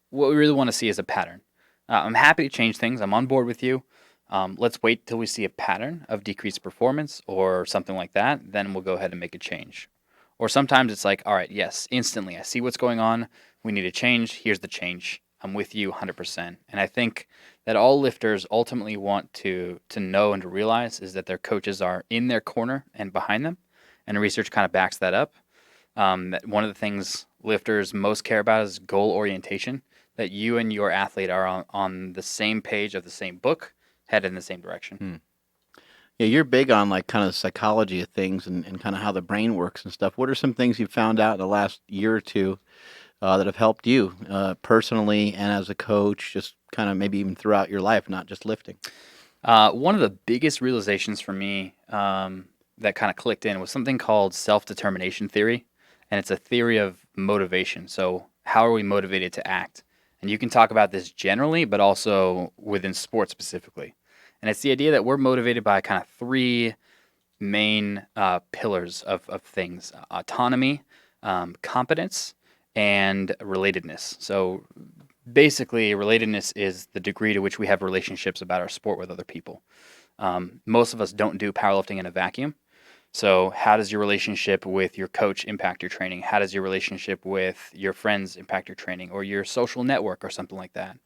what we really want to see is a pattern. I'm happy to change things. I'm on board with you. Let's wait till we see a pattern of decreased performance or something like that. Then we'll go ahead and make a change. Or sometimes it's like, all right, yes, instantly. I see what's going on. We need a change. Here's the change. I'm with you 100%. And I think that all lifters ultimately want to know and to realize is that their coaches are in their corner and behind them. And research kind of backs that up. That one of the things lifters most care about is goal orientation, that you and your athlete are on the same page of the same book, headed in the same direction. Yeah, you're big on like kind of the psychology of things and kind of how the brain works and stuff. What are some things you've found out in the last year or two that have helped you personally and as a coach, just kind of maybe even throughout your life, not just lifting? One of the biggest realizations for me that kind of clicked in was something called self-determination theory. And it's a theory of motivation. So how are we motivated to act? And you can talk about this generally, but also within sports specifically. And it's the idea that we're motivated by kind of 3 main pillars of things: autonomy, competence, and relatedness. So basically, relatedness is the degree to which we have relationships about our sport with other people. Most of us don't do powerlifting in a vacuum. So how does your relationship with your coach impact your training? How does your relationship with your friends impact your training, or your social network or something like that?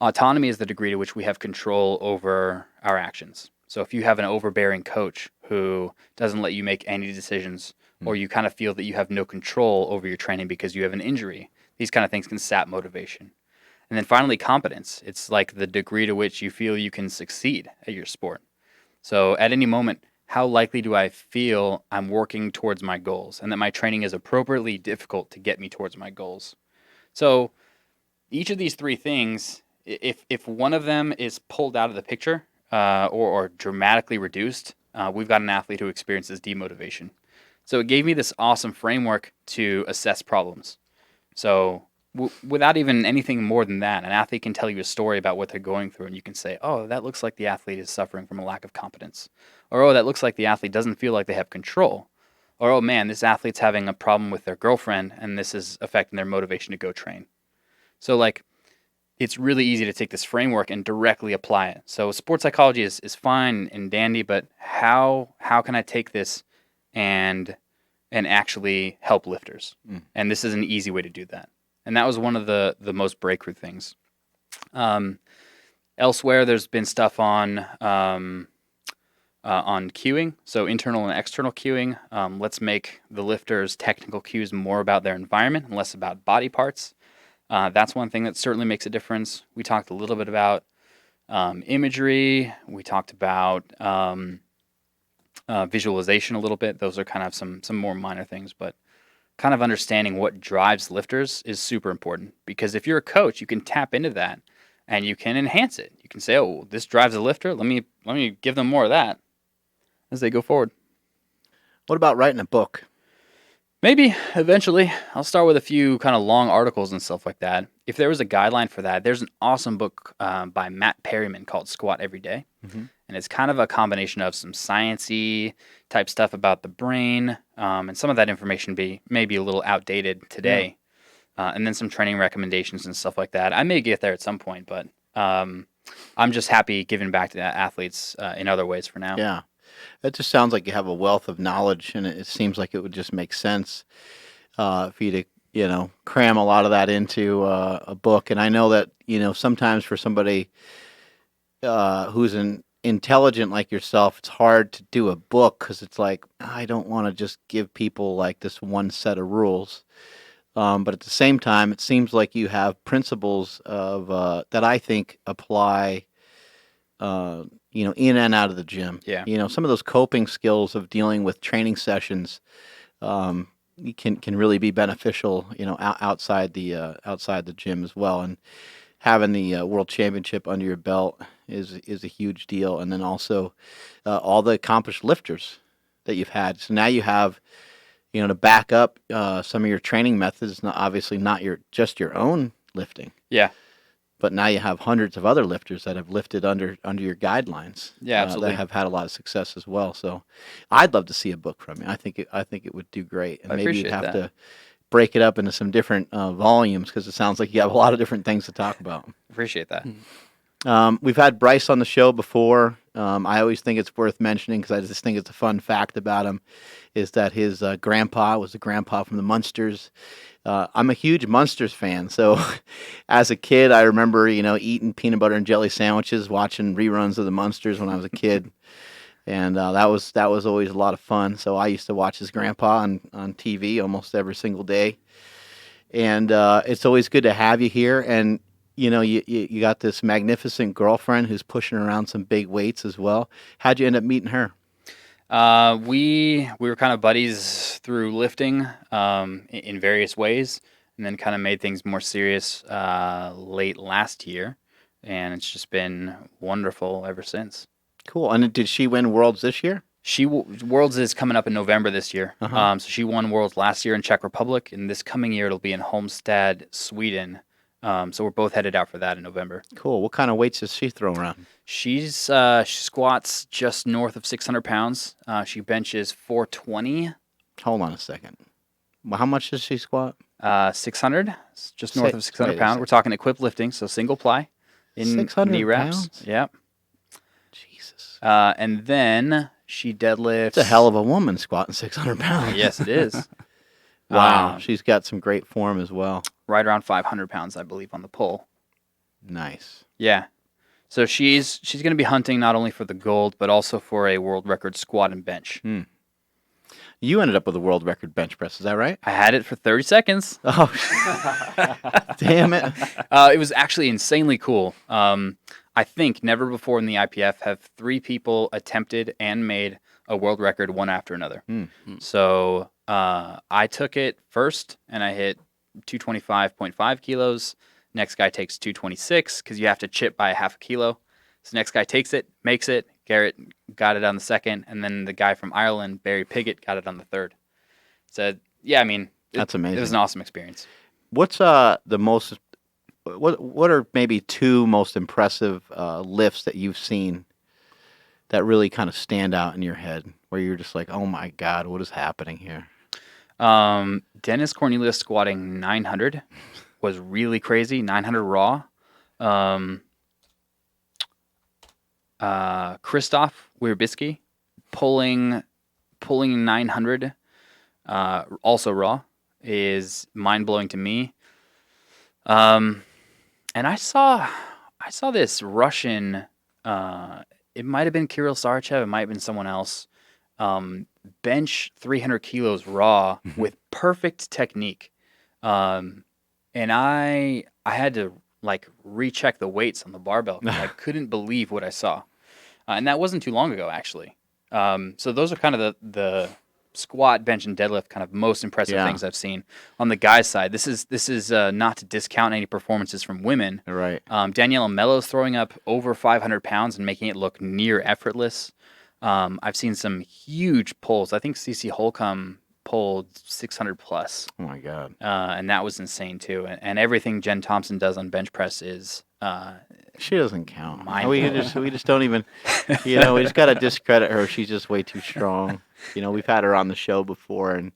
Autonomy is the degree to which we have control over our actions. So if you have an overbearing coach who doesn't let you make any decisions or you kind of feel that you have no control over your training because you have an injury. These kind of things can sap motivation. And then finally, competence. It's like the degree to which you feel you can succeed at your sport. So at any moment, how likely do I feel I'm working towards my goals and that my training is appropriately difficult to get me towards my goals? So each of these three things, if one of them is pulled out of the picture or dramatically reduced, we've got an athlete who experiences demotivation. So it gave me this awesome framework to assess problems. So without even anything more than that, an athlete can tell you a story about what they're going through, and you can say, oh, that looks like the athlete is suffering from a lack of competence. Or, oh, that looks like the athlete doesn't feel like they have control. Or, oh, man, this athlete's having a problem with their girlfriend, and this is affecting their motivation to go train. So, like, it's really easy to take this framework and directly apply it. So sports psychology is fine and dandy, but how can I take this and actually help lifters? And this is an easy way to do that. And that was one of the most breakthrough things. Elsewhere, there's been stuff on cueing, so internal and external cueing. Let's make the lifters' technical cues more about their environment and less about body parts. That's one thing that certainly makes a difference. We talked a little bit about imagery. We talked about visualization a little bit. Those are kind of some more minor things, but kind of understanding what drives lifters is super important, because if you're a coach, you can tap into that and you can enhance it. You can say, oh, this drives a lifter. Let me give them more of that as they go forward. What about writing a book? Maybe eventually. I'll start with a few kind of long articles and stuff like that. If there was a guideline for that, there's an awesome book by Matt Perryman called Squat Every Day. And it's kind of a combination of some science-y type stuff about the brain, and some of that information may be a little outdated today, and then some training recommendations and stuff like that. I may get there at some point, but I'm just happy giving back to athletes in other ways for now. Yeah. It just sounds like you have a wealth of knowledge, and it seems like it would just make sense for you to, cram a lot of that into a book. And I know that, sometimes for somebody who's intelligent like yourself, it's hard to do a book because it's like, I don't want to just give people like this one set of rules. But at the same time, it seems like you have principles of that I think apply in and out of the gym. Yeah. Some of those coping skills of dealing with training sessions can really be beneficial, outside the gym as well. And having the World Championship under your belt is a huge deal. And then also all the accomplished lifters that you've had. So now you have, to back up some of your training methods, obviously not just your own lifting. Yeah. But now you have hundreds of other lifters that have lifted under your guidelines. Yeah, absolutely. That have had a lot of success as well. So, I'd love to see a book from you. I think it would do great. And maybe you'd have to break it up into some different volumes, because it sounds like you have a lot of different things to talk about. Appreciate that. We've had Bryce on the show before. I always think it's worth mentioning, because I just think it's a fun fact about him, is that his grandpa was the grandpa from the Munsters. I'm a huge Munsters fan, so as a kid, I remember, eating peanut butter and jelly sandwiches, watching reruns of the Munsters when I was a kid, and that was always a lot of fun. So I used to watch his grandpa on TV almost every single day, and it's always good to have you here. And you got this magnificent girlfriend who's pushing around some big weights as well. How'd you end up meeting her? We were kind of buddies through lifting in various ways, and then kind of made things more serious late last year, and it's just been wonderful ever since. Cool. And did she win Worlds this year? Worlds is coming up in November this year. So she won Worlds last year in Czech Republic, and this coming year it'll be in Halmstad, Sweden. So we're both headed out for that in November. Cool. What kind of weights does she throw around? She squats just north of 600 pounds. She benches 420. Hold on a second. Well, how much does she squat? 600, just north of 600 pounds. We're talking equipped lifting, so single ply in 600 knee wraps. Pounds? Yeah. Jesus. And then she deadlifts. It's a hell of a woman squatting 600 pounds. Yes, it is. Wow. She's got some great form as well. Right around 500 pounds, I believe, on the pull. Nice. Yeah. So she's going to be hunting not only for the gold, but also for a world record squat and bench. You ended up with a world record bench press, is that right? I had it for 30 seconds. Oh, damn it. It was actually insanely cool. I think never before in the IPF have 3 people attempted and made a world record one after another. So I took it first, and I hit 225.5 kilos. Next guy takes 226 because you have to chip by half a kilo. So next guy takes it, makes it. Garrett got it on the second, and then the guy from Ireland, Barry Piggott, got it on the third. So yeah, I mean, that's amazing. It was an awesome experience. What's the most? What are maybe 2 most impressive lifts that you've seen that really kind of stand out in your head, where you're just like, oh my God, what is happening here? Dennis Cornelius squatting 900 was really crazy. 900 raw. Christoph Wierbicki pulling 900, also raw, is mind blowing to me. And I saw this Russian. It might have been Kirill Sarachev. It might have been someone else. Bench 300 kilos raw with perfect technique. And I had to like recheck the weights on the barbell because I couldn't believe what I saw. And that wasn't too long ago, actually. So those are kind of the squat, bench, and deadlift kind of most impressive things I've seen. On the guys' side, this is not to discount any performances from women. Right. Daniela Mello's throwing up over 500 pounds and making it look near effortless. I've seen some huge pulls. I think Cece Holcomb pulled 600 plus. Oh my God. And that was insane too. And everything Jen Thompson does on bench press is she doesn't count. We just don't even, we just got to discredit her. She's just way too strong. We've had her on the show before, and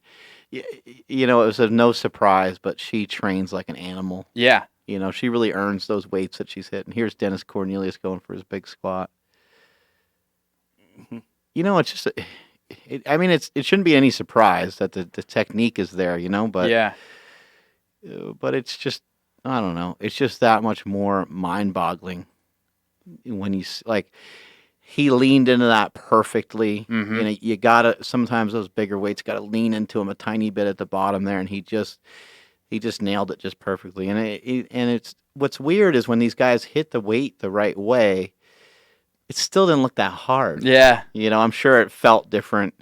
it was no surprise, but she trains like an animal. Yeah. She really earns those weights that she's hit. And here's Dennis Cornelius going for his big squat. It's just, it shouldn't be any surprise that the technique is there, but yeah. But it's just, I don't know. It's just that much more mind-boggling when he leaned into that perfectly. Mm-hmm. You gotta, sometimes those bigger weights gotta lean into him a tiny bit at the bottom there, and he just nailed it just perfectly. And it's what's weird is when these guys hit the weight the right way, it still didn't look that hard. Yeah. I'm sure it felt different.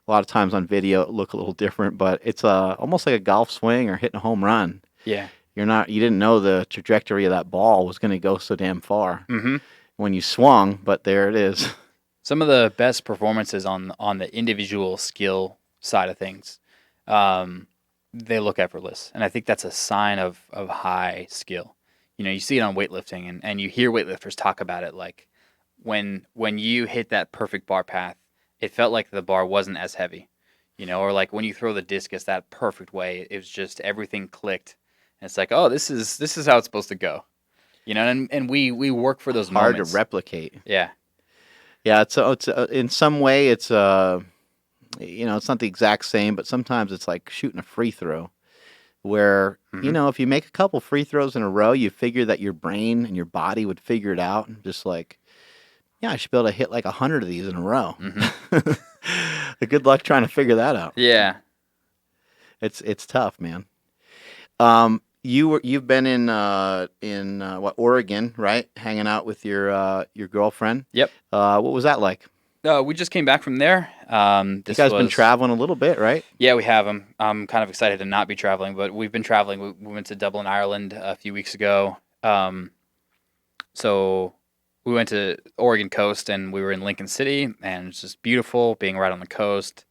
A lot of times on video it looked a little different, but it's almost like a golf swing or hitting a home run. Yeah. You didn't know the trajectory of that ball was going to go so damn far when you swung, but there it is. Some of the best performances on the individual skill side of things, they look effortless, and I think that's a sign of high skill. You see it on weightlifting, and you hear weightlifters talk about it like when you hit that perfect bar path, it felt like the bar wasn't as heavy, or like when you throw the discus that perfect way, it was just everything clicked. And it's like, oh, this is how it's supposed to go, and we work for those hard moments. To replicate. Yeah. It's in some way it's it's not the exact same, but sometimes it's like shooting a free throw, where if you make a couple free throws in a row, you figure that your brain and your body would figure it out, and just like, yeah, I should be able to hit like 100 of these in a row. Good luck trying to figure that out. Yeah. It's tough, man. You've been in Oregon, right? Hanging out with your girlfriend. Yep. What was that like? We just came back from there. You guys been traveling a little bit, right? Yeah, we have. I'm kind of excited to not be traveling, but we've been traveling. We went to Dublin, Ireland a few weeks ago. So we went to Oregon coast, and we were in Lincoln City, and it's just beautiful being right on the coast.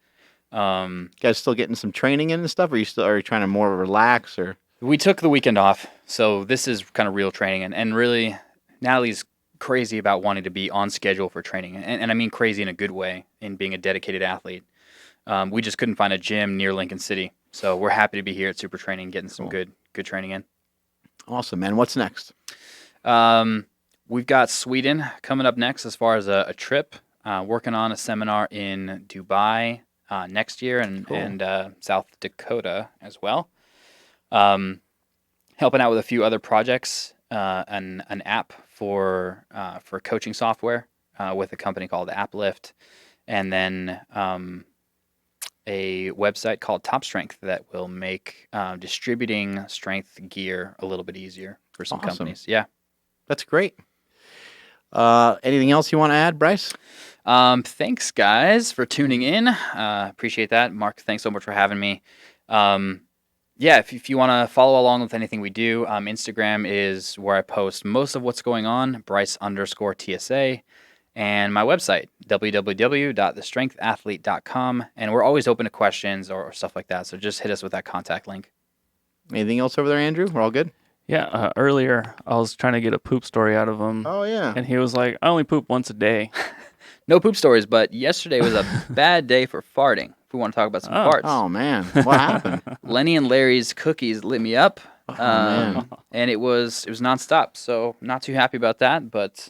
You guys still getting some training in and stuff, or are you trying to more relax, or? We took the weekend off, so this is kind of real training, and really, Natalie's crazy about wanting to be on schedule for training, and I mean crazy in a good way, in being a dedicated athlete. We just couldn't find a gym near Lincoln City, so we're happy to be here at Super Training, getting some good training in. Awesome, man. What's next? We've got Sweden coming up next as far as a trip. Working on a seminar in Dubai next year, and South Dakota as well. Helping out with a few other projects, an app for coaching software with a company called Uplift, and then a website called Top Strength that will make distributing strength gear a little bit easier for some companies. Yeah. That's great. Anything else you want to add, Bryce? Thanks, guys, for tuning in. Appreciate that. Mark, thanks so much for having me. Yeah, if you want to follow along with anything we do, Instagram is where I post most of what's going on, Bryce_TSA, and my website, www.thestrengthathlete.com. And we're always open to questions or stuff like that, so just hit us with that contact link. Anything else over there, Andrew? We're all good? Yeah, earlier I was trying to get a poop story out of him. Oh, yeah. And he was like, I only poop once a day. No poop stories, but yesterday was a bad day for farting. If we want to talk about some farts. Oh, man. What happened? Lenny and Larry's cookies lit me up. Man. And it was nonstop. So not too happy about that, but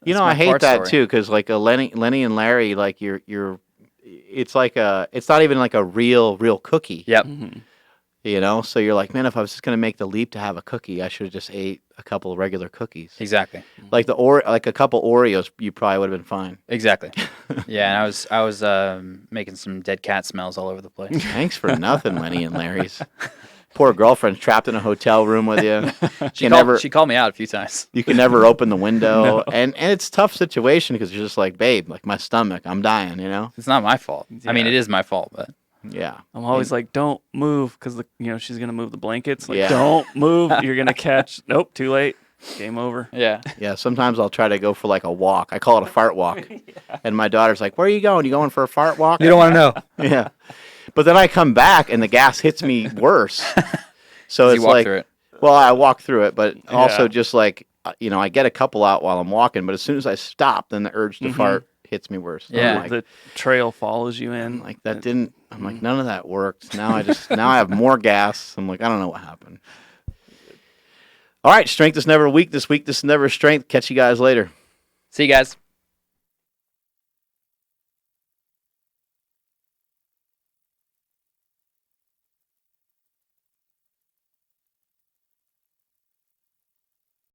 I hate that too, because like a Lenny and Larry, like it's not even like a real cookie. Yep. So you're like, man, if I was just gonna make the leap to have a cookie, I should have just ate a couple of regular cookies. Exactly. Like like a couple Oreos, you probably would have been fine. Exactly. Yeah, and I was making some dead cat smells all over the place. Thanks for nothing, Lenny and Larry's. Poor girlfriend's trapped in a hotel room with you. She called me out a few times. You can never open the window, and it's a tough situation because you're just like, babe, like my stomach, I'm dying. It's not my fault. Yeah. I mean, it is my fault, but yeah, I'm always like, don't move, because she's gonna move the blankets. Like, Yeah. don't move. You're gonna catch. Nope, too late. Game over. yeah. yeah. Sometimes I'll try to go for like a walk. I call it a fart walk, and my daughter's like, "Where are you going? You going for a fart walk?" You don't want to know. Yeah, but then I come back and the gas hits me worse. So it's you walk like, through it. well, I walk through it, but also Yeah. just like, I get a couple out while I'm walking, but as soon as I stop, then the urge to fart hits me worse. Yeah. I'm like, The trail follows you in. like that didn't. I'm like, none of that worked. Now I have more gas. I'm like, I don't know what happened. All right, strength is never weak. This week, this is never strength. Catch you guys later. See you guys.